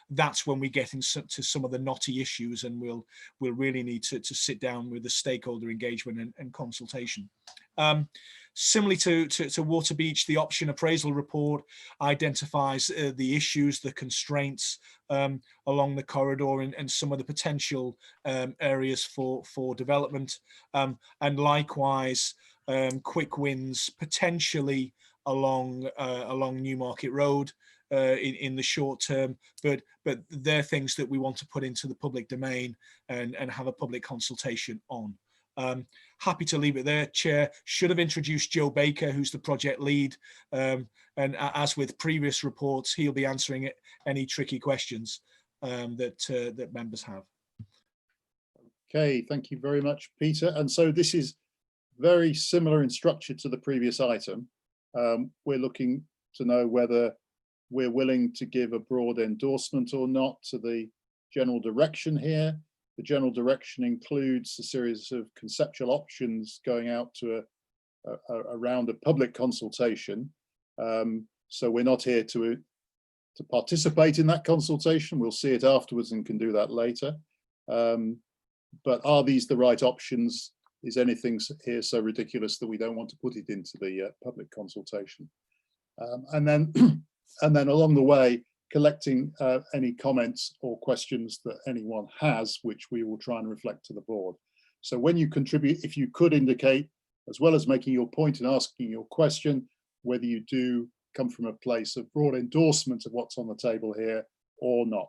that's when we get into some of the knotty issues, and we'll really need to sit down with the stakeholder engagement and consultation. Similarly to Waterbeach, the option appraisal report identifies the issues, the constraints along the corridor, and some of the potential areas for development, and likewise quick wins potentially along Newmarket Road in the short term, but they're things that we want to put into the public domain and have a public consultation on. Happy to leave it there, Chair. Should have introduced Joe Baker, who's the project lead, and as with previous reports, he'll be answering any tricky questions that members have. Okay, thank you very much, Peter. And so this is very similar in structure to the previous item. We're looking to know whether we're willing to give a broad endorsement or not to the general direction here. The general direction includes a series of conceptual options going out to a round of public consultation. So we're not here to participate in that consultation. We'll see it afterwards and can do that later. But are these the right options? Is anything here so ridiculous that we don't want to put it into the public consultation? And then along the way, collecting any comments or questions that anyone has, which we will try and reflect to the board. So when you contribute, if you could indicate, as well as making your point and asking your question, whether you do come from a place of broad endorsement of what's on the table here or not.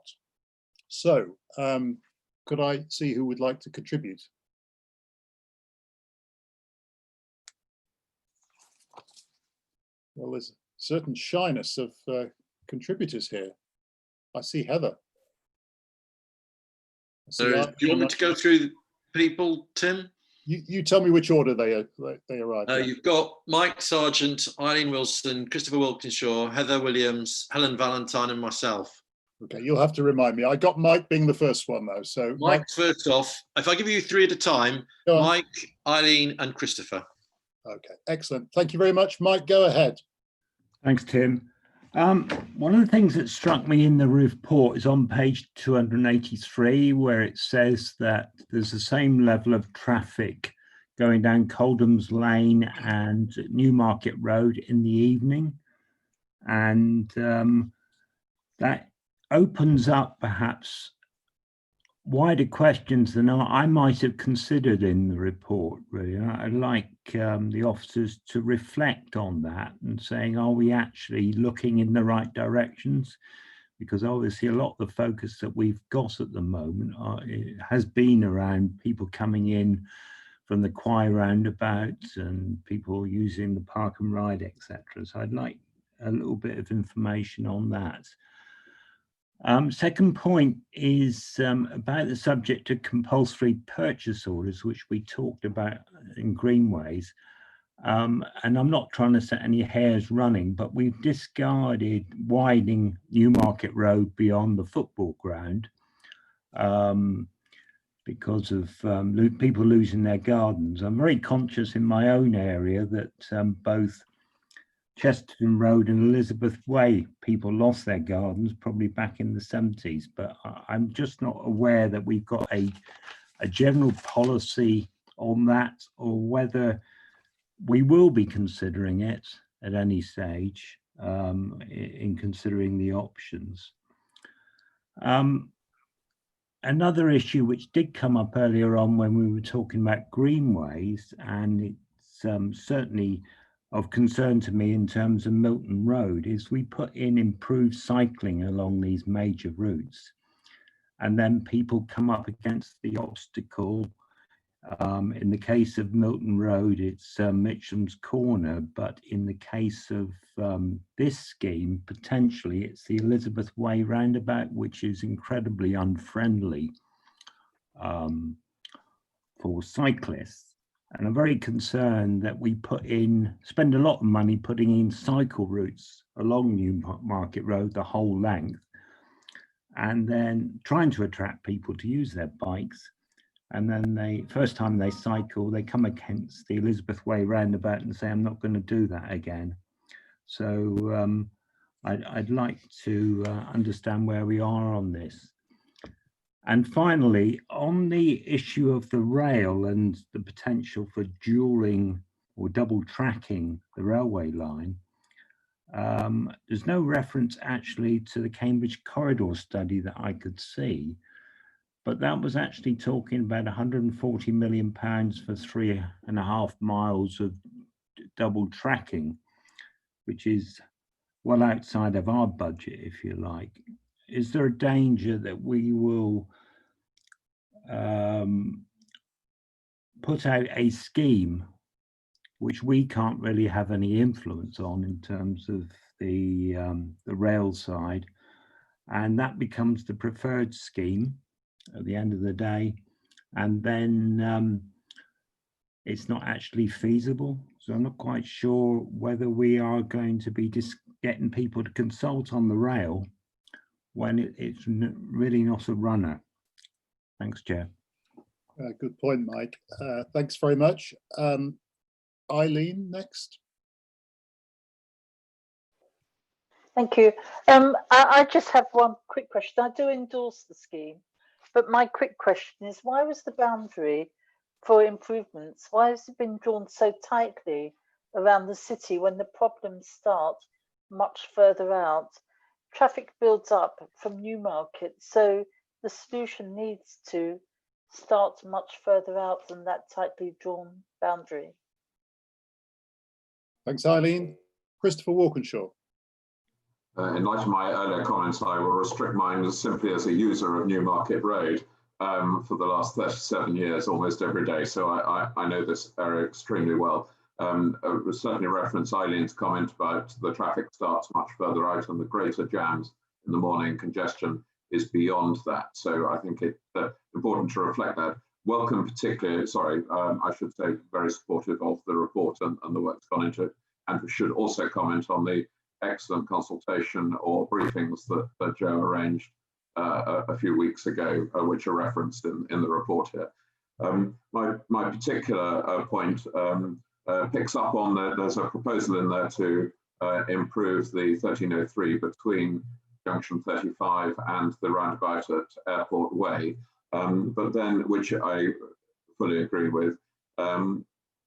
So could I see who would like to contribute? Well, there's a certain shyness of contributors here. I see Heather. So do you want me to go through people, Tim? You tell me which order they arrive. You've got Mike Sargent, Eileen Wilson, Christopher Wilkinshaw, Heather Williams, Helen Valentine, and myself. Okay, you'll have to remind me. I got Mike being the first one though. So Mike's first off. If I give you three at a time, Mike, Eileen, and Christopher. Okay, excellent. Thank you very much, Mike. Go ahead. Thanks, Tim. One of the things that struck me in the report is on page 283, where it says that there's the same level of traffic going down Coldham's Lane and Newmarket Road in the evening. And that opens up perhaps wider questions than I might have considered in the report, really. I'd like the officers to reflect on that and saying, are we actually looking in the right directions? Because obviously a lot of the focus that we've got at the moment it has been around people coming in from the Quay roundabout and people using the park and ride, etc. So I'd like a little bit of information on that. Second point is about the subject of compulsory purchase orders, which we talked about in Greenways. And I'm not trying to set any hairs running, but we've discarded widening Newmarket Road beyond the football ground because of people losing their gardens. I'm very conscious in my own area that both Chesterton Road and Elizabeth Way, people lost their gardens probably back in the 70s, but I'm just not aware that we've got a general policy on that, or whether we will be considering it at any stage in considering the options. Another issue which did come up earlier on when we were talking about Greenways, and it's certainly of concern to me in terms of Milton Road, is we put in improved cycling along these major routes, and then people come up against the obstacle. In the case of Milton Road, it's Mitcham's Corner, but in the case of this scheme, potentially it's the Elizabeth Way roundabout, which is incredibly unfriendly for cyclists. And I'm very concerned that we spend a lot of money putting in cycle routes along Newmarket Road, the whole length, and then trying to attract people to use their bikes. And then first time they cycle, they come against the Elizabeth Way roundabout and say, I'm not going to do that again. So I'd like to understand where we are on this. And finally, on the issue of the rail and the potential for dualling or double tracking the railway line, there's no reference actually to the Cambridge Corridor study that I could see, but that was actually talking about £140 million for 3.5 miles of double tracking, which is well outside of our budget, if you like. Is there a danger that we will put out a scheme which we can't really have any influence on in terms of the rail side, and that becomes the preferred scheme at the end of the day, and then it's not actually feasible? So I'm not quite sure whether we are going to be getting people to consult on the rail when it's really not a runner. Thanks, Chair. Good point, Mike. Thanks very much. Eileen, next. Thank you. I just have one quick question. I do endorse the scheme, but my quick question is, why was the boundary for improvements, why has it been drawn so tightly around the city when the problems start much further out? Traffic builds up from Newmarket, so the solution needs to start much further out than that tightly drawn boundary. Thanks, Eileen. Christopher Walkinshaw. In light of my earlier comments, I will restrict mine simply as a user of Newmarket Road for the last 37 years, almost every day. So I know this area extremely well. Certainly reference Eileen's comment about the traffic starts much further out and the greater jams in the morning. Congestion is beyond that. So I think it's important to reflect that. Welcome particularly, I should say very supportive of the report and the work's gone into it. And we should also comment on the excellent consultation or briefings that Joe arranged a few weeks ago, which are referenced in the report here. My particular point picks up on there's a proposal in there to improve the 1303 between junction 35 and the roundabout at Airport Way, but then, which I fully agree with,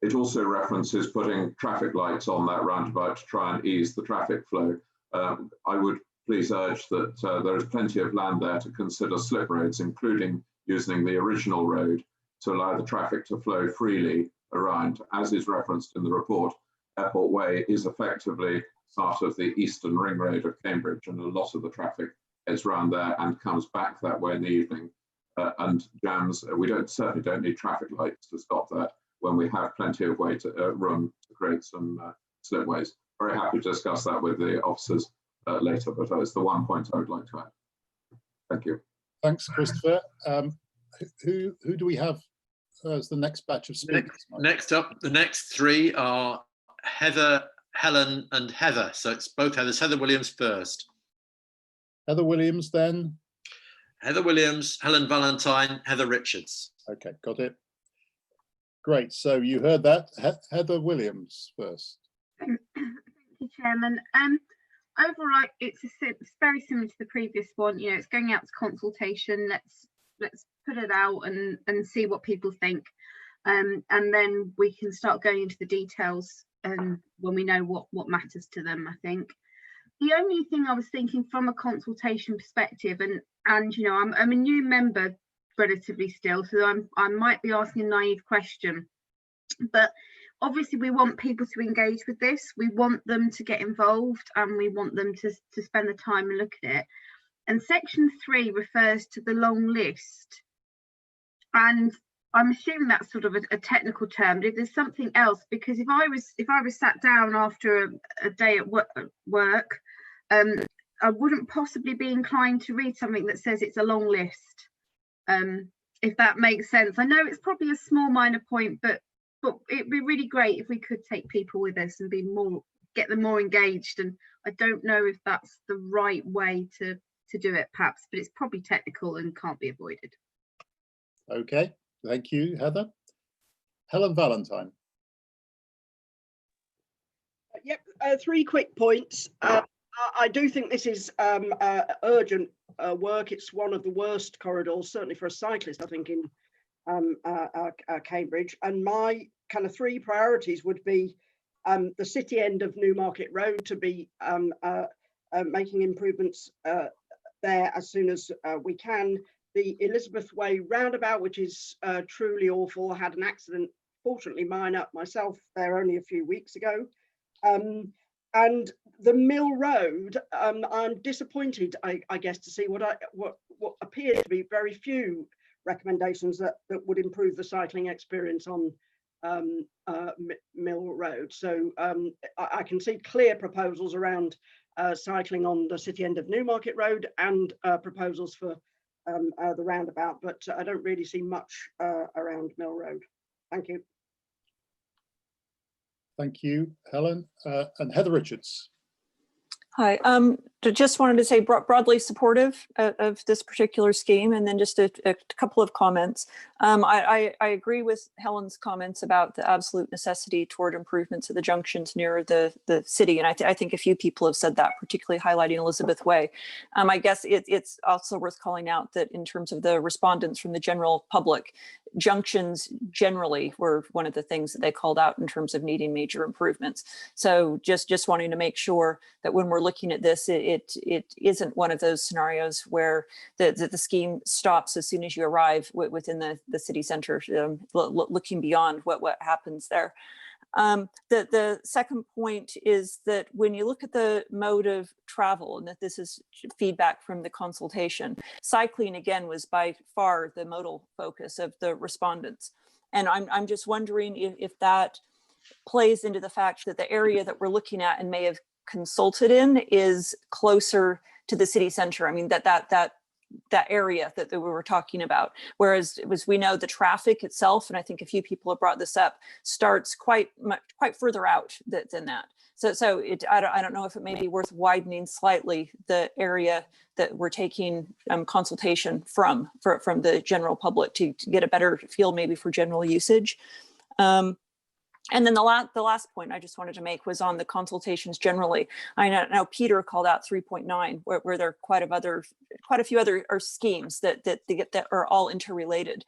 it also references putting traffic lights on that roundabout to try and ease the traffic flow. I would please urge that there is plenty of land there to consider slip roads, including using the original road to allow the traffic to flow freely around. As is referenced in the report, Airport Way is effectively part of the eastern ring road of Cambridge, and a lot of the traffic is around there and comes back that way in the evening and jams. We certainly don't need traffic lights to stop that when we have plenty of room to create some slipways. Very happy to discuss that with the officers later, but that's the one point I would like to add. Thank you. Thanks, Christopher. Who do we have as the next batch of speakers? Next up, the next three are Heather, Helen and Heather. So it's both Heathers. Heather Williams first. Heather Williams, then? Heather Williams, Helen Valentine, Heather Richards. Okay, got it. Great, so you heard that. Heather Williams first. Thank you, Chairman. Overall, it's very similar to the previous one. You know, it's going out to consultation. Let's put it out and see what people think, and then we can start going into the details when we know what matters to them. I think the only thing I was thinking from a consultation perspective, and you know, I'm a new member relatively still, so I might be asking a naive question, but obviously we want people to engage with this. We want them to get involved, and we want them to spend the time and look at it. And section 3 refers to the long list, and I'm assuming that's sort of a technical term, but if there's something else, because if I was sat down after a day at work, I wouldn't possibly be inclined to read something that says it's a long list. If that makes sense. I know it's probably a small minor point, but it'd be really great if we could take people with us and get them more engaged. And I don't know if that's the right way to do it, perhaps, but it's probably technical and can't be avoided. Okay, thank you, Heather. Helen Valentine. Yep, 3 quick points. I do think this is urgent work. It's one of the worst corridors, certainly for a cyclist, I think, in Cambridge. And my kind of 3 priorities would be the city end of Newmarket Road to be making improvements there as soon as we can. The Elizabeth Way roundabout, which is truly awful. I had an accident, fortunately minor, myself there only a few weeks ago. And the Mill Road, I'm disappointed, I guess, to see what appear to be very few recommendations that would improve the cycling experience on Mill Road. So I can see clear proposals around cycling on the city end of Newmarket Road and proposals for the roundabout, but I don't really see much around Mill Road. Thank you. Thank you, Helen. And Heather Richards. Hi, just wanted to say broadly supportive of this particular scheme, and then just a couple of comments. I agree with Helen's comments about the absolute necessity toward improvements of the junctions near the city, and I think a few people have said that, particularly highlighting Elizabeth Way. I guess it's also worth calling out that in terms of the respondents from the general public, junctions generally were one of the things that they called out in terms of needing major improvements. So just wanting to make sure that when we're looking at this, it isn't one of those scenarios where the scheme stops as soon as you arrive within the city center, looking beyond what happens there. The second point is that when you look at the mode of travel, and that this is feedback from the consultation, cycling again was by far the modal focus of the respondents. And I'm just wondering if that plays into the fact that the area that we're looking at and may have consulted in is closer to the city center. I mean, that area that we were talking about, whereas we know the traffic itself, and I think a few people have brought this up, starts quite further out than that. So I don't know if it may be worth widening slightly the area that we're taking consultation from the general public to get a better feel maybe for general usage. And then the last point I just wanted to make was on the consultations generally. I know Peter called out 3.9, where there are quite a few other schemes that are all interrelated.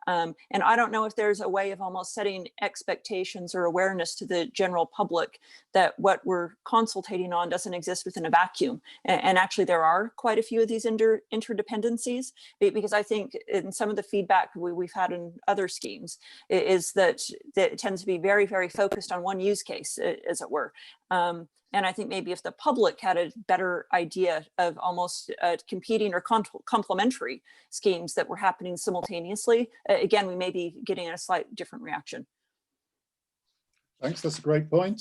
And I don't know if there's a way of almost setting expectations or awareness to the general public that what we're consultating on doesn't exist within a vacuum. And actually there are quite a few of these interdependencies, because I think in some of the feedback we've had in other schemes is that it tends to be very, very focused on one use case, as it were. And I think maybe if the public had a better idea of almost competing or complementary schemes that were happening simultaneously, again, we may be getting a slight different reaction. Thanks, that's a great point.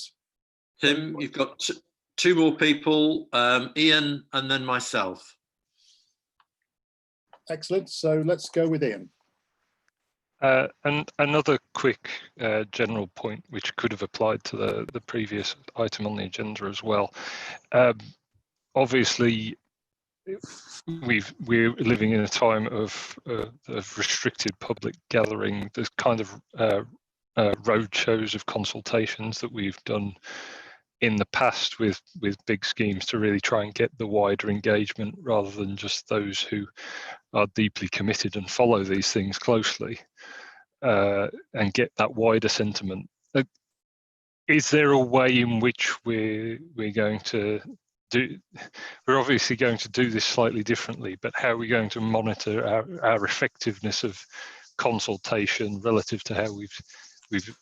Tim, you've got two more people, Ian and then myself. Excellent, so let's go with Ian. And another quick general point, which could have applied to the previous item on the agenda as well. Obviously, we're living in a time of restricted public gathering. There's kind of road shows of consultations that we've done in the past with big schemes to really try and get the wider engagement rather than just those who are deeply committed and follow these things closely, and get that wider sentiment. Is there a way in which we're going to do? We're obviously going to do this slightly differently, but how are we going to monitor our effectiveness of consultation relative to how we've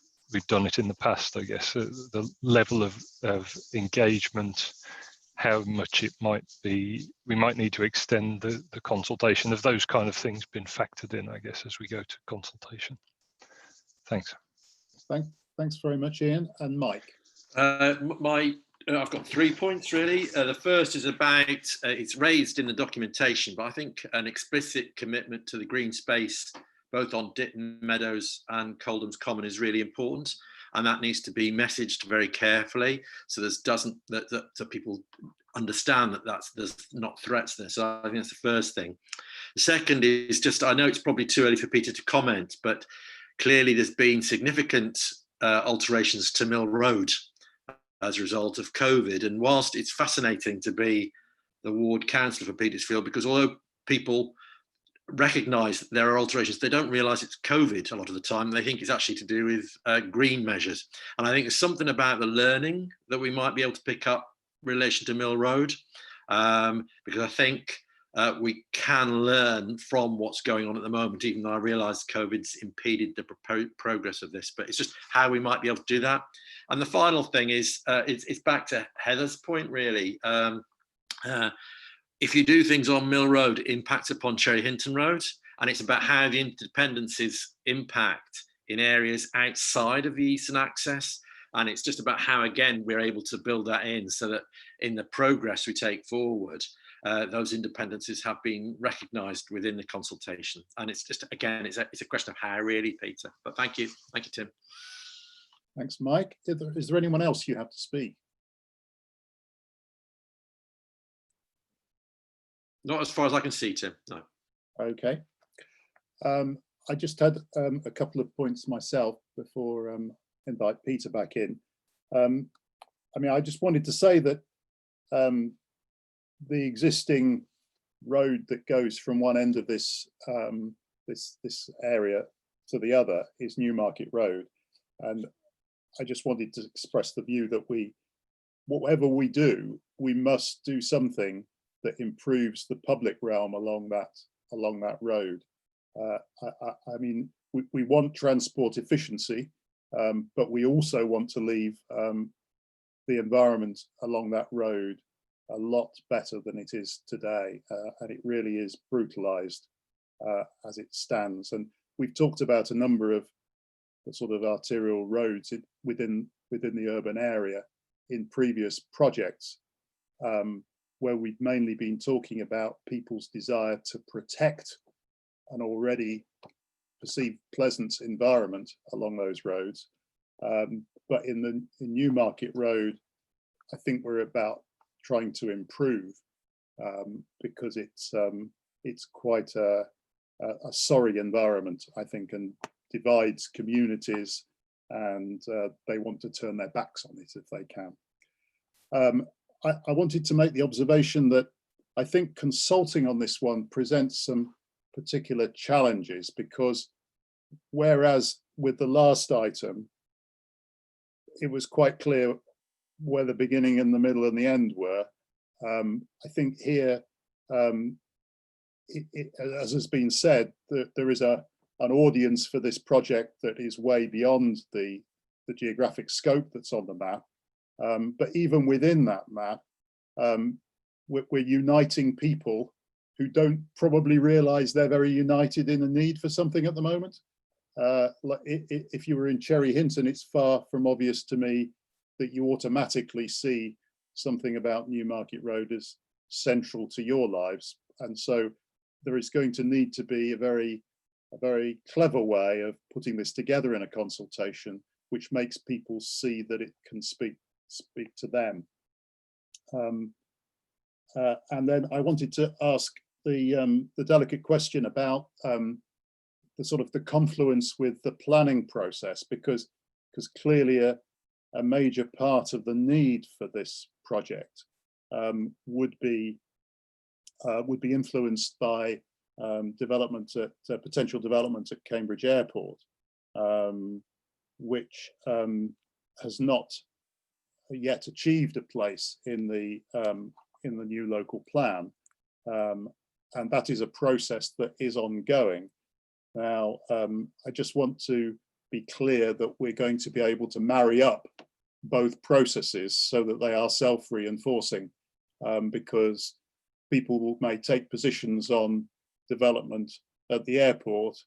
done it in the past? I guess the level of engagement, how much it might be, we might need to extend the consultation. Have those kind of things been factored in, I guess, as we go to consultation? Thanks. Thanks very much, Ian. And Mike. I've got 3 points really. The first is about, it's raised in the documentation, but I think an explicit commitment to the green space, both on Ditton Meadows and Coldham's Common, is really important. And that needs to be messaged very carefully, so that people understand that there's not threats there. So I think that's the first thing. The second is just, I know it's probably too early for Peter to comment, but clearly there's been significant alterations to Mill Road as a result of COVID. And whilst it's fascinating to be the ward councillor for Petersfield, because although people recognise that there are alterations, they don't realise it's COVID a lot of the time. They think it's actually to do with green measures. And I think there's something about the learning that we might be able to pick up in relation to Mill Road, because I think we can learn from what's going on at the moment, even though I realise COVID's impeded the progress of this, but it's just how we might be able to do that. And the final thing is, it's back to Heather's point, really. If you do things on Mill Road, it impacts upon Cherry Hinton Road, and it's about how the interdependencies impact in areas outside of the eastern access. And it's just about how, again, we're able to build that in so that in the progress we take forward, those independencies have been recognised within the consultation. And it's just, again, it's a question of how, really, Peter. But thank you, Tim. Thanks, Mike. Is there anyone else you have to speak? Not as far as I can see, Tim, no. Okay. I just had a couple of points myself before invite Peter back in. I mean, I just wanted to say that the existing road that goes from one end of this this area to the other is Newmarket Road, and I just wanted to express the view that whatever we do, we must do something that improves the public realm along that road. I mean, we want transport efficiency, but we also want to leave the environment along that road a lot better than it is today, and it really is brutalized as it stands. And we've talked about a number of the sort of arterial roads within the urban area in previous projects, where we've mainly been talking about people's desire to protect an already perceived pleasant environment along those roads. But in Newmarket Road, I think we're about trying to improve, because it's quite a sorry environment, I think, and divides communities, and they want to turn their backs on it if they can. I wanted to make the observation that I think consulting on this one presents some particular challenges, because whereas with the last item, it was quite clear where the beginning and the middle and the end were, I think here, as has been said, there is an audience for this project that is way beyond the geographic scope that's on the map. But even within that map, we're uniting people who don't probably realize they're very united in a need for something at the moment. Like if you were in Cherry Hinton, it's far from obvious to me that you automatically see something about Newmarket Road as central to your lives. And so there is going to need to be a very clever way of putting this together in a consultation, which makes people see that it can speak to them. And then I wanted to ask the delicate question about the sort of the confluence with the planning process, because clearly a major part of the need for this project would be influenced by potential development at Cambridge Airport, which has not yet achieved a place in the new local plan, and that is a process that is ongoing. Now, I just want to be clear that we're going to be able to marry up both processes so that they are self-reinforcing, because people may take positions on development at the airport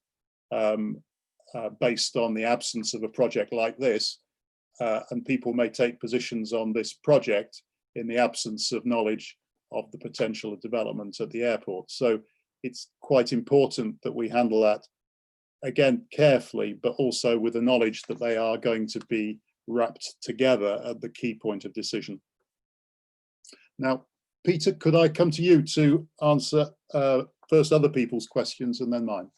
based on the absence of a project like this, and people may take positions on this project in the absence of knowledge of the potential of development at the airport. So it's quite important that we handle that, again, carefully, but also with the knowledge that they are going to be wrapped together at the key point of decision. Now, Peter, could I come to you to answer first other people's questions and then mine?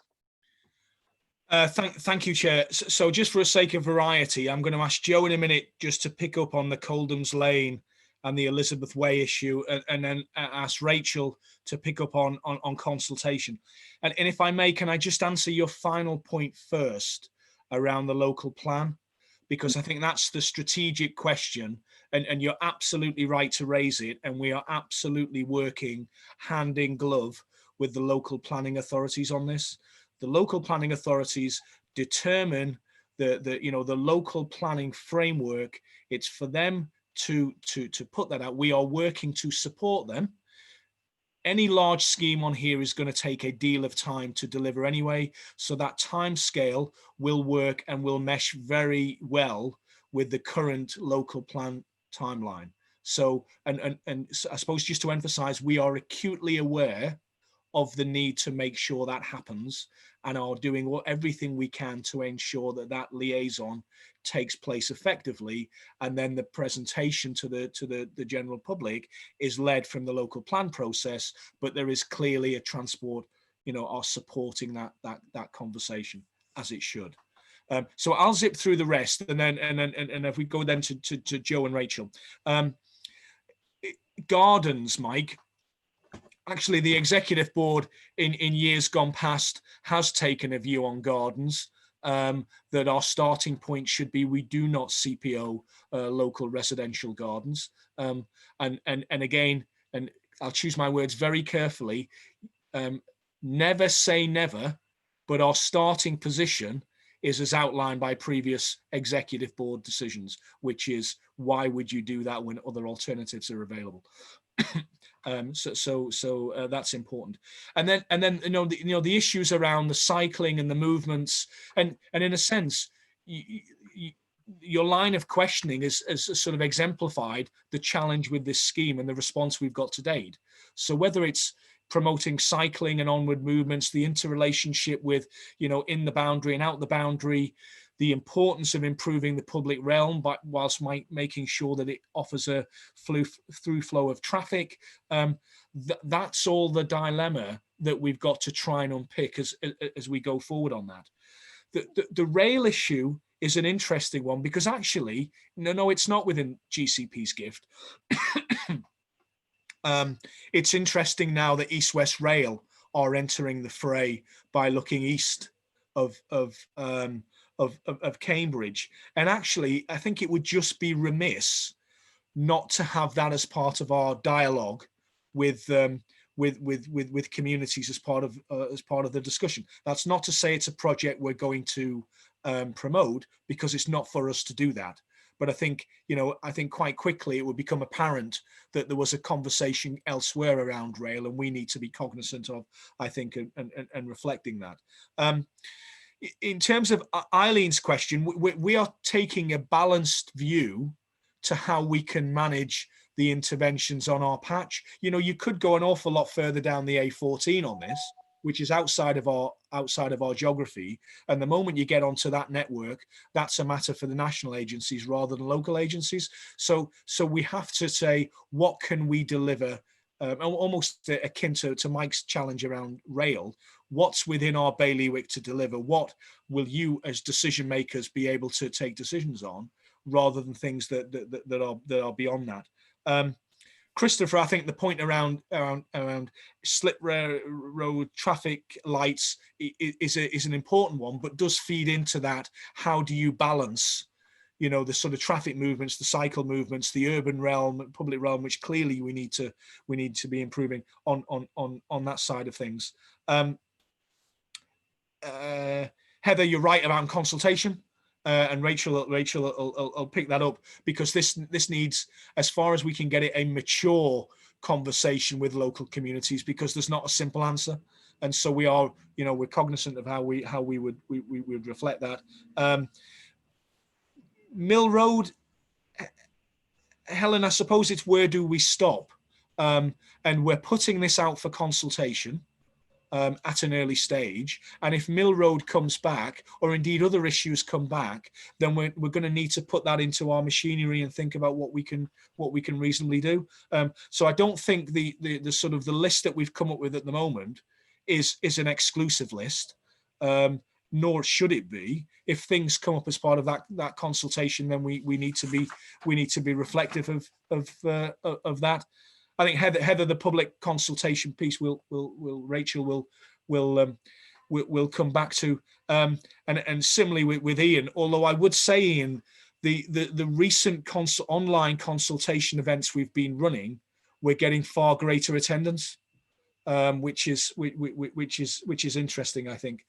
Thank you, Chair. So just for the sake of variety, I'm going to ask Joe in a minute just to pick up on the Coldham's Lane and the Elizabeth Way issue, and then ask Rachel to pick up on consultation. And if I may, can I just answer your final point first around the local plan? Because I think that's the strategic question, and you're absolutely right to raise it, and we are absolutely working hand in glove with the local planning authorities on this. The local planning authorities determine the local planning framework. It's for them to put that out. We are working to support them. Any large scheme on here is going to take a deal of time to deliver anyway, so that time scale will work and will mesh very well with the current local plan timeline. So, and I suppose just to emphasize, we are acutely aware of the need to make sure that happens, and are doing everything we can to ensure that that liaison takes place effectively, and then the presentation to the general public is led from the local plan process, but there is clearly a transport, are supporting that conversation as it should. So I'll zip through the rest, and then if we go then to Joe and Rachel. Gardens, Mike. Actually, the executive board in years gone past has taken a view on gardens, that our starting point should be we do not CPO local residential gardens. And again, and I'll choose my words very carefully, never say never, but our starting position is as outlined by previous executive board decisions, which is, why would you do that when other alternatives are available? So that's important. And then the issues around the cycling and the movements, and in a sense, your line of questioning is sort of exemplified the challenge with this scheme and the response we've got to date. So whether it's promoting cycling and onward movements, the interrelationship with, in the boundary and out the boundary, the importance of improving the public realm, but whilst making sure that it offers a through flow of traffic, that's all the dilemma that we've got to try and unpick as we go forward on that. The rail issue is an interesting one, because actually, no, it's not within GCP's gift. It's interesting now that East West Rail are entering the fray by looking east of Cambridge, and actually I think it would just be remiss not to have that as part of our dialogue with communities as part of the discussion. That's not to say it's a project we're going to promote, because it's not for us to do that. But I think quite quickly it would become apparent that there was a conversation elsewhere around rail, and we need to be cognizant of, I think, and reflecting that. In terms of Eileen's question, we are taking a balanced view to how we can manage the interventions on our patch. You could go an awful lot further down the A14 on this, which is outside of our geography. And the moment you get onto that network, that's a matter for the national agencies rather than local agencies. So we have to say, what can we deliver? Almost akin to Mike's challenge around rail. What's within our bailiwick to deliver? What will you as decision makers be able to take decisions on, rather than things that are beyond that? Christopher, I think the point around slip road traffic lights is an important one, but does feed into that. How do you balance, the sort of traffic movements, the cycle movements, the urban realm, public realm, which clearly we need to be improving on that side of things. Heather, you're right about consultation. And Rachel will pick that up, because this needs, as far as we can get it, a mature conversation with local communities, because there's not a simple answer, and so we are, we're cognizant of how we would reflect that. Mill Road, Helen, I suppose it's where do we stop, and we're putting this out for consultation. At an early stage, and if Mill Road comes back, or indeed other issues come back, then we're going to need to put that into our machinery and think about what we can reasonably do. So I don't think the sort of the list that we've come up with at the moment is an exclusive list, nor should it be. If things come up as part of that consultation, then we need to be reflective of that. I think Heather, the public consultation piece, Rachel will come back to, and similarly with Ian. Although I would say, Ian, the recent online consultation events we've been running, we're getting far greater attendance, which is interesting, I think.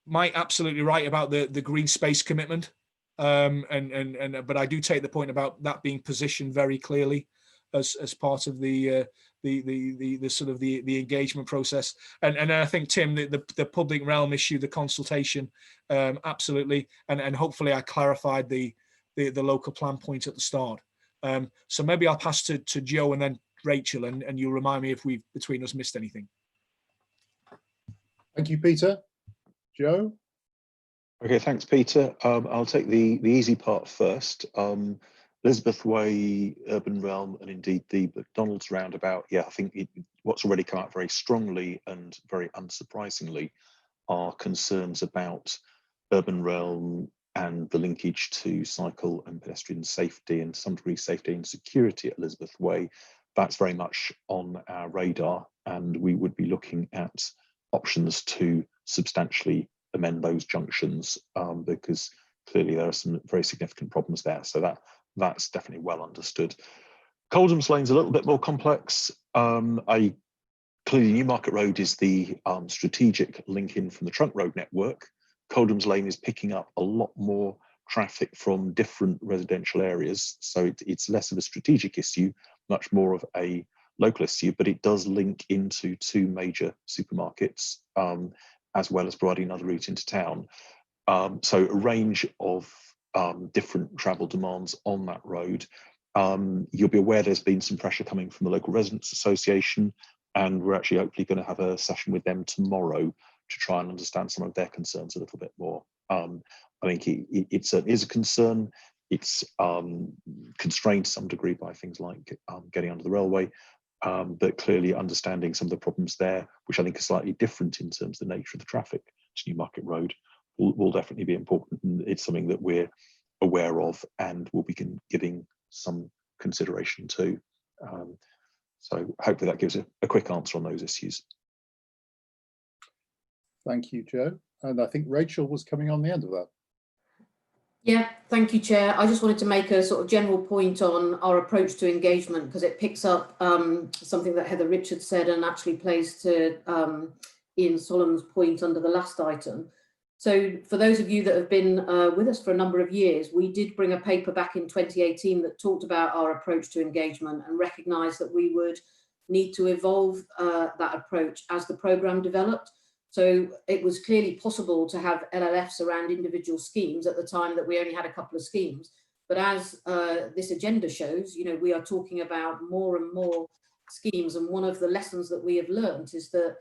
Mike, absolutely right about the green space commitment, but I do take the point about that being positioned very clearly as part of the sort of the engagement process, and I think, Tim, the public realm issue, the consultation, absolutely, and hopefully I clarified the local plan point at the start. So maybe I'll pass to Joe, and then Rachel, and you'll remind me if we've between us missed anything. Thank you, Peter. Joe? Okay, thanks, Peter. I'll take the easy part first. Elizabeth Way, Urban Realm, and indeed the McDonald's roundabout. Yeah, I think what's already come out very strongly and very unsurprisingly are concerns about Urban Realm and the linkage to cycle and pedestrian safety and to some degree safety and security at Elizabeth Way. That's very much on our radar, and we would be looking at options to substantially amend those junctions because clearly there are some very significant problems there. So that's definitely well understood. Coldham's Lane's a little bit more complex. Clearly Newmarket Road is the strategic link in from the trunk road network. Coldham's Lane is picking up a lot more traffic from different residential areas. So it's less of a strategic issue, much more of a local issue, but it does link into two major supermarkets, as well as providing another route into town. So a range of different travel demands on that road. You'll be aware there's been some pressure coming from the local residents association, and we're actually hopefully going to have a session with them tomorrow to try and understand some of their concerns a little bit more. I think it certainly is a concern. It's constrained to some degree by things like getting under the railway, but clearly understanding some of the problems there, which I think are slightly different in terms of the nature of the traffic to Newmarket Road, will definitely be important. And it's something that we're aware of and will be giving some consideration to. So hopefully that gives a quick answer on those issues. Thank you, Joe. And I think Rachel was coming on the end of that. Yeah, thank you, Chair. I just wanted to make a sort of general point on our approach to engagement, because it picks up something that Heather Richards said and actually plays to Ian Solomon's point under the last item. So for those of you that have been with us for a number of years, we did bring a paper back in 2018 that talked about our approach to engagement and recognised that we would need to evolve that approach as the programme developed. So it was clearly possible to have LLFs around individual schemes at the time that we only had a couple of schemes. But as this agenda shows, you know, we are talking about more and more schemes. And one of the lessons that we have learned is that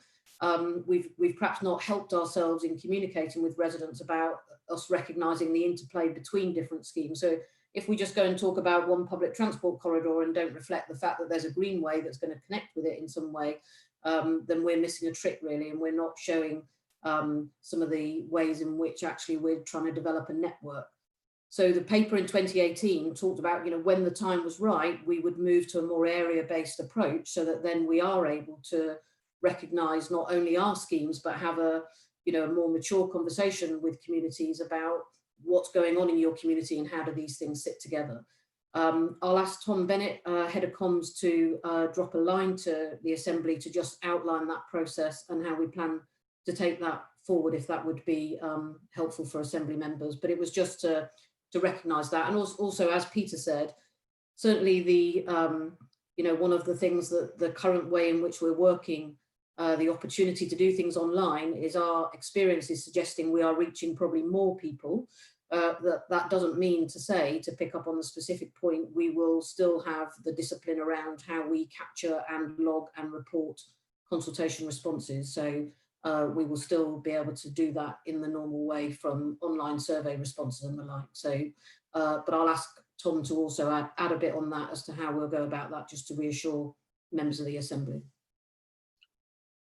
we've perhaps not helped ourselves in communicating with residents about us recognising the interplay between different schemes. So if we just go and talk about one public transport corridor and don't reflect the fact that there's a greenway that's going to connect with it in some way, then we're missing a trick really, and we're not showing some of the ways in which actually we're trying to develop a network. So the paper in 2018 talked about, you know, when the time was right, we would move to a more area-based approach so that then we are able to recognise not only our schemes, but have a, you know, a more mature conversation with communities about what's going on in your community and how do these things sit together. I'll ask Tom Bennett, Head of Comms, to drop a line to the Assembly to just outline that process and how we plan to take that forward, if that would be helpful for Assembly members. But it was just to recognise that. And also, as Peter said, certainly the, you know, one of the things that the current way in which we're working, the opportunity to do things online, is our experience is suggesting we are reaching probably more people. That doesn't mean to say, to pick up on the specific point, we will still have the discipline around how we capture and log and report consultation responses. So we will still be able to do that in the normal way from online survey responses and the like. So, but I'll ask Tom to also add a bit on that as to how we'll go about that, just to reassure members of the Assembly.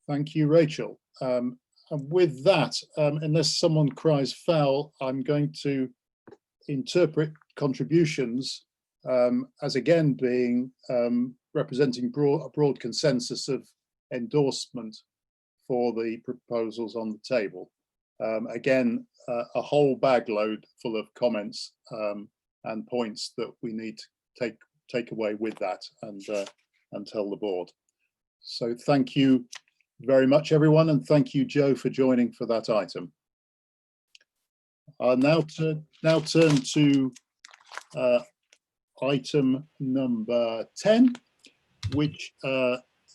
Thank you, Rachel. And with that, unless someone cries foul, I'm going to interpret contributions as again being representing a broad consensus of endorsement for the proposals on the table. Again, a whole bag load full of comments and points that we need to take away with that and tell the board. So thank you very much, everyone, and thank you, Joe, for joining for that item. I'll now turn to item number 10, which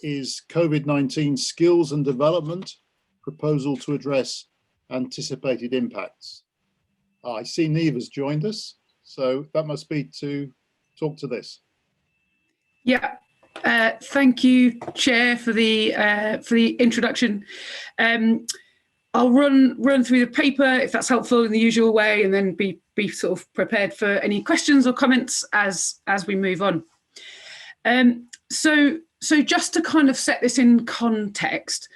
is COVID-19 skills and development, proposal to address anticipated impacts. I see Neve has joined us, so that must be to talk to this. Yeah, Thank you, Chair, for the introduction. I'll run through the paper if that's helpful in the usual way, and then be sort of prepared for any questions or comments as we move on. So just to kind of set this in context,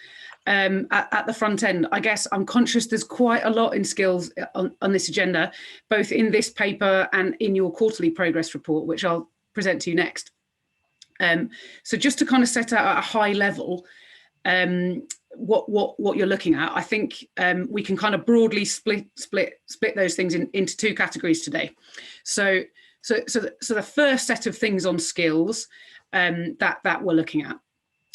at the front end, I guess I'm conscious there's quite a lot in skills on this agenda, both in this paper and in your quarterly progress report, which I'll present to you next. So just to kind of set out at a high level what you're looking at, I think we can kind of broadly split those things into two categories today. So the first set of things on skills that we're looking at.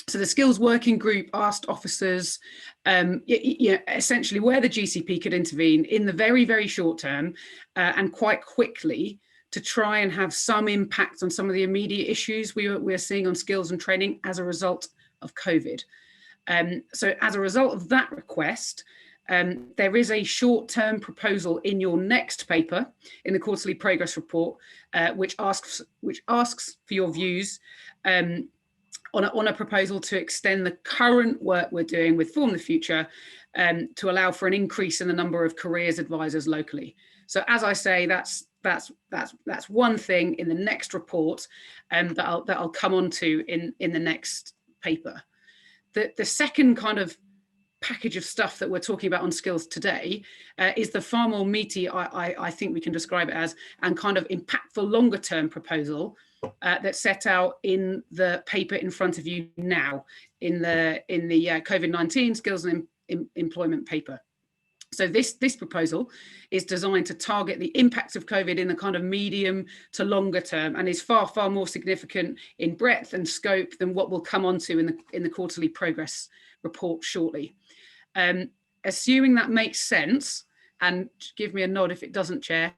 So the skills working group asked officers, essentially where the GCP could intervene in the very, very short term and quite quickly to try and have some impact on some of the immediate issues we're seeing on skills and training as a result of COVID. So as a result of that request, there is a short-term proposal in your next paper in the quarterly progress report, which asks for your views on a proposal to extend the current work we're doing with Form the Future to allow for an increase in the number of careers advisors locally. So as I say, that's one thing in the next report that I'll come on to in the next paper. The second kind of package of stuff that we're talking about on skills today is the far more meaty, I think we can describe it as, and kind of impactful longer term proposal that's set out in the paper in front of you now in the COVID-19 skills and employment paper. So this proposal is designed to target the impacts of COVID in the kind of medium to longer term, and is far, far more significant in breadth and scope than what we'll come on to in the quarterly progress report shortly. Assuming that makes sense, and give me a nod if it doesn't, Chair,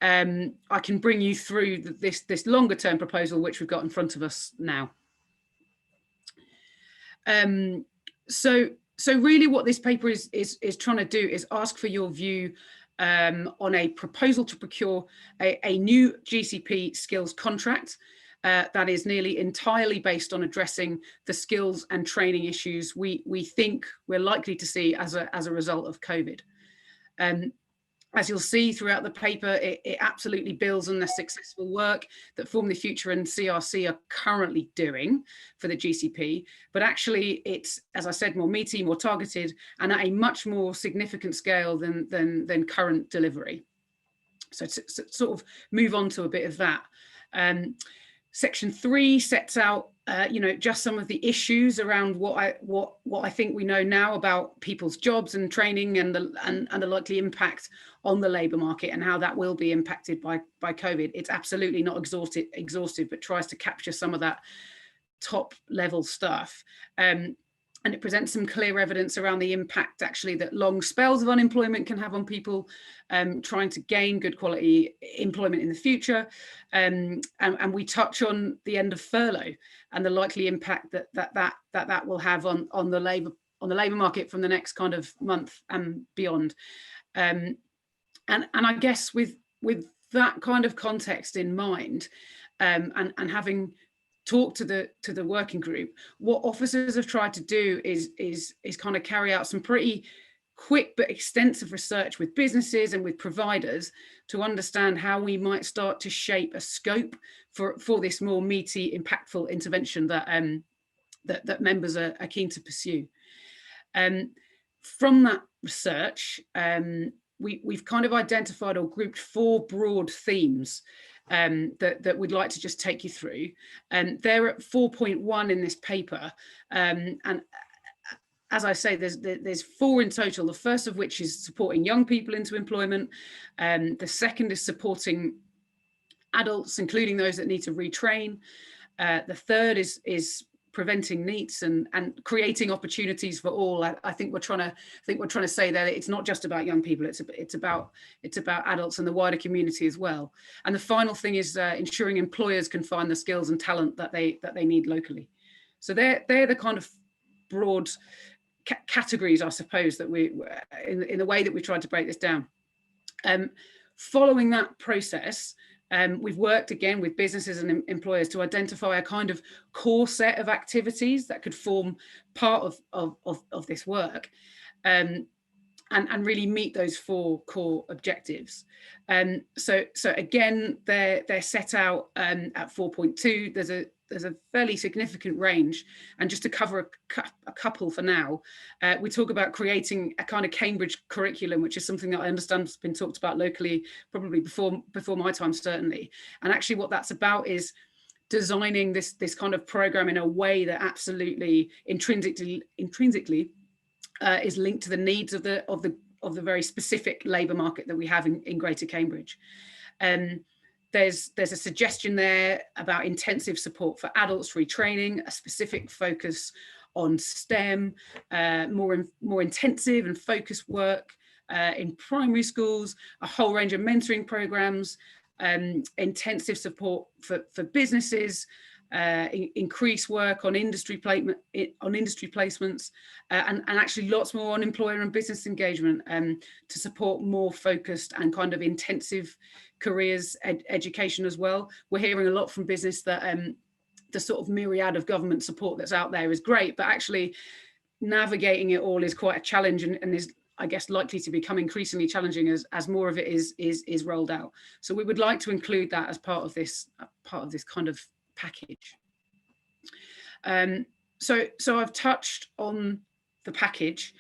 I can bring you through this longer term proposal which we've got in front of us now. So really what this paper is trying to do is ask for your view on a proposal to procure a new GCP skills contract that is nearly entirely based on addressing the skills and training issues we think we're likely to see as a result of COVID. As you'll see throughout the paper, it absolutely builds on the successful work that Form the Future and CRC are currently doing for the GCP, but actually it's, as I said, more meaty, more targeted, and at a much more significant scale than current delivery. So to sort of move on to a bit of that. Section 3 sets out, just some of the issues around what I think we know now about people's jobs and training and the likely impact on the labour market and how that will be impacted by COVID. It's absolutely not exhaustive, but tries to capture some of that top level stuff. And it presents some clear evidence around the impact actually that long spells of unemployment can have on people trying to gain good quality employment in the future. And we touch on the end of furlough and the likely impact that will have on the labour market from the next kind of month and beyond. And I guess with that kind of context in mind, and having talk to the working group, what officers have tried to do is kind of carry out some pretty quick but extensive research with businesses and with providers to understand how we might start to shape a scope for this more meaty, impactful intervention that members are keen to pursue. From that research, we've kind of identified or grouped 4 broad themes that we'd like to just take you through. They're at 4.1 in this paper. And as I say, there's 4 in total, the first of which is supporting young people into employment. The second is supporting adults, including those that need to retrain. The third is preventing NEETs and creating opportunities for all. I think we're trying to say that it's not just about young people, it's about adults and the wider community as well. And the final thing is ensuring employers can find the skills and talent that they need locally. So they're the kind of broad categories, I suppose, that we in the way that we tried to break this down. Following that process, We've worked again with businesses and employers to identify a kind of core set of activities that could form part of this work. And really meet those 4 core objectives. So again, they're set out at 4.2. There's a fairly significant range, and just to cover a couple for now, we talk about creating a kind of Cambridge curriculum, which is something that I understand has been talked about locally, probably before my time, certainly. And actually, what that's about is designing this kind of program in a way that absolutely intrinsically is linked to the needs of the very specific labour market that we have in Greater Cambridge. There's a suggestion there about intensive support for adults retraining, a specific focus on STEM, more intensive and focused work in primary schools, a whole range of mentoring programmes, intensive support for businesses, increased work on industry placements, and actually lots more on employer and business engagement to support more focused and kind of intensive careers education as well. We're hearing a lot from business that the sort of myriad of government support that's out there is great, but actually navigating it all is quite a challenge, and is, I guess, likely to become increasingly challenging as more of it is rolled out. So we would like to include that as part of this kind of package. So I've touched on the package,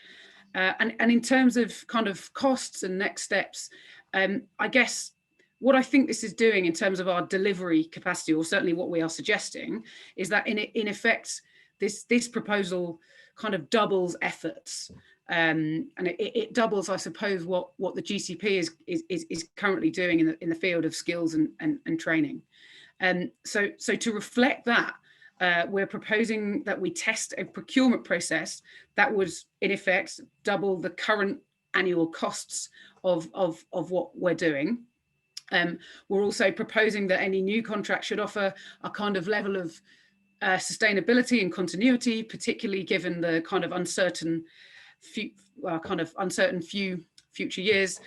and in terms of kind of costs and next steps, I guess what I think this is doing in terms of our delivery capacity, or certainly what we are suggesting, is that in effect this proposal kind of doubles efforts, and it doubles, I suppose, what the GCP is currently doing in the field of skills and training. So to reflect that, we're proposing that we test a procurement process that would, in effect, double the current annual costs of what we're doing. We're also proposing that any new contract should offer a kind of level of sustainability and continuity, particularly given the kind of uncertain few future years.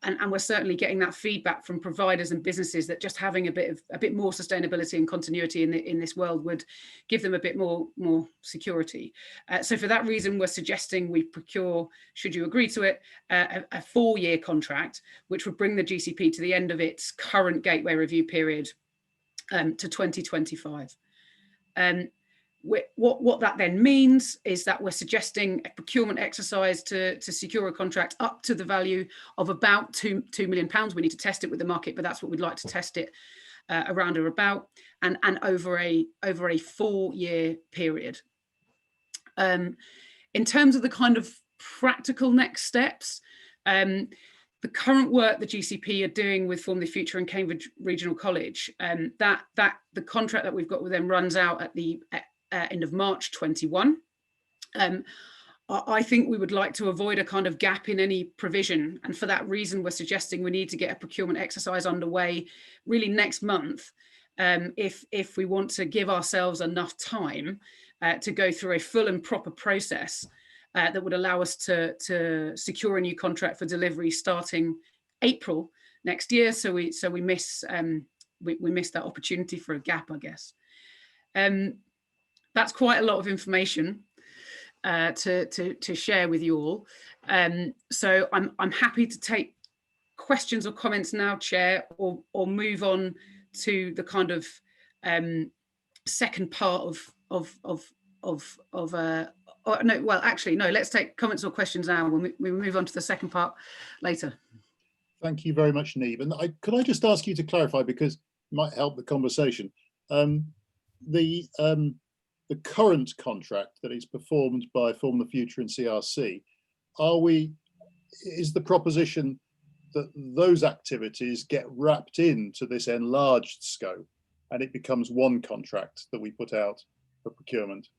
And we're certainly getting that feedback from providers and businesses that just having a bit more sustainability and continuity in this world would give them a bit more security. So for that reason, we're suggesting we procure, should you agree to it, a 4-year contract, which would bring the GCP to the end of its current gateway review period to 2025. What that then means is that we're suggesting a procurement exercise to secure a contract up to the value of about £2 million. We need to test it with the market, but that's what we'd like to test it around or about, and over a 4-year period. In terms of the kind of practical next steps, the current work the GCP are doing with Form the Future and Cambridge Regional College, that the contract that we've got with them runs out at the end of March 21. I think we would like to avoid a kind of gap in any provision, and for that reason we're suggesting we need to get a procurement exercise underway really next month, if we want to give ourselves enough time to go through a full and proper process that would allow us to secure a new contract for delivery starting April next year. So we miss that opportunity for a gap, I guess. That's quite a lot of information to share with you all. So I'm happy to take questions or comments now, Chair, or move on to the kind of second part no, well, actually, no, let's take comments or questions now. We'll move on to the second part later. Thank you very much, Niamh. And could I just ask you to clarify, because it might help the conversation. The current contract that is performed by Form the Future and CRC, is the proposition that those activities get wrapped into this enlarged scope and it becomes one contract that we put out for procurement?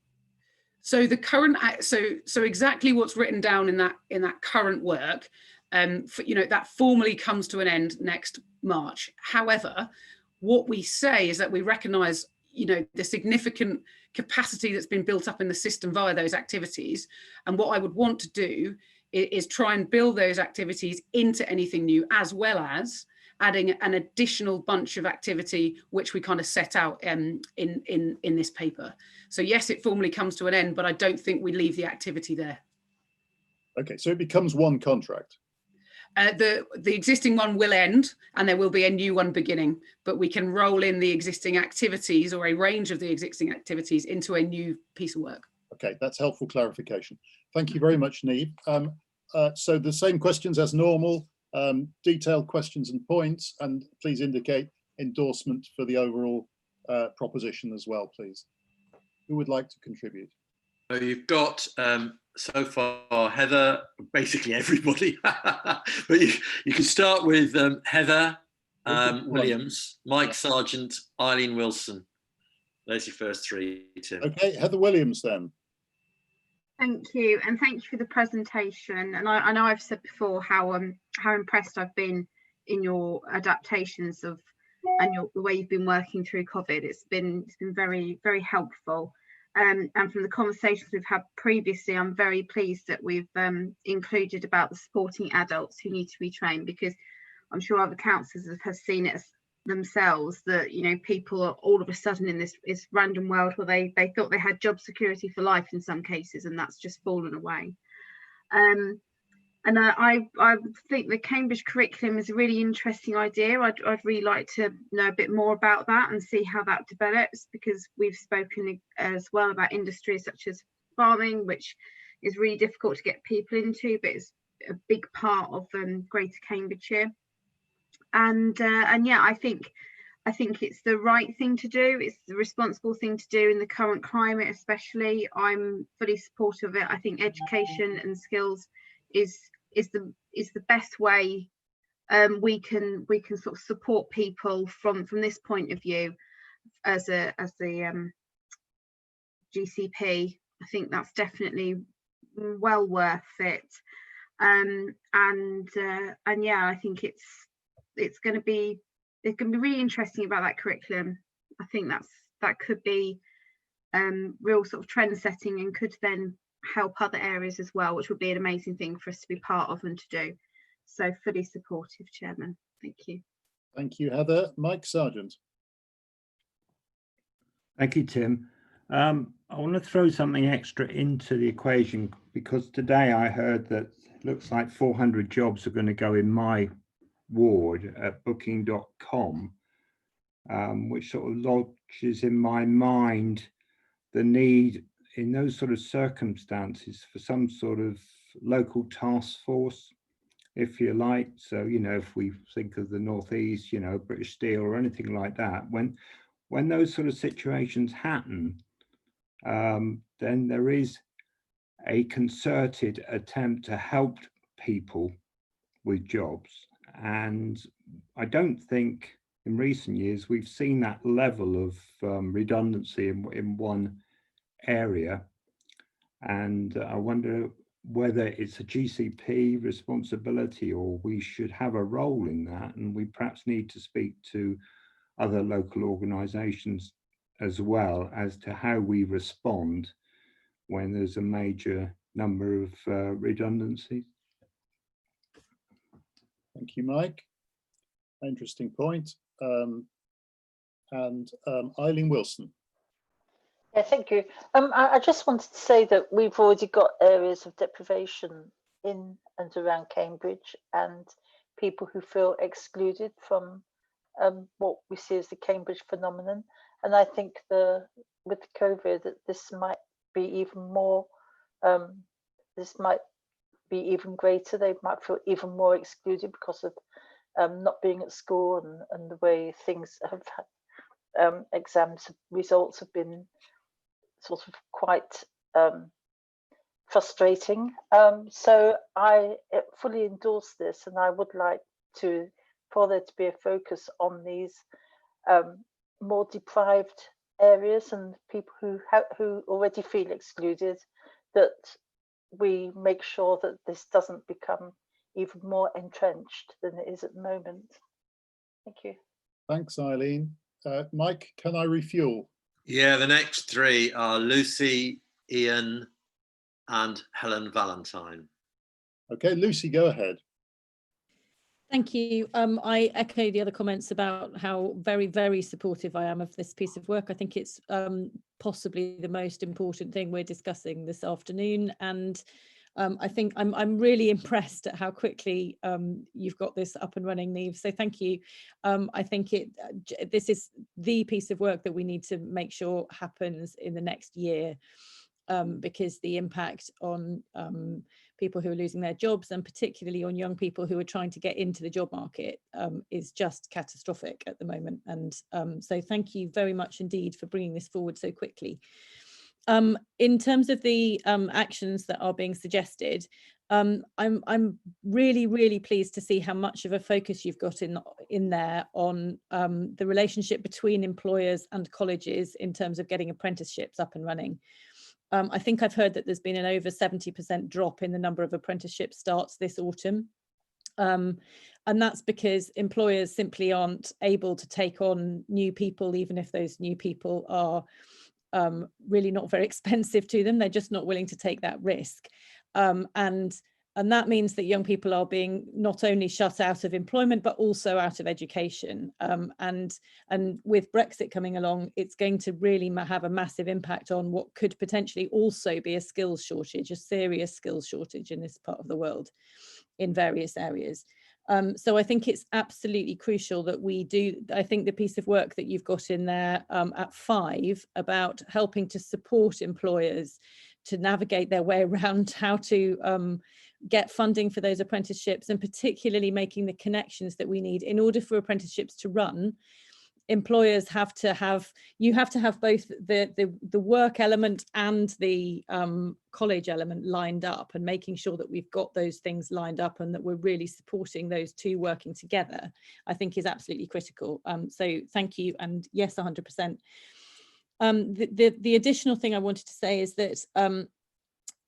So the current, so exactly what's written down in that current work, that formally comes to an end next March. However, what we say is that we recognise, the significant capacity that's been built up in the system via those activities, and what I would want to do is try and build those activities into anything new, as well as adding an additional bunch of activity, which we kind of set out in this paper. So yes, it formally comes to an end, but I don't think we leave the activity there. Okay, so it becomes one contract. The existing one will end and there will be a new one beginning, but we can roll in the existing activities or a range of the existing activities into a new piece of work. Okay, that's helpful clarification. Thank you very much, Niamh. So the same questions as normal, detailed questions and points, and please indicate endorsement for the overall proposition as well, please. Who would like to contribute? So you've got so far Heather, basically everybody, but you can start with Heather Williams, Mike Sargent, Eileen Wilson. There's your first three, Tim. Okay, Heather Williams then. Thank you, and thank you for the presentation. And I know I've said before how impressed I've been in your adaptations of and the way you've been working through COVID. It's been very, very helpful. And from the conversations we've had previously, I'm very pleased that we've included about the supporting adults who need to be trained, because I'm sure other councillors have seen it themselves, that, you know, people are all of a sudden in this random world where they thought they had job security for life in some cases, and that's just fallen away. And I think the Cambridge curriculum is a really interesting idea. I'd really like to know a bit more about that and see how that develops, because we've spoken as well about industries such as farming, which is really difficult to get people into, but it's a big part of Greater Cambridgeshire. And yeah, I think it's the right thing to do. It's the responsible thing to do in the current climate, especially. I'm fully supportive of it. I think education and skills is the best way we can sort of support people from this point of view as the GCP. I think that's definitely well worth it. And yeah, I think it's going to be really interesting about that curriculum. I think that could be real sort of trend setting and could then help other areas as well, which would be an amazing thing for us to be part of and to do. So fully supportive, Chairman. Thank you. Thank you, Heather. Mike Sargent. Thank you, Tim. I want to throw something extra into the equation, because today I heard that it looks like 400 jobs are going to go in my ward at booking.com, which sort of lodges in my mind the need in those sort of circumstances for some sort of local task force, if you like. So, you know, if we think of the Northeast, you know, British Steel or anything like that, when those sort of situations happen, then there is a concerted attempt to help people with jobs. And I don't think in recent years we've seen that level of redundancy in one area. And I wonder whether it's a GCP responsibility or we should have a role in that, and we perhaps need to speak to other local organisations as well as to how we respond when there's a major number of redundancies. Thank you, Mike. Interesting point. Eileen Wilson. Yeah, thank you. I just wanted to say that we've already got areas of deprivation in and around Cambridge, and people who feel excluded from what we see as the Cambridge phenomenon. And I think with COVID, that this might be even more, this might be even greater. They might feel even more excluded because of not being at school and the way things have exams results have been sort of quite frustrating. So I fully endorse this, and I would like for there to be a focus on these more deprived areas and people who already feel excluded, that we make sure that this doesn't become even more entrenched than it is at the moment. Thank you. Thanks, Eileen. Mike, can I refuel? Yeah, the next three are Lucy, Ian, and Helen Valentine. Okay, Lucy, go ahead. Thank you. I echo the other comments about how very, very supportive I am of this piece of work. I think it's possibly the most important thing we're discussing this afternoon. And I think I'm really impressed at how quickly you've got this up and running, Niamh. So thank you. I think this is the piece of work that we need to make sure happens in the next year, because the impact on people who are losing their jobs, and particularly on young people who are trying to get into the job market, is just catastrophic at the moment. And so thank you very much indeed for bringing this forward so quickly. In terms of the actions that are being suggested, I'm really, really pleased to see how much of a focus you've got in there on the relationship between employers and colleges in terms of getting apprenticeships up and running. I think I've heard that there's been an over 70% drop in the number of apprenticeship starts this autumn. And that's because employers simply aren't able to take on new people, even if those new people are really not very expensive to them. They're just not willing to take that risk. And that means that young people are being not only shut out of employment, but also out of education. And with Brexit coming along, it's going to really have a massive impact on what could potentially also be a skills shortage, a serious skills shortage in this part of the world in various areas. So I think it's absolutely crucial that we do. I think the piece of work that you've got in there at 5 about helping to support employers to navigate their way around how to get funding for those apprenticeships, and particularly making the connections that we need in order for apprenticeships to run. Employers have to have both the work element and the college element lined up, and making sure that we've got those things lined up and that we're really supporting those two working together, I think is absolutely critical. So thank you. And yes, 100%. The additional thing I wanted to say is that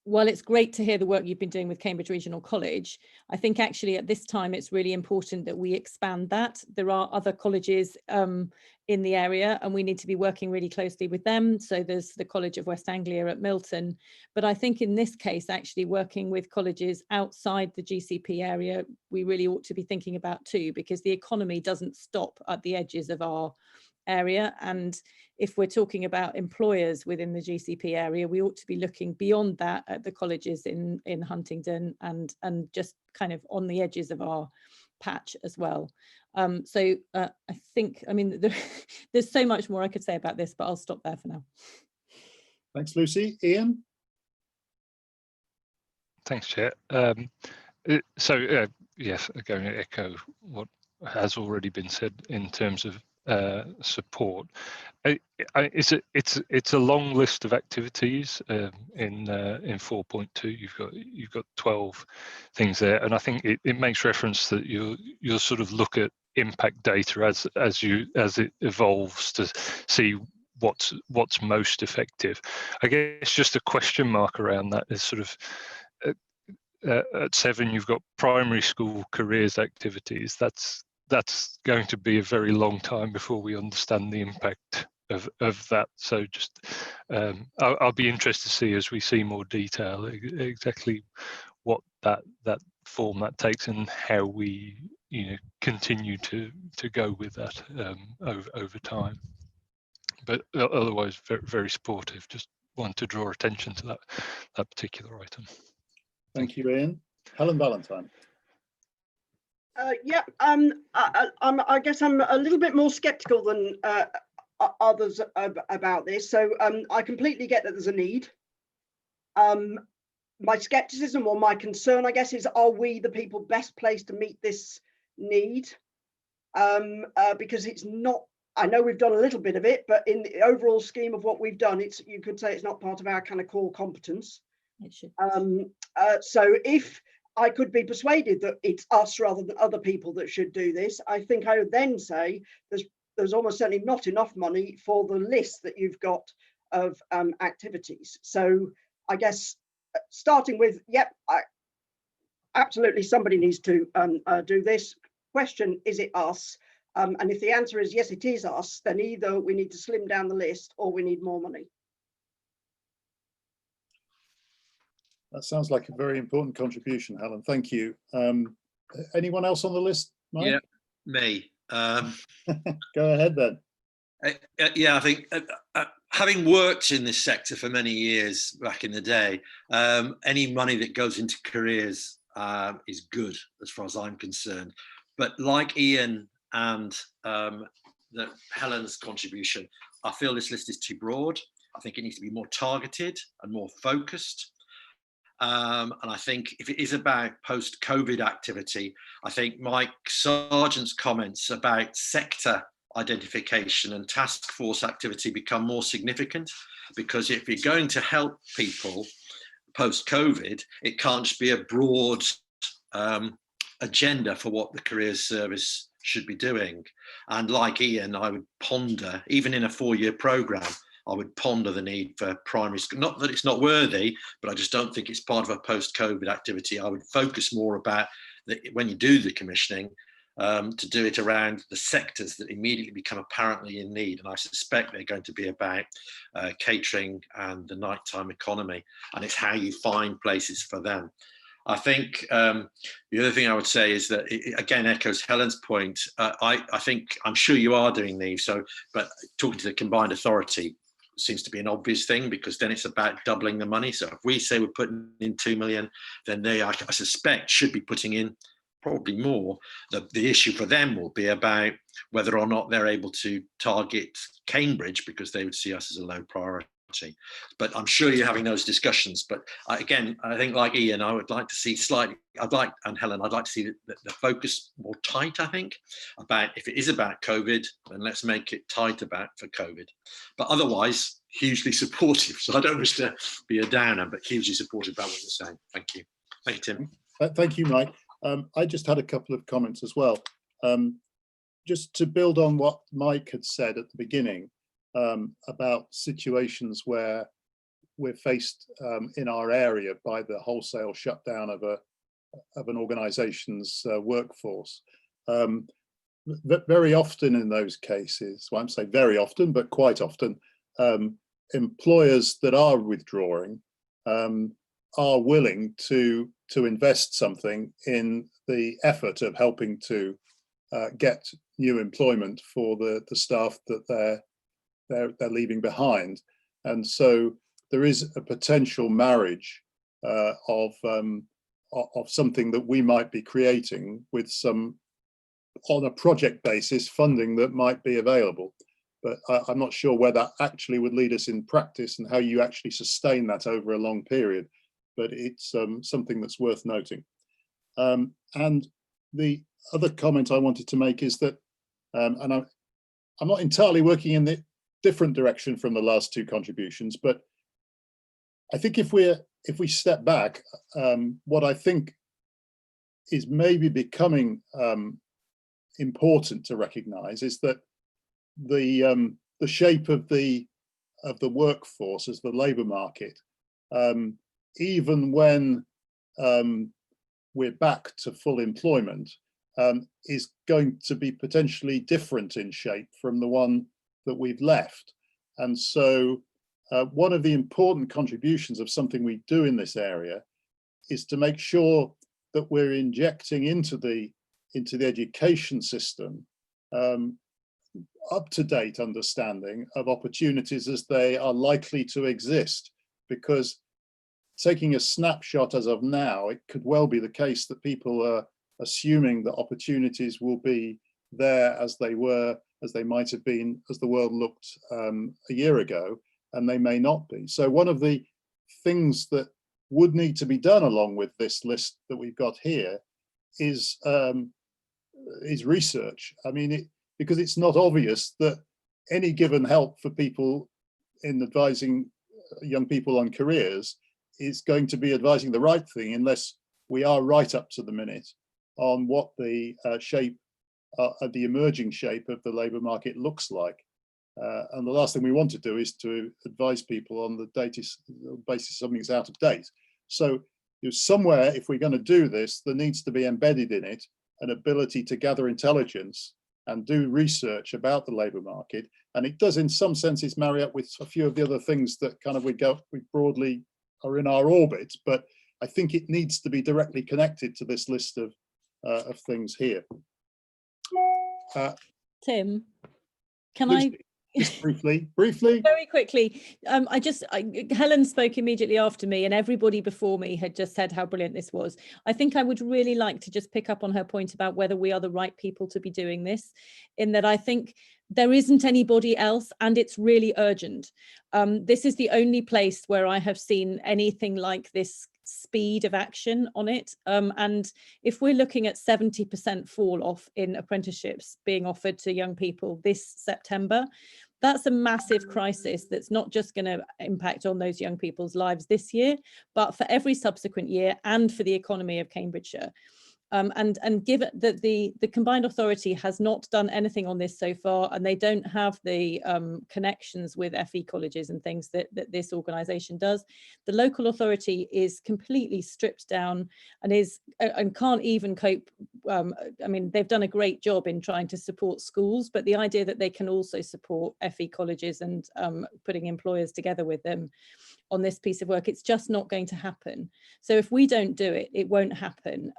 while it's great to hear the work you've been doing with Cambridge Regional College, I think actually at this time it's really important that we expand that. There are other colleges in the area, and we need to be working really closely with them. So there's the College of West Anglia at Milton. But I think in this case, actually working with colleges outside the GCP area, we really ought to be thinking about too, because the economy doesn't stop at the edges of our area. And if we're talking about employers within the GCP area, we ought to be looking beyond that at the colleges in Huntingdon and just kind of on the edges of our patch as well. So I think, I mean, there's so much more I could say about this, but I'll stop there for now. Thanks, Lucy. Ian? Thanks, Chair. Yes, I'm going to echo what has already been said in terms of support. It's a long list of activities in 4.2. You've got 12 things there, and I think it makes reference that you'll sort of look at impact data as it evolves to see what's most effective. I guess just a question mark around that is sort of at 7 you've got primary school careers activities. That's going to be a very long time before we understand the impact of that. So just I'll be interested to see, as we see more detail, exactly what that form that takes and how we continue to go with that over time. But otherwise, very, very supportive. Just want to draw attention to that particular item. Thank you, Ian. Helen Valentine. I guess I'm a little bit more sceptical than others about this. So I completely get that there's a need. My skepticism or my concern, I guess, is, are we the people best placed to meet this need? Because it's not, I know we've done a little bit of it, but in the overall scheme of what we've done, you could say it's not part of our kind of core competence. It should. So if I could be persuaded that it's us rather than other people that should do this, I think I would then say there's almost certainly not enough money for the list that you've got of activities. So I guess starting with, absolutely somebody needs to do this. Question, is it us? And if the answer is yes, it is us, then either we need to slim down the list or we need more money. That sounds like a very important contribution, Helen. Thank you. Anyone else on the list, Mike? Yeah, me. Go ahead then. Yeah, I think having worked in this sector for many years back in the day, any money that goes into careers is good as far as I'm concerned. But like Ian and Helen's contribution, I feel this list is too broad. I think it needs to be more targeted and more focused. And I think if it is about post-COVID activity, I think Mike Sargent's comments about sector identification and task force activity become more significant, because if you're going to help people post-COVID, it can't just be a broad agenda for what the careers service should be doing. And like Ian, I would ponder, even in a 4-year programme, I would ponder the need for primary school. Not that it's not worthy, but I just don't think it's part of a post-COVID activity. I would focus more about when you do the commissioning, to do it around the sectors that immediately become apparently in need. And I suspect they're going to be about catering and the nighttime economy, and it's how you find places for them. I think the other thing I would say is that it again echoes Helen's point. I think, I'm sure you are doing these, but talking to the combined authority seems to be an obvious thing, because then it's about doubling the money. So if we say we're putting in 2 million, then they, I suspect, should be putting in probably more. The issue for them will be about whether or not they're able to target Cambridge, because they would see us as a low priority. But I'm sure you're having those discussions. But again, I think like Ian, I would like to see and Helen, I'd like to see the focus more tight, I think, about if it is about COVID, then let's make it tight for COVID. But otherwise, hugely supportive. So I don't wish to be a downer, but hugely supportive about what you're saying. Thank you. Thank you, Tim. Thank you, Mike. I just had a couple of comments as well. Just to build on what Mike had said at the beginning about situations where we're faced in our area by the wholesale shutdown of an organisation's workforce. Very often in those cases, well, I'm saying very often, but quite often, employers that are withdrawing are willing to invest something in the effort of helping to get new employment for the staff that they're leaving behind. And so there is a potential marriage of something that we might be creating with some, on a project basis, funding that might be available. But I'm not sure where that actually would lead us in practice and how you actually sustain that over a long period. But it's something that's worth noting. And the other comment I wanted to make is that, and I'm not entirely working in the different direction from the last two contributions, but I think if we step back, what I think is maybe becoming important to recognise is that the shape of the workforce as the labour market, even when we're back to full employment, is going to be potentially different in shape from the one that we've left. And so one of the important contributions of something we do in this area is to make sure that we're injecting into the education system up-to-date understanding of opportunities as they are likely to exist. Because taking a snapshot as of now, it could well be the case that people are assuming that opportunities will be there as they were, as they might have been, as the world looked a year ago, and they may not be. So one of the things that would need to be done along with this list that we've got here is research. I mean, because it's not obvious that any given help for people in advising young people on careers is going to be advising the right thing unless we are right up to the minute on what the shape, the emerging shape of the labour market looks like. And the last thing we want to do is to advise people on the basis something's out of date. So somewhere, if we're going to do this, there needs to be embedded in it an ability to gather intelligence and do research about the labour market. And it does in some senses marry up with a few of the other things that kind of we broadly are in our orbit, but I think it needs to be directly connected to this list of of things here. Tim, can Lucy, I? Just briefly. Very quickly. Helen spoke immediately after me, and everybody before me had just said how brilliant this was. I think I would really like to just pick up on her point about whether we are the right people to be doing this, in that I think there isn't anybody else, and it's really urgent. This is the only place where I have seen anything like this speed of action on it. And if we're looking at 70% fall off in apprenticeships being offered to young people this September, that's a massive crisis that's not just going to impact on those young people's lives this year, but for every subsequent year and for the economy of Cambridgeshire. And given that the Combined Authority has not done anything on this so far, and they don't have the connections with FE colleges and things that this organisation does, the local authority is completely stripped down and can't even cope. I mean, they've done a great job in trying to support schools, but the idea that they can also support FE colleges and putting employers together with them on this piece of work, it's just not going to happen. So if we don't do it, it won't happen.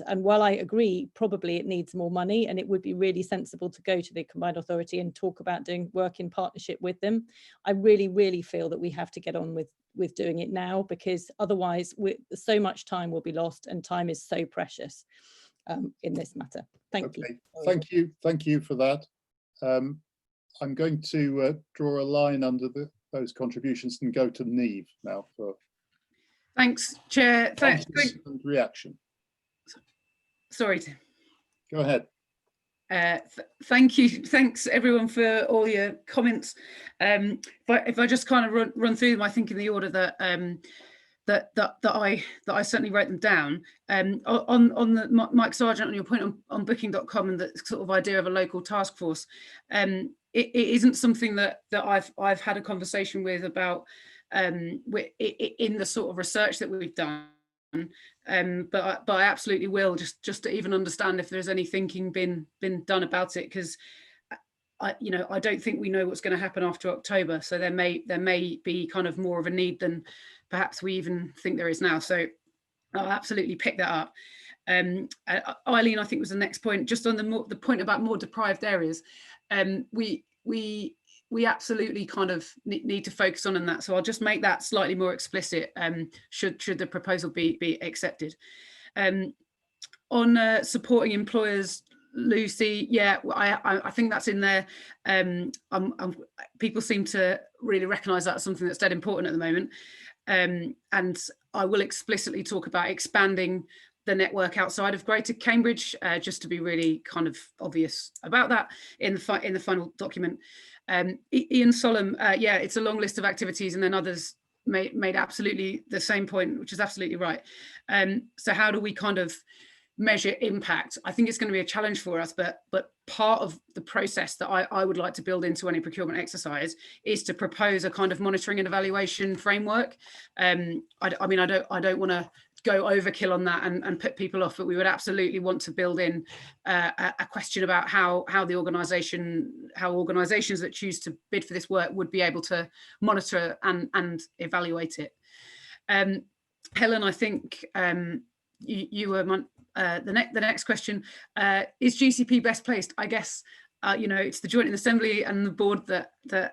And while I agree, probably it needs more money, and it would be really sensible to go to the Combined Authority and talk about doing work in partnership with them, I really, really feel that we have to get on with doing it now, because otherwise so much time will be lost, and time is so precious in this matter. Thank you. Thank you for that. I'm going to draw a line under those contributions and go to Neve now for Thanks, Chair. and reaction. Sorry, Tim. Go ahead. Thank you. Thanks everyone for all your comments. But if I just kind of run through them, I think in the order that I certainly wrote them down. On the Mike Sargent, on your point on booking.com and the sort of idea of a local task force, it isn't something that I've had a conversation with about in the sort of research that we've done. But I absolutely will, just to even understand if there's any thinking been done about it, because I don't think we know what's going to happen after October, so there may be kind of more of a need than perhaps we even think there is now. So I'll absolutely pick that up. Eileen, I think, was the next point, just on the point about more deprived areas. We absolutely kind of need to focus on that. So I'll just make that slightly more explicit should the proposal be accepted. On supporting employers, Lucy, yeah, I think that's in there. People seem to really recognise that's something that's dead important at the moment. And I will explicitly talk about expanding the network outside of Greater Cambridge, just to be really kind of obvious about that in the final document. Ian Solomon, yeah, it's a long list of activities, and then others made absolutely the same point, which is absolutely right. So how do we kind of measure impact? I think it's going to be a challenge for us, but part of the process that I would like to build into any procurement exercise is to propose a kind of monitoring and evaluation framework. I mean, I don't want to go overkill on that and put people off, but we would absolutely want to build in a question about how organisations that choose to bid for this work would be able to monitor and evaluate it. Helen, I think you were the next question. Is GCP best placed? I guess it's the Joint Assembly and the board that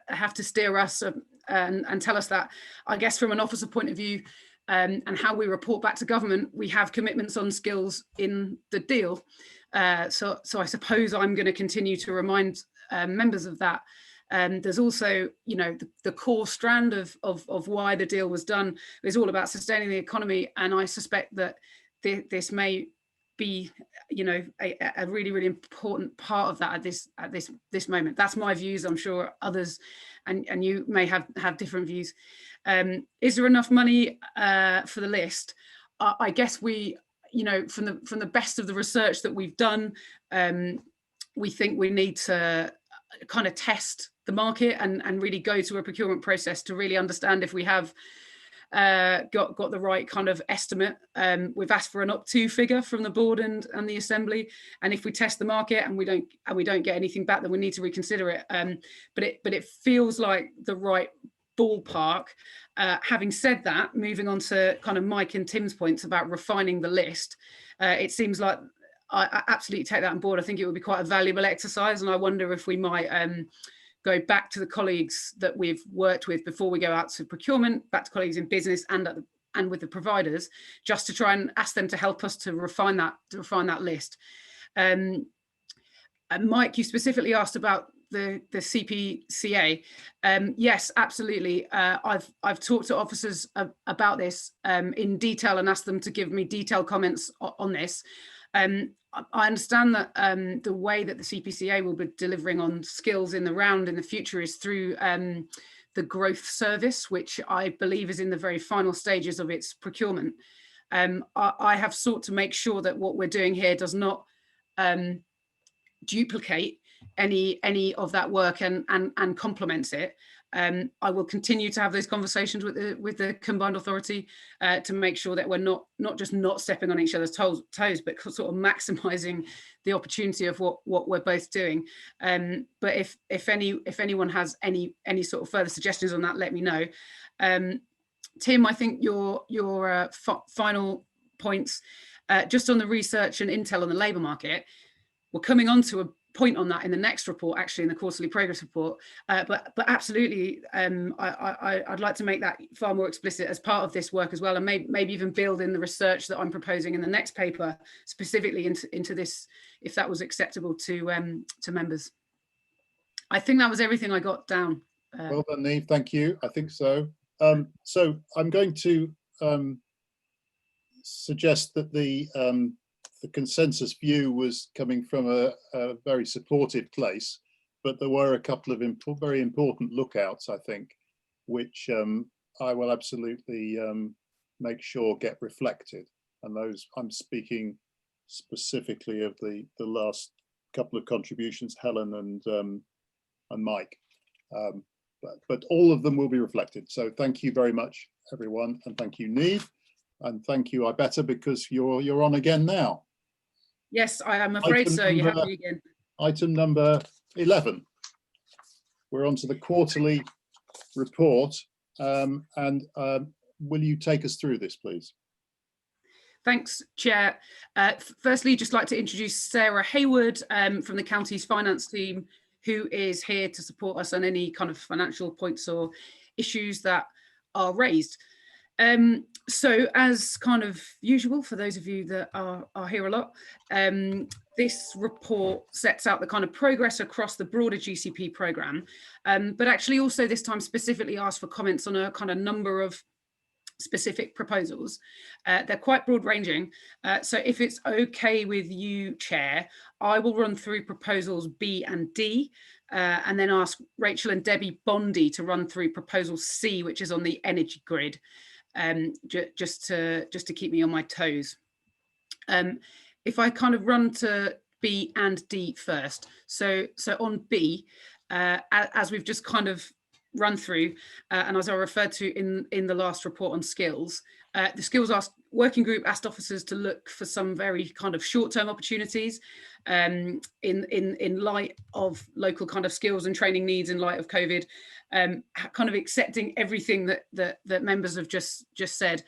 have to steer us and tell us that. I guess from an officer point of view, and how we report back to government, we have commitments on skills in the deal. So I suppose I'm going to continue to remind members of that. There's also, the core strand of why the deal was done is all about sustaining the economy, and I suspect that this may be, a really, really important part of that at this moment. That's my views. I'm sure others and you may have different views. Is there enough money for the list? I guess we, from the best of the research that we've done, we think we need to kind of test the market and really go to a procurement process to really understand if we have got the right kind of estimate. We've asked for an up to figure from the board and the assembly, and if we test the market and we don't get anything back, then we need to reconsider it. But it feels like the right ballpark. Having said that, moving on to kind of Mike and Tim's points about refining the list, it seems like I absolutely take that on board. I think it would be quite a valuable exercise, and I wonder if we might go back to the colleagues that we've worked with before we go out to procurement, back to colleagues in business and with the providers, just to try and ask them to help us to refine that list. Mike, you specifically asked about the CPCA. Yes, absolutely. I've talked to officers about this in detail and asked them to give me detailed comments on this. I understand that the way that the CPCA will be delivering on skills in the round in the future is through the growth service, which I believe is in the very final stages of its procurement. I have sought to make sure that what we're doing here does not duplicate any of that work and complements it. I will continue to have those conversations with the combined authority to make sure that we're not just not stepping on each other's toes, but sort of maximising the opportunity of what we're both doing. But if anyone has any sort of further suggestions on that, let me know. Tim, I think your final points just on the research and intel on the labour market. We're coming on to a point on that in the next report, actually in the quarterly progress report, but absolutely I'd like to make that far more explicit as part of this work as well, and maybe even build in the research that I'm proposing in the next paper specifically into this, if that was acceptable to members. I think that was everything I got down. Well done, Niamh, thank you. I think so. So I'm going to suggest that the consensus view was coming from a very supportive place, but there were a couple of very important lookouts, I think, which I will absolutely make sure get reflected. And those, I'm speaking specifically of the last couple of contributions, Helen and Mike. But all of them will be reflected. So thank you very much, everyone, and thank you, Niamh, and thank you, Ibetta, because you're on again now. Yes, I am afraid so. You have me again. Item number 11. We're on to the quarterly report, and will you take us through this, please? Thanks, Chair. Firstly, just like to introduce Sarah Hayward from the county's finance team, who is here to support us on any kind of financial points or issues that are raised. So as kind of usual, for those of you that are here a lot, this report sets out the kind of progress across the broader GCP programme, but actually also this time specifically asks for comments on a kind of number of specific proposals. They're quite broad ranging. So if it's okay with you, Chair, I will run through proposals B and D, and then ask Rachel and Debbie Bondi to run through proposal C, which is on the energy grid, just to keep me on my toes. If I kind of run to B and D first. So on B, as we've just kind of run through, and as I referred to in the last report on skills, the skills working group asked officers to look for some very kind of short-term opportunities in light of local kind of skills and training needs in light of COVID, kind of accepting everything that members have just said.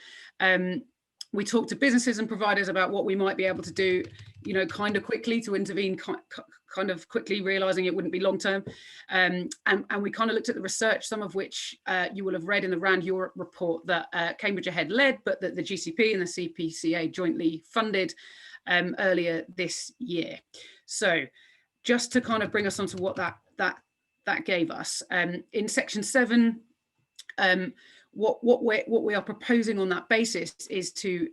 We talked to businesses and providers about what we might be able to do, you know, kind of quickly to intervene, kind of quickly realizing it wouldn't be long term. And we kind of looked at the research, some of which you will have read in the Rand Europe report that Cambridge Ahead led, but that the GCP and the CPCA jointly funded earlier this year. So just to kind of bring us onto what that gave us, in section 7, what we are proposing on that basis is to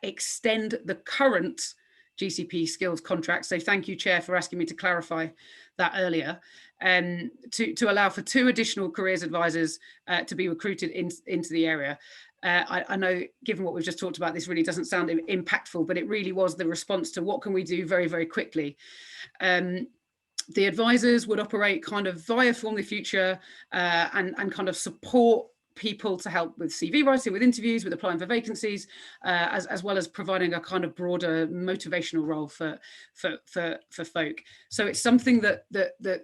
extend the current GCP skills contract. So thank you, Chair, for asking me to clarify that earlier, to allow for 2 additional careers advisors to be recruited into the area. I know, given what we've just talked about, this really doesn't sound impactful, but it really was the response to what can we do very, very quickly. The advisors would operate kind of via Form the Future and kind of support people to help with CV writing, with interviews, with applying for vacancies, as well as providing a kind of broader motivational role for folk. So it's something that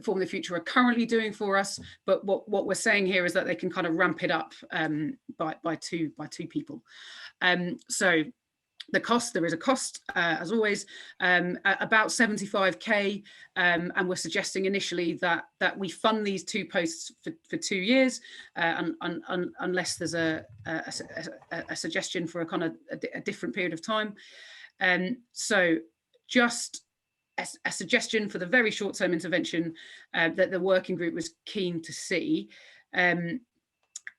Form the Future are currently doing for us, but what we're saying here is that they can kind of ramp it up by two people. So The cost, there is a cost, as always, about 75k, and we're suggesting initially that we fund these 2 posts for 2 years, unless there's a suggestion for a kind of a different period of time. So just a suggestion for the very short-term intervention that the working group was keen to see.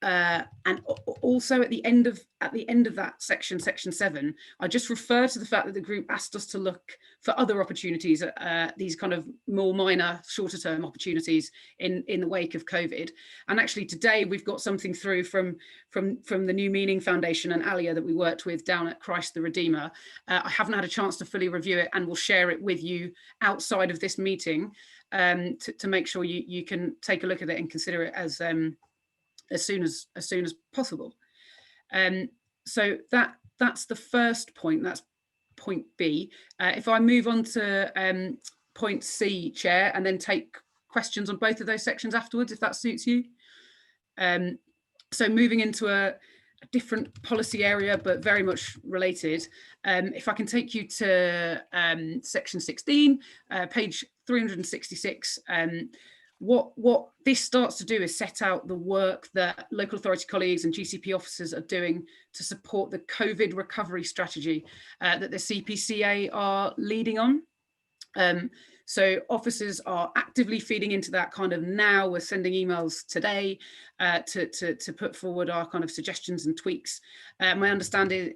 And also at the end of that section 7, I just refer to the fact that the group asked us to look for other opportunities, these kind of more minor, shorter term opportunities in the wake of COVID. And actually today we've got something through from the New Meaning Foundation and Alia that we worked with down at Christ the Redeemer. I haven't had a chance to fully review it, and we'll share it with you outside of this meeting to make sure you can take a look at it and consider it as soon as possible. So that's the first point. That's point B. If I move on to point C, Chair, and then take questions on both of those sections afterwards, if that suits you. So moving into a different policy area, but very much related. If I can take you to section 16, page 366. What this starts to do is set out the work that local authority colleagues and GCP officers are doing to support the COVID recovery strategy that the CPCA are leading on. So officers are actively feeding into that kind of now. We're sending emails today to put forward our kind of suggestions and tweaks. My understanding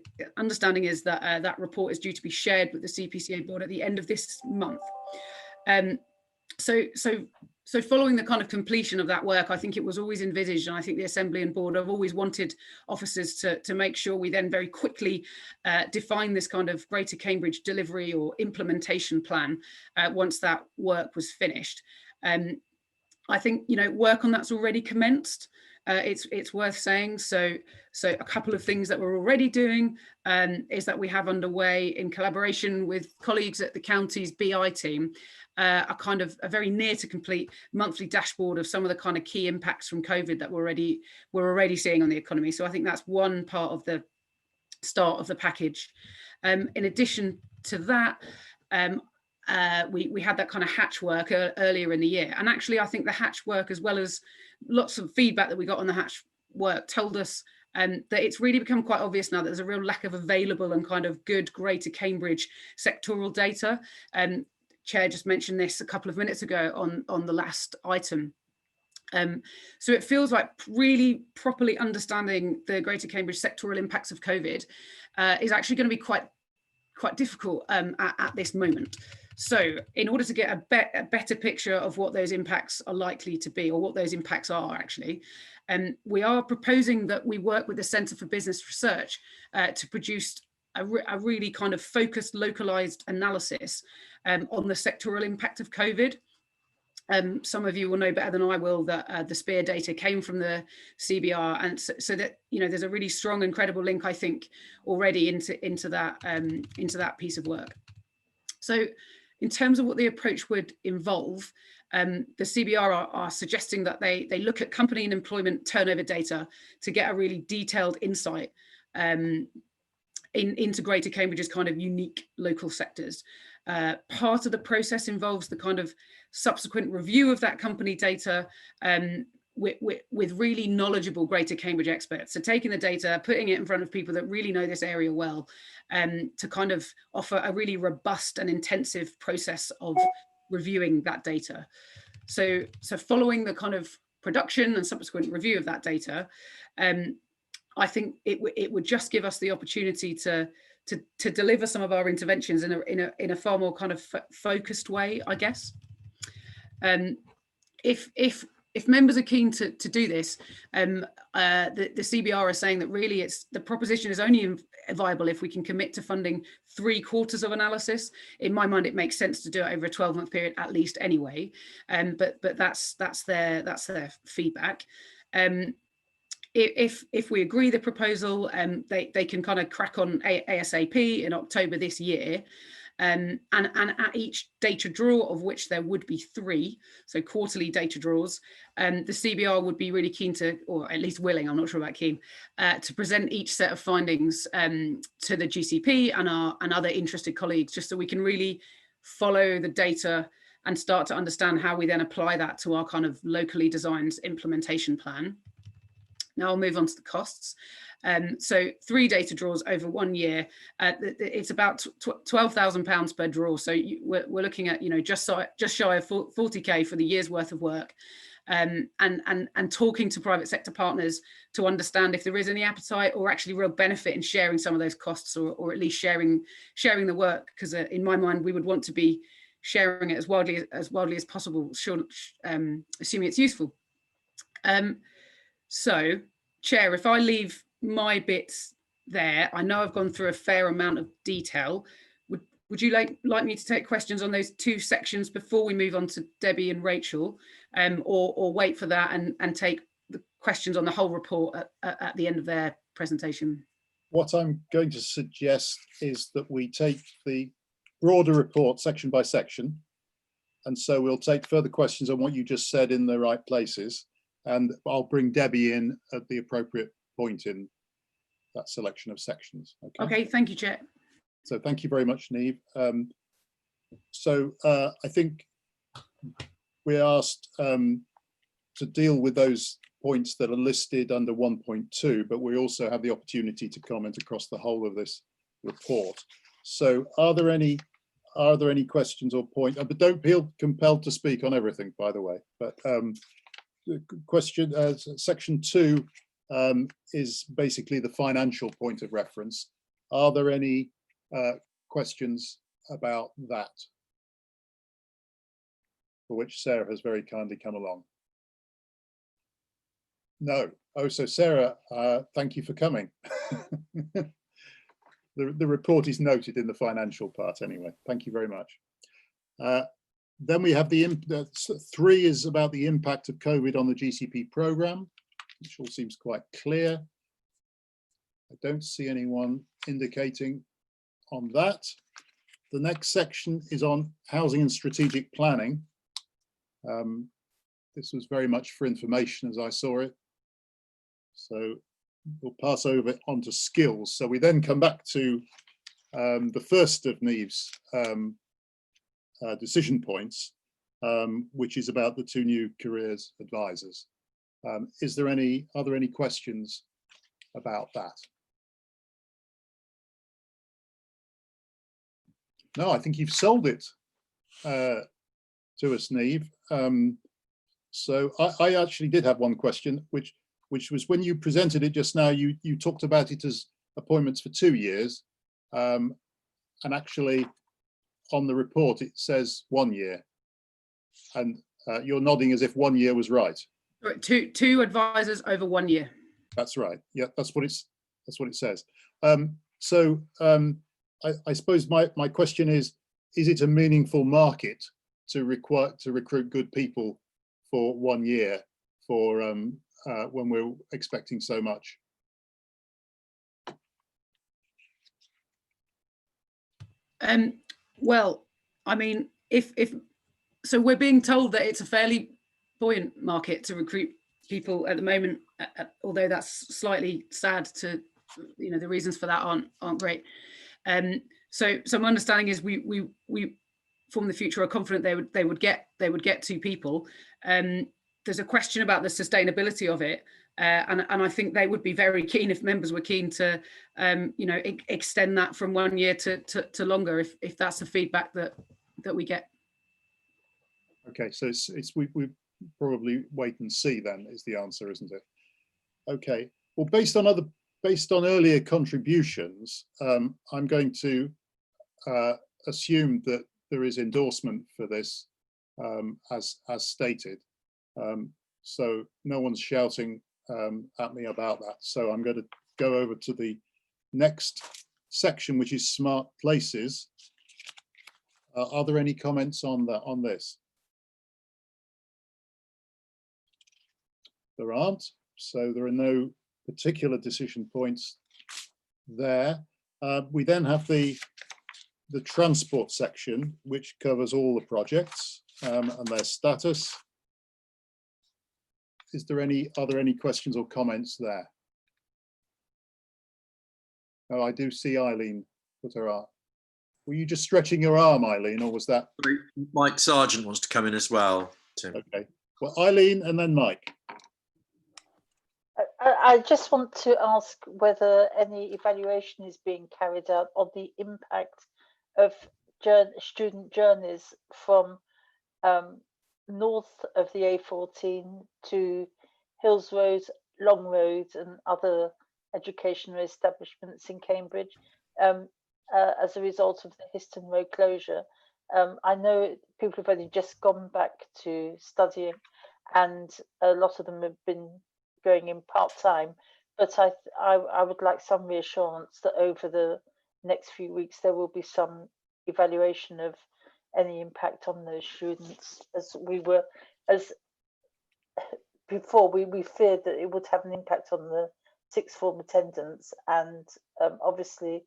is that that report is due to be shared with the CPCA board at the end of this month. So following the kind of completion of that work, I think it was always envisaged, and I think the Assembly and Board have always wanted officers to make sure we then very quickly define this kind of Greater Cambridge delivery or implementation plan once that work was finished. I think, you know, work on that's already commenced. It's worth saying. So a couple of things that we're already doing is that we have underway in collaboration with colleagues at the county's BI team, a kind of a very near to complete monthly dashboard of some of the kind of key impacts from COVID that we're already seeing on the economy. So I think that's one part of the start of the package. In addition to that, we had that kind of hatch work earlier in the year. And actually, I think the hatch work, as well as lots of feedback that we got on the hatch work, told us that it's really become quite obvious now that there's a real lack of available and kind of good Greater Cambridge sectoral data. Chair just mentioned this a couple of minutes ago on the last item. So it feels like really properly understanding the Greater Cambridge sectoral impacts of COVID is actually going to be quite difficult at this moment. So in order to get a better picture of what those impacts are likely to be, or what those impacts are actually, we are proposing that we work with the Centre for Business Research to produce a really kind of focused, localized analysis on the sectoral impact of COVID. Some of you will know better than I will that the SPEAR data came from the CBR, and so that, you know, there's a really strong and credible link, I think, already into that piece of work. So in terms of what the approach would involve, the CBR are suggesting that they look at company and employment turnover data to get a really detailed insight into Greater Cambridge's kind of unique local sectors. Part of the process involves the kind of subsequent review of that company data with really knowledgeable Greater Cambridge experts. So taking the data, putting it in front of people that really know this area well, to kind of offer a really robust and intensive process of reviewing that data. So following the kind of production and subsequent review of that data, I think it would just give us the opportunity to deliver some of our interventions in a far more kind of focused way, I guess. If members are keen to do this, the CBR are saying that really the proposition is only viable if we can commit to funding 3/4 of analysis. In my mind, it makes sense to do it over a 12-month period at least anyway. But that's their feedback. If we agree the proposal, they can kind of crack on ASAP in October this year. And at each data draw, of which there would be 3, so quarterly data draws, the CBR would be really keen to, or at least willing, I'm not sure about keen, to present each set of findings to the GCP and other interested colleagues, just so we can really follow the data and start to understand how we then apply that to our kind of locally designed implementation plan. Now I'll move on to the costs. So 3 data draws over 1 year, it's about £12,000 per draw. So we're looking at, just shy of 40k for the year's worth of work. And talking to private sector partners to understand if there is any appetite or actually real benefit in sharing some of those costs, or at least sharing the work, because in my mind we would want to be sharing it as widely as possible, assuming it's useful. So, Chair, if I leave my bits there, I know I've gone through a fair amount of detail. Would you like me to take questions on those 2 sections before we move on to Debbie and Rachel, or wait for that and take the questions on the whole report at the end of their presentation? What I'm going to suggest is that we take the broader report section by section, and so we'll take further questions on what you just said in the right places, and I'll bring Debbie in at the appropriate point in that selection of sections. Okay, thank you, Chair. So thank you very much, Niamh. I think we asked to deal with those points that are listed under 1.2, but we also have the opportunity to comment across the whole of this report. So are there any questions or points? But don't feel compelled to speak on everything, by the way. But the question, section 2 is basically the financial point of reference. Are there any questions about that, for which Sarah has very kindly come along? No. Oh, so Sarah, thank you for coming. The report is noted in the financial part anyway. Thank you very much. Then we have 3 is about the impact of COVID on the GCP programme, which all seems quite clear. I don't see anyone indicating on that. The next section is on housing and strategic planning. This was very much for information as I saw it. So we'll pass over onto skills. So we then come back to the first of Niamh's decision points, which is about the 2 new careers advisors. Are there any questions about that? No, I think you've sold it to us, Niamh. So I actually did have one question, which was when you presented it just now, you talked about it as appointments for 2 years, and actually on the report it says 1 year, and you're nodding as if 1 year was right. Two advisors over 1 year. That's right. Yeah, that's what it says. I suppose my question is it a meaningful market to recruit good people for 1 year for when we're expecting so much? Well, I mean, if so, we're being told that it's a fairly buoyant market to recruit people at the moment, although that's slightly sad to, the reasons for that aren't great. So my understanding is we Form the Future are confident they would get 2 people. There's a question about the sustainability of it, and I think they would be very keen if members were keen to extend that from 1 year to longer if that's the feedback that we get. Okay, so we probably wait and see then is the answer, isn't it? Okay, well, based on earlier contributions, I'm going to assume that there is endorsement for this as stated. So no one's shouting at me about that. So I'm going to go over to the next section, which is smart places. Are there any comments on this? There aren't, so there are no particular decision points there. We then have the the transport section, which covers all the projects and their status. Are there any questions or comments there? Oh, I do see Eileen put her arm. Were you just stretching your arm, Eileen, or was that? Mike Sargent wants to come in as well, Tim. Okay. Well, Eileen and then Mike. I just want to ask whether any evaluation is being carried out on the impact of student journeys from north of the A14 to Hills Road, Long Road and other educational establishments in Cambridge as a result of the Histon Road closure. I know people have only just gone back to studying and a lot of them have been going in part-time, but I would like some reassurance that over the next few weeks there will be some evaluation of any impact on those students, as before we feared that it would have an impact on the sixth form attendance, and obviously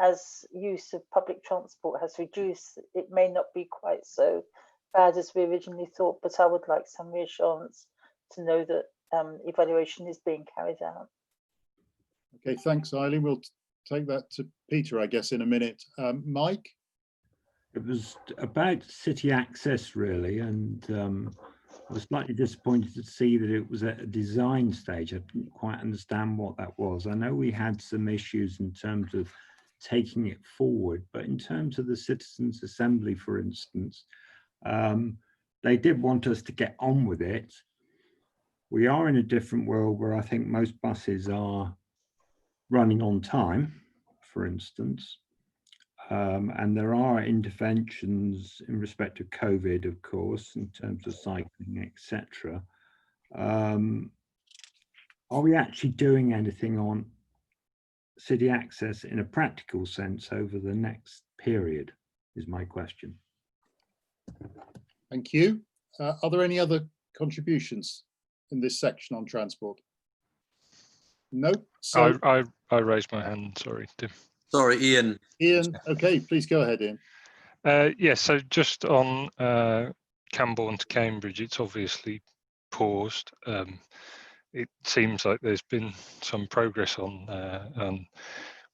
as use of public transport has reduced, it may not be quite so bad as we originally thought, but I would like some reassurance to know that evaluation is being carried out. Okay, thanks, Eileen. We'll take that to Peter, I guess, in a minute. Mike? It was about city access, really, and I was slightly disappointed to see that it was at a design stage. I didn't quite understand what that was. I know we had some issues in terms of taking it forward, but in terms of the Citizens' Assembly, for instance, they did want us to get on with it. We are in a different world where I think most buses are running on time, for instance. And there are interventions in respect of COVID, of course, in terms of cycling, etc. Are we actually doing anything on city access in a practical sense over the next period, is my question. Thank you. Are there any other contributions in this section on transport? No. So I raised my hand, sorry, Tim. Sorry, Ian. Ian, okay, please go ahead, Ian. Yeah, so just on Camborne to Cambridge, it's obviously paused. It seems like there's been some progress on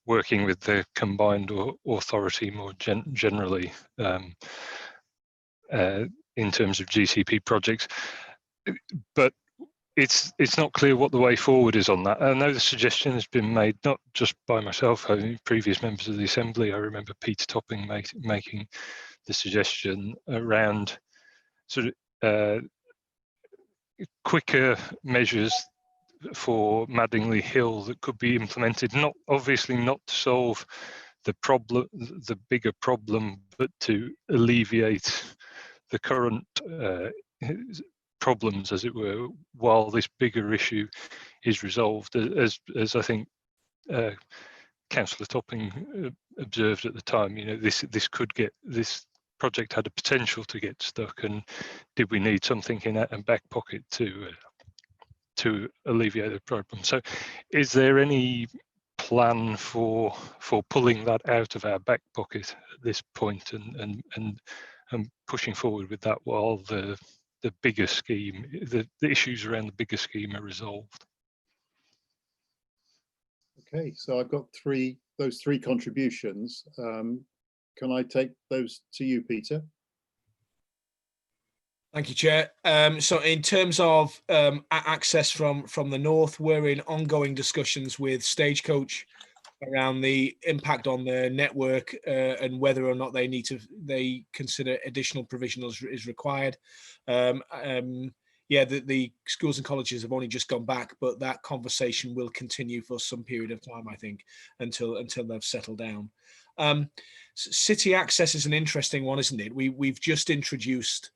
working with the combined authority more generally in terms of GCP projects, but it's not clear what the way forward is on that. I know the suggestion has been made not just by myself, previous members of the Assembly. I remember Peter Topping making the suggestion around sort of quicker measures for Madingley Hill that could be implemented, obviously not to solve the problem, the bigger problem, but to alleviate the current problems, as it were, while this bigger issue is resolved. As I think Councillor Topping observed at the time, you know, this project had a potential to get stuck, and did we need something in our back pocket to alleviate the problem? So is there any plan for pulling that out of our back pocket at this point and pushing forward with that while the bigger scheme, the issues around the bigger scheme are resolved? Okay, so I've got those three contributions. Can I take those to you, Peter? Thank you, Chair. So in terms of access from the north, we're in ongoing discussions with Stagecoach around the impact on the network and whether or not they consider additional provision is required. Yeah, the schools and colleges have only just gone back, but that conversation will continue for some period of time, I think, until they've settled down. City access is an interesting one, isn't it? We've just introduced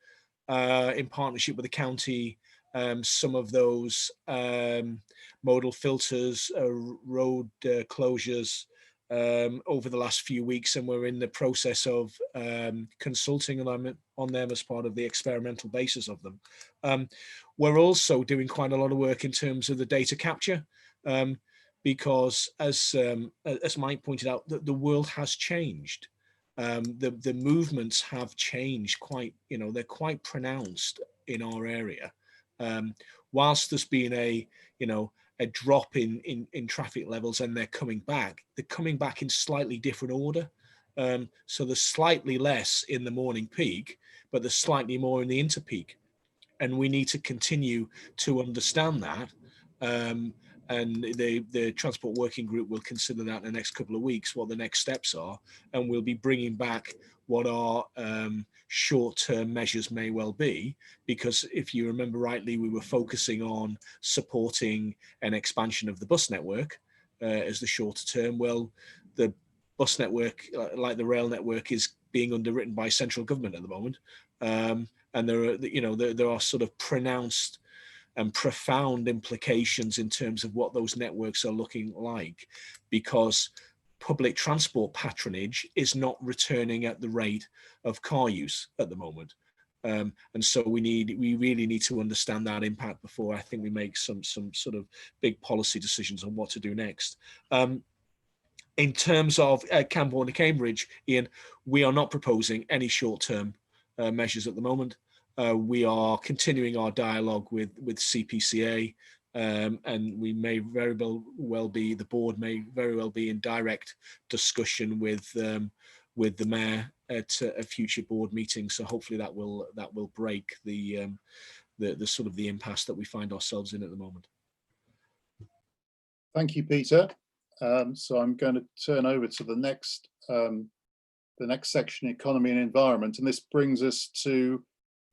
in partnership with the county some of those modal filters, road closures over the last few weeks, and we're in the process of consulting on them as part of the experimental basis of them. We're also doing quite a lot of work in terms of the data capture, because as Mike pointed out, the world has changed. the movements have changed quite, they're quite pronounced in our area. Whilst there's been a drop in traffic levels and they're coming back in slightly different order. So there's slightly less in the morning peak, but there's slightly more in the interpeak. And we need to continue to understand that. And the Transport Working Group will consider that in the next couple of weeks, what the next steps are. And we'll be bringing back what our short-term measures may well be, because if you remember rightly, we were focusing on supporting an expansion of the bus network as the shorter term. Well, the bus network, like the rail network, is being underwritten by central government at the moment. And there are sort of pronounced and profound implications in terms of what those networks are looking like, because public transport patronage is not returning at the rate of car use at the moment. And so we really need to understand that impact before I think we make some sort of big policy decisions on what to do next. In terms of Camborne to Cambridge, Ian, we are not proposing any short-term measures at the moment. We are continuing our dialogue with CPCA, and we may very well be, the board may very well be in direct discussion with the mayor at a future board meeting. So hopefully that will break the sort of the impasse that we find ourselves in at the moment. Thank you, Peter. So I'm going to turn over to the next section, economy and environment, and this brings us to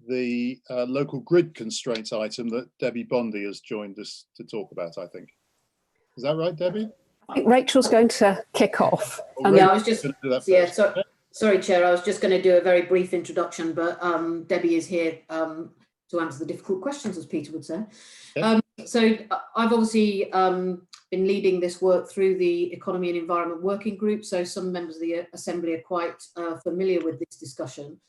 the local grid constraints item that Debbie Bondi has joined us to talk about, I think. Is that right, Debbie? I think Rachel's going to kick off. Yeah, I was just, sorry, Chair, I was just going to do a very brief introduction, but Debbie is here to answer the difficult questions, as Peter would say. Yeah. So I've obviously been leading this work through the Economy and Environment Working Group, so some members of the Assembly are quite familiar with this discussion.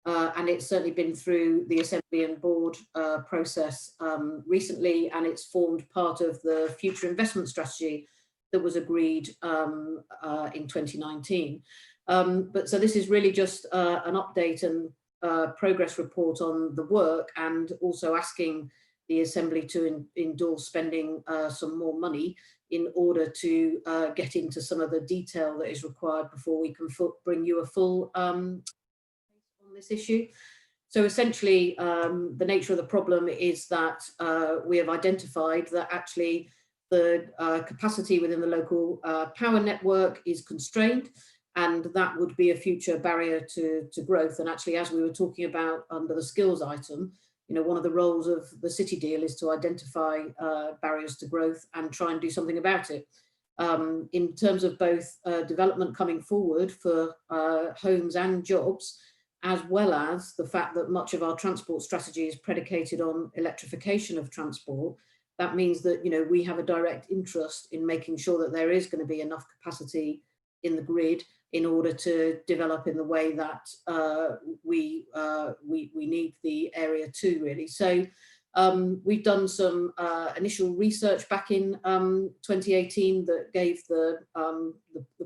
And it's certainly been through the Assembly and Board process recently, and it's formed part of the future investment strategy that was agreed in 2019. But so this is really just an update and progress report on the work, and also asking the Assembly to endorse spending some more money in order to get into some of the detail that is required before we can bring you a full on this issue. So essentially, the nature of the problem is that we have identified that actually the capacity within the local power network is constrained, and that would be a future barrier to growth. And actually, as we were talking about under the skills item, one of the roles of the city deal is to identify barriers to growth and try and do something about it. In terms of both development coming forward for homes and jobs, as well as the fact that much of our transport strategy is predicated on electrification of transport, that means that we have a direct interest in making sure that there is going to be enough capacity in the grid in order to develop in the way that we need the area to, really. So we've done some initial research back in 2018 that gave the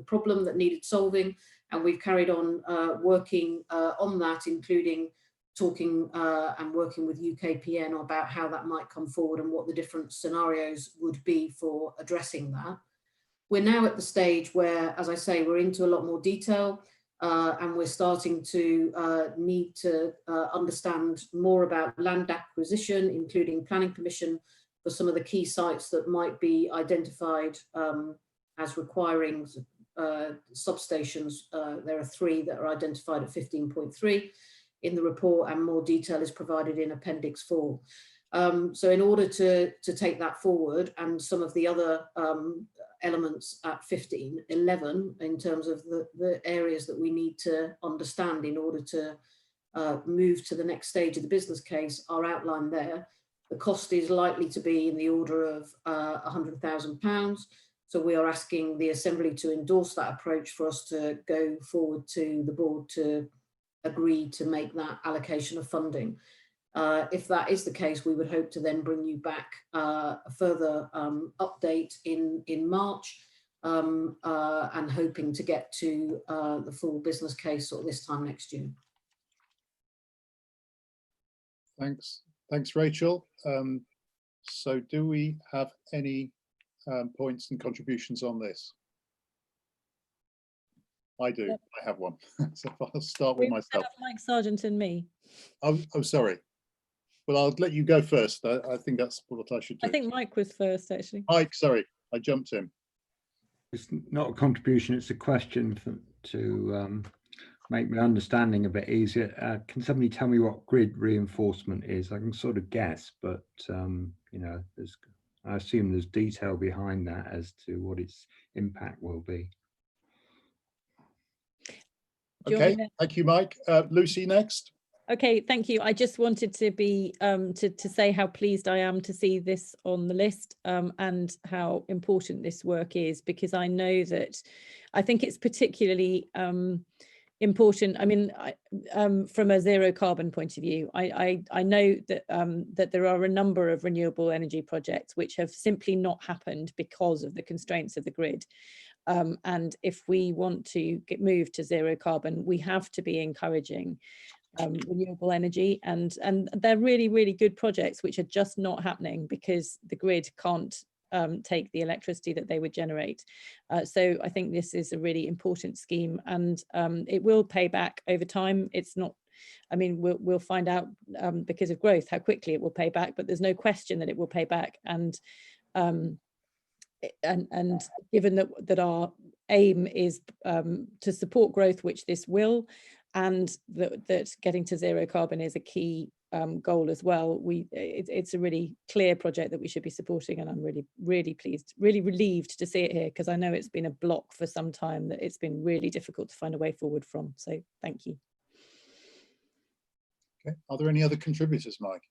problem that needed solving, and we've carried on working on that, including talking and working with UKPN about how that might come forward and what the different scenarios would be for addressing that. We're now at the stage where, as I say, we're into a lot more detail, and we're starting to need to understand more about land acquisition, including planning permission for some of the key sites that might be identified as requiring substations. There are 3 that are identified at 15.3 in the report, and more detail is provided in Appendix 4. So in order to take that forward, and some of the other elements at 15.11 in terms of the areas that we need to understand in order to move to the next stage of the business case are outlined there. The cost is likely to be in the order of £100,000. So we are asking the Assembly to endorse that approach for us to go forward to the board to agree to make that allocation of funding. If that is the case, we would hope to then bring you back a further update in March, and hoping to get to the full business case sort of this time next year. Thanks, Rachel. So do we have any points and contributions on this? I do. Yep. I have one. So I'll start with myself. Mike Sargent and me. Oh, sorry. Well, I'll let you go first. I think that's what I should do. I think Mike was first, actually. Mike, sorry, I jumped in. It's not a contribution, it's a question to make my understanding a bit easier. Can somebody tell me what grid reinforcement is? I can sort of guess, but you know, I assume there's detail behind that as to what its impact will be. Okay, thank you, Mike. Lucy, next. Okay, thank you. I just wanted to be to say how pleased I am to see this on the list and how important this work is, because I know that I think it's particularly important. I mean, from a zero carbon point of view, I know that that there are a number of renewable energy projects which have simply not happened because of the constraints of the grid. And if we want to move to zero carbon, we have to be encouraging renewable energy, and they're really, really good projects which are just not happening because the grid can't take the electricity that they would generate. So I think this is a really important scheme, and it will pay back over time. It's not, I mean, we'll find out because of growth how quickly it will pay back, but there's no question that it will pay back. And given that our aim is to support growth, which this will, and that getting to zero carbon is a key goal as well, it's a really clear project that we should be supporting, and I'm really, really pleased, really relieved to see it here, because I know it's been a block for some time that it's been really difficult to find a way forward from. So thank you. Okay, are there any other contributors, Mike?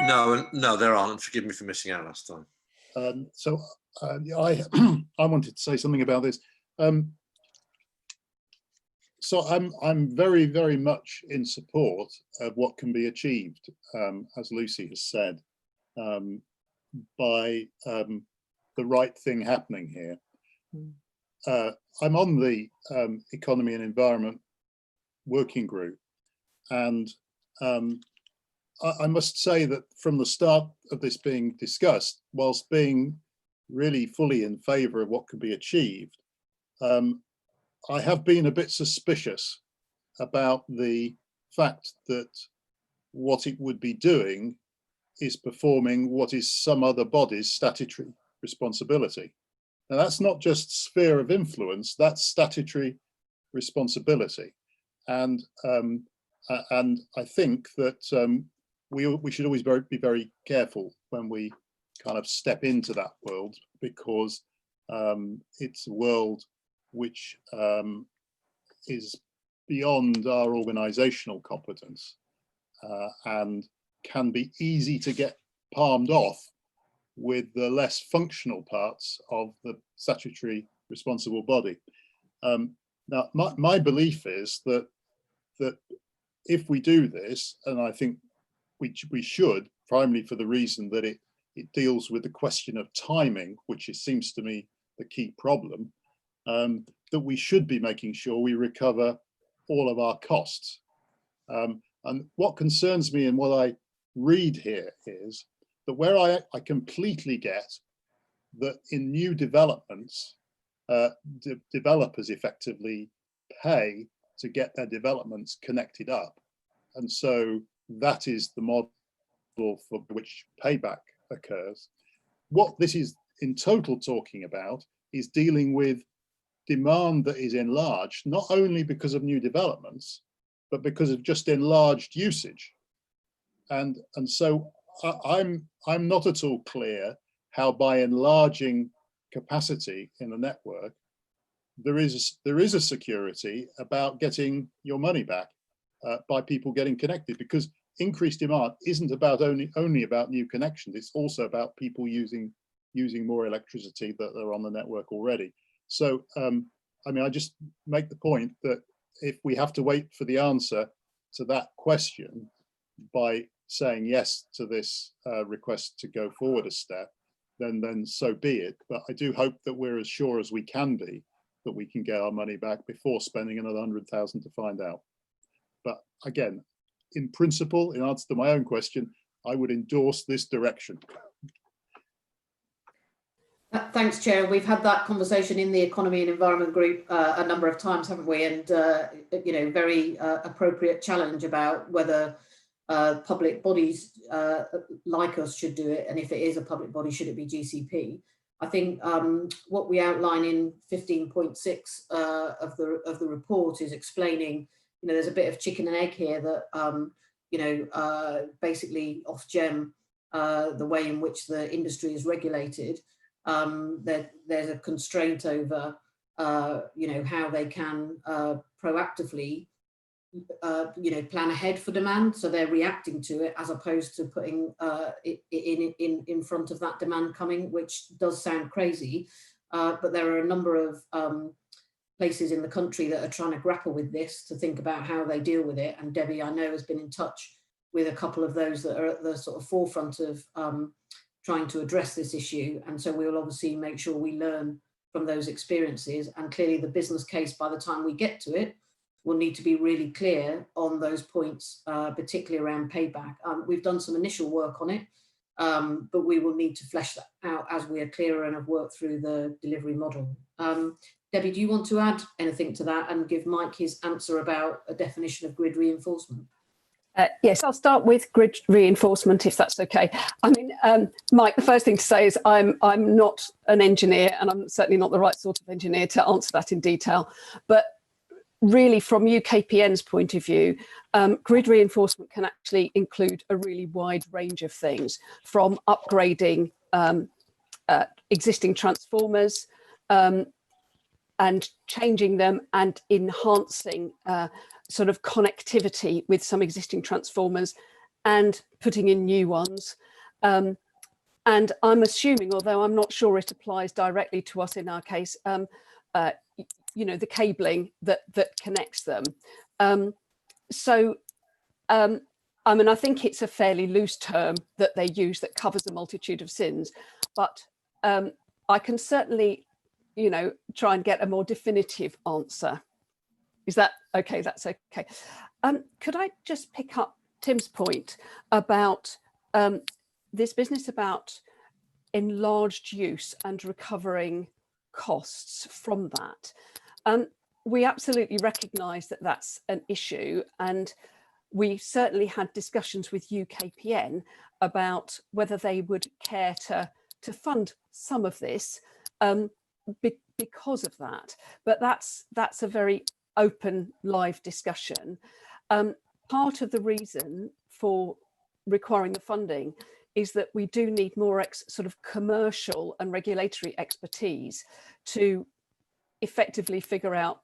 No, there aren't. Forgive me for missing out last time. I wanted to say something about this. So I'm very, very much in support of what can be achieved, as Lucy has said, by the right thing happening here. I'm on the Economy and Environment Working Group, and I must say that from the start of this being discussed, whilst being really fully in favour of what could be achieved, I have been a bit suspicious about the fact that what it would be doing is performing what is some other body's statutory responsibility. Now, that's not just sphere of influence, that's statutory responsibility. And I think that we should always be very careful when we kind of step into that world, because it's a world which is beyond our organizational competence and can be easy to get palmed off with the less functional parts of the statutory responsible body. Now, my belief is that if we do this, and I think we should, primarily for the reason that it deals with the question of timing, which seems to me the key problem, that we should be making sure we recover all of our costs. And what concerns me and what I read here is that where I completely get that in new developments, developers effectively pay to get their developments connected up. And so that is the model for which payback occurs. What this is in total talking about is dealing with demand that is enlarged, not only because of new developments, but because of just enlarged usage. And so I'm not at all clear how by enlarging capacity in the network, there is a security about getting your money back by people getting connected, because increased demand isn't about only about new connections, it's also about people using more electricity that are on the network already. So I mean, I just make the point that if we have to wait for the answer to that question by saying yes to this request to go forward a step, then so be it. But I do hope that we're as sure as we can be that we can get our money back before spending another 100,000 to find out. But again, in principle, in answer to my own question, I would endorse this direction. Thanks, Chair. We've had that conversation in the Economy and Environment Group a number of times, haven't we? And, you know, very appropriate challenge about whether public bodies like us should do it. And if it is a public body, should it be GCP? I think what we outline in 15.6 of the report is explaining, you know, there's a bit of chicken and egg here that, you know, basically Ofgem, the way in which the industry is regulated, that there's a constraint over, you know, how they can proactively, you know, plan ahead for demand. So they're reacting to it as opposed to putting it in front of that demand coming, which does sound crazy. But there are a number of places in the country that are trying to grapple with this, to think about how they deal with it. And Debbie, I know, has been in touch with a couple of those that are at the sort of forefront of trying to address this issue. And so we will obviously make sure we learn from those experiences. And clearly the business case, by the time we get to it, will need to be really clear on those points, particularly around payback. We've done some initial work on it, but we will need to flesh that out as we are clearer and have worked through the delivery model. Debbie, do you want to add anything to that and give Mike his answer about a definition of grid reinforcement? Yes, I'll start with grid reinforcement, if that's okay. I mean, Mike, the first thing to say is I'm not an engineer, and I'm certainly not the right sort of engineer to answer that in detail. But really, from UKPN's point of view, grid reinforcement can actually include a really wide range of things, from upgrading existing transformers and changing them and enhancing sort of connectivity with some existing transformers and putting in new ones. And I'm assuming, although I'm not sure it applies directly to us in our case, you know, the cabling that connects them. I mean, I think it's a fairly loose term that they use that covers a multitude of sins, but I can certainly, you know, try and get a more definitive answer. Is that okay? That's okay. Could I just pick up Tim's point about this business about enlarged use and recovering costs from that? We absolutely recognise that that's an issue, and we certainly had discussions with UKPN about whether they would care to fund some of this because of that. But that's a very open, live discussion. Part of the reason for requiring the funding is that we do need more sort of commercial and regulatory expertise to effectively figure out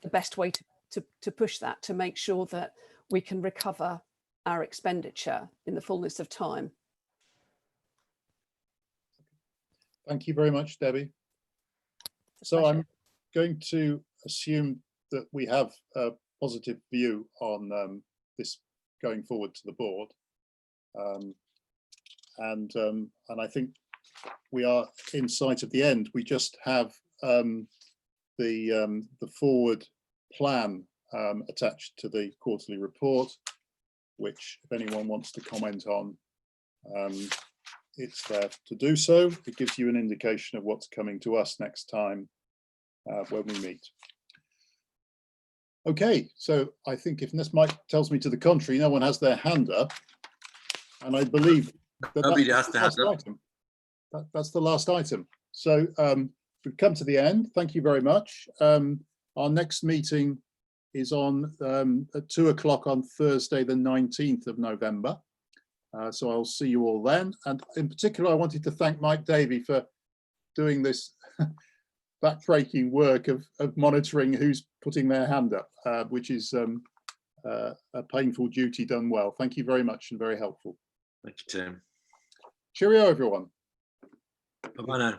the best way to push that, to make sure that we can recover our expenditure in the fullness of time. Thank you very much, Debbie. So I'm going to assume that we have a positive view on this going forward to the board. And I think we are in sight of the end. We just have the forward plan attached to the quarterly report, which if anyone wants to comment on, it's there to do so. It gives you an indication of what's coming to us next time when we meet. Okay, so I think if this Mike tells me to the contrary, no one has their hand up, and I believe that nobody has to have item. That's the last item. So we've come to the end. Thank you very much. Our next meeting is on at 2 o'clock on Thursday, the 19th of November. So I'll see you all then. And in particular, I wanted to thank Mike Davey for doing this backbreaking work of monitoring who's putting their hand up, which is a painful duty done well. Thank you very much and very helpful. Thank you, Tim. Cheerio, everyone. Bye-bye now.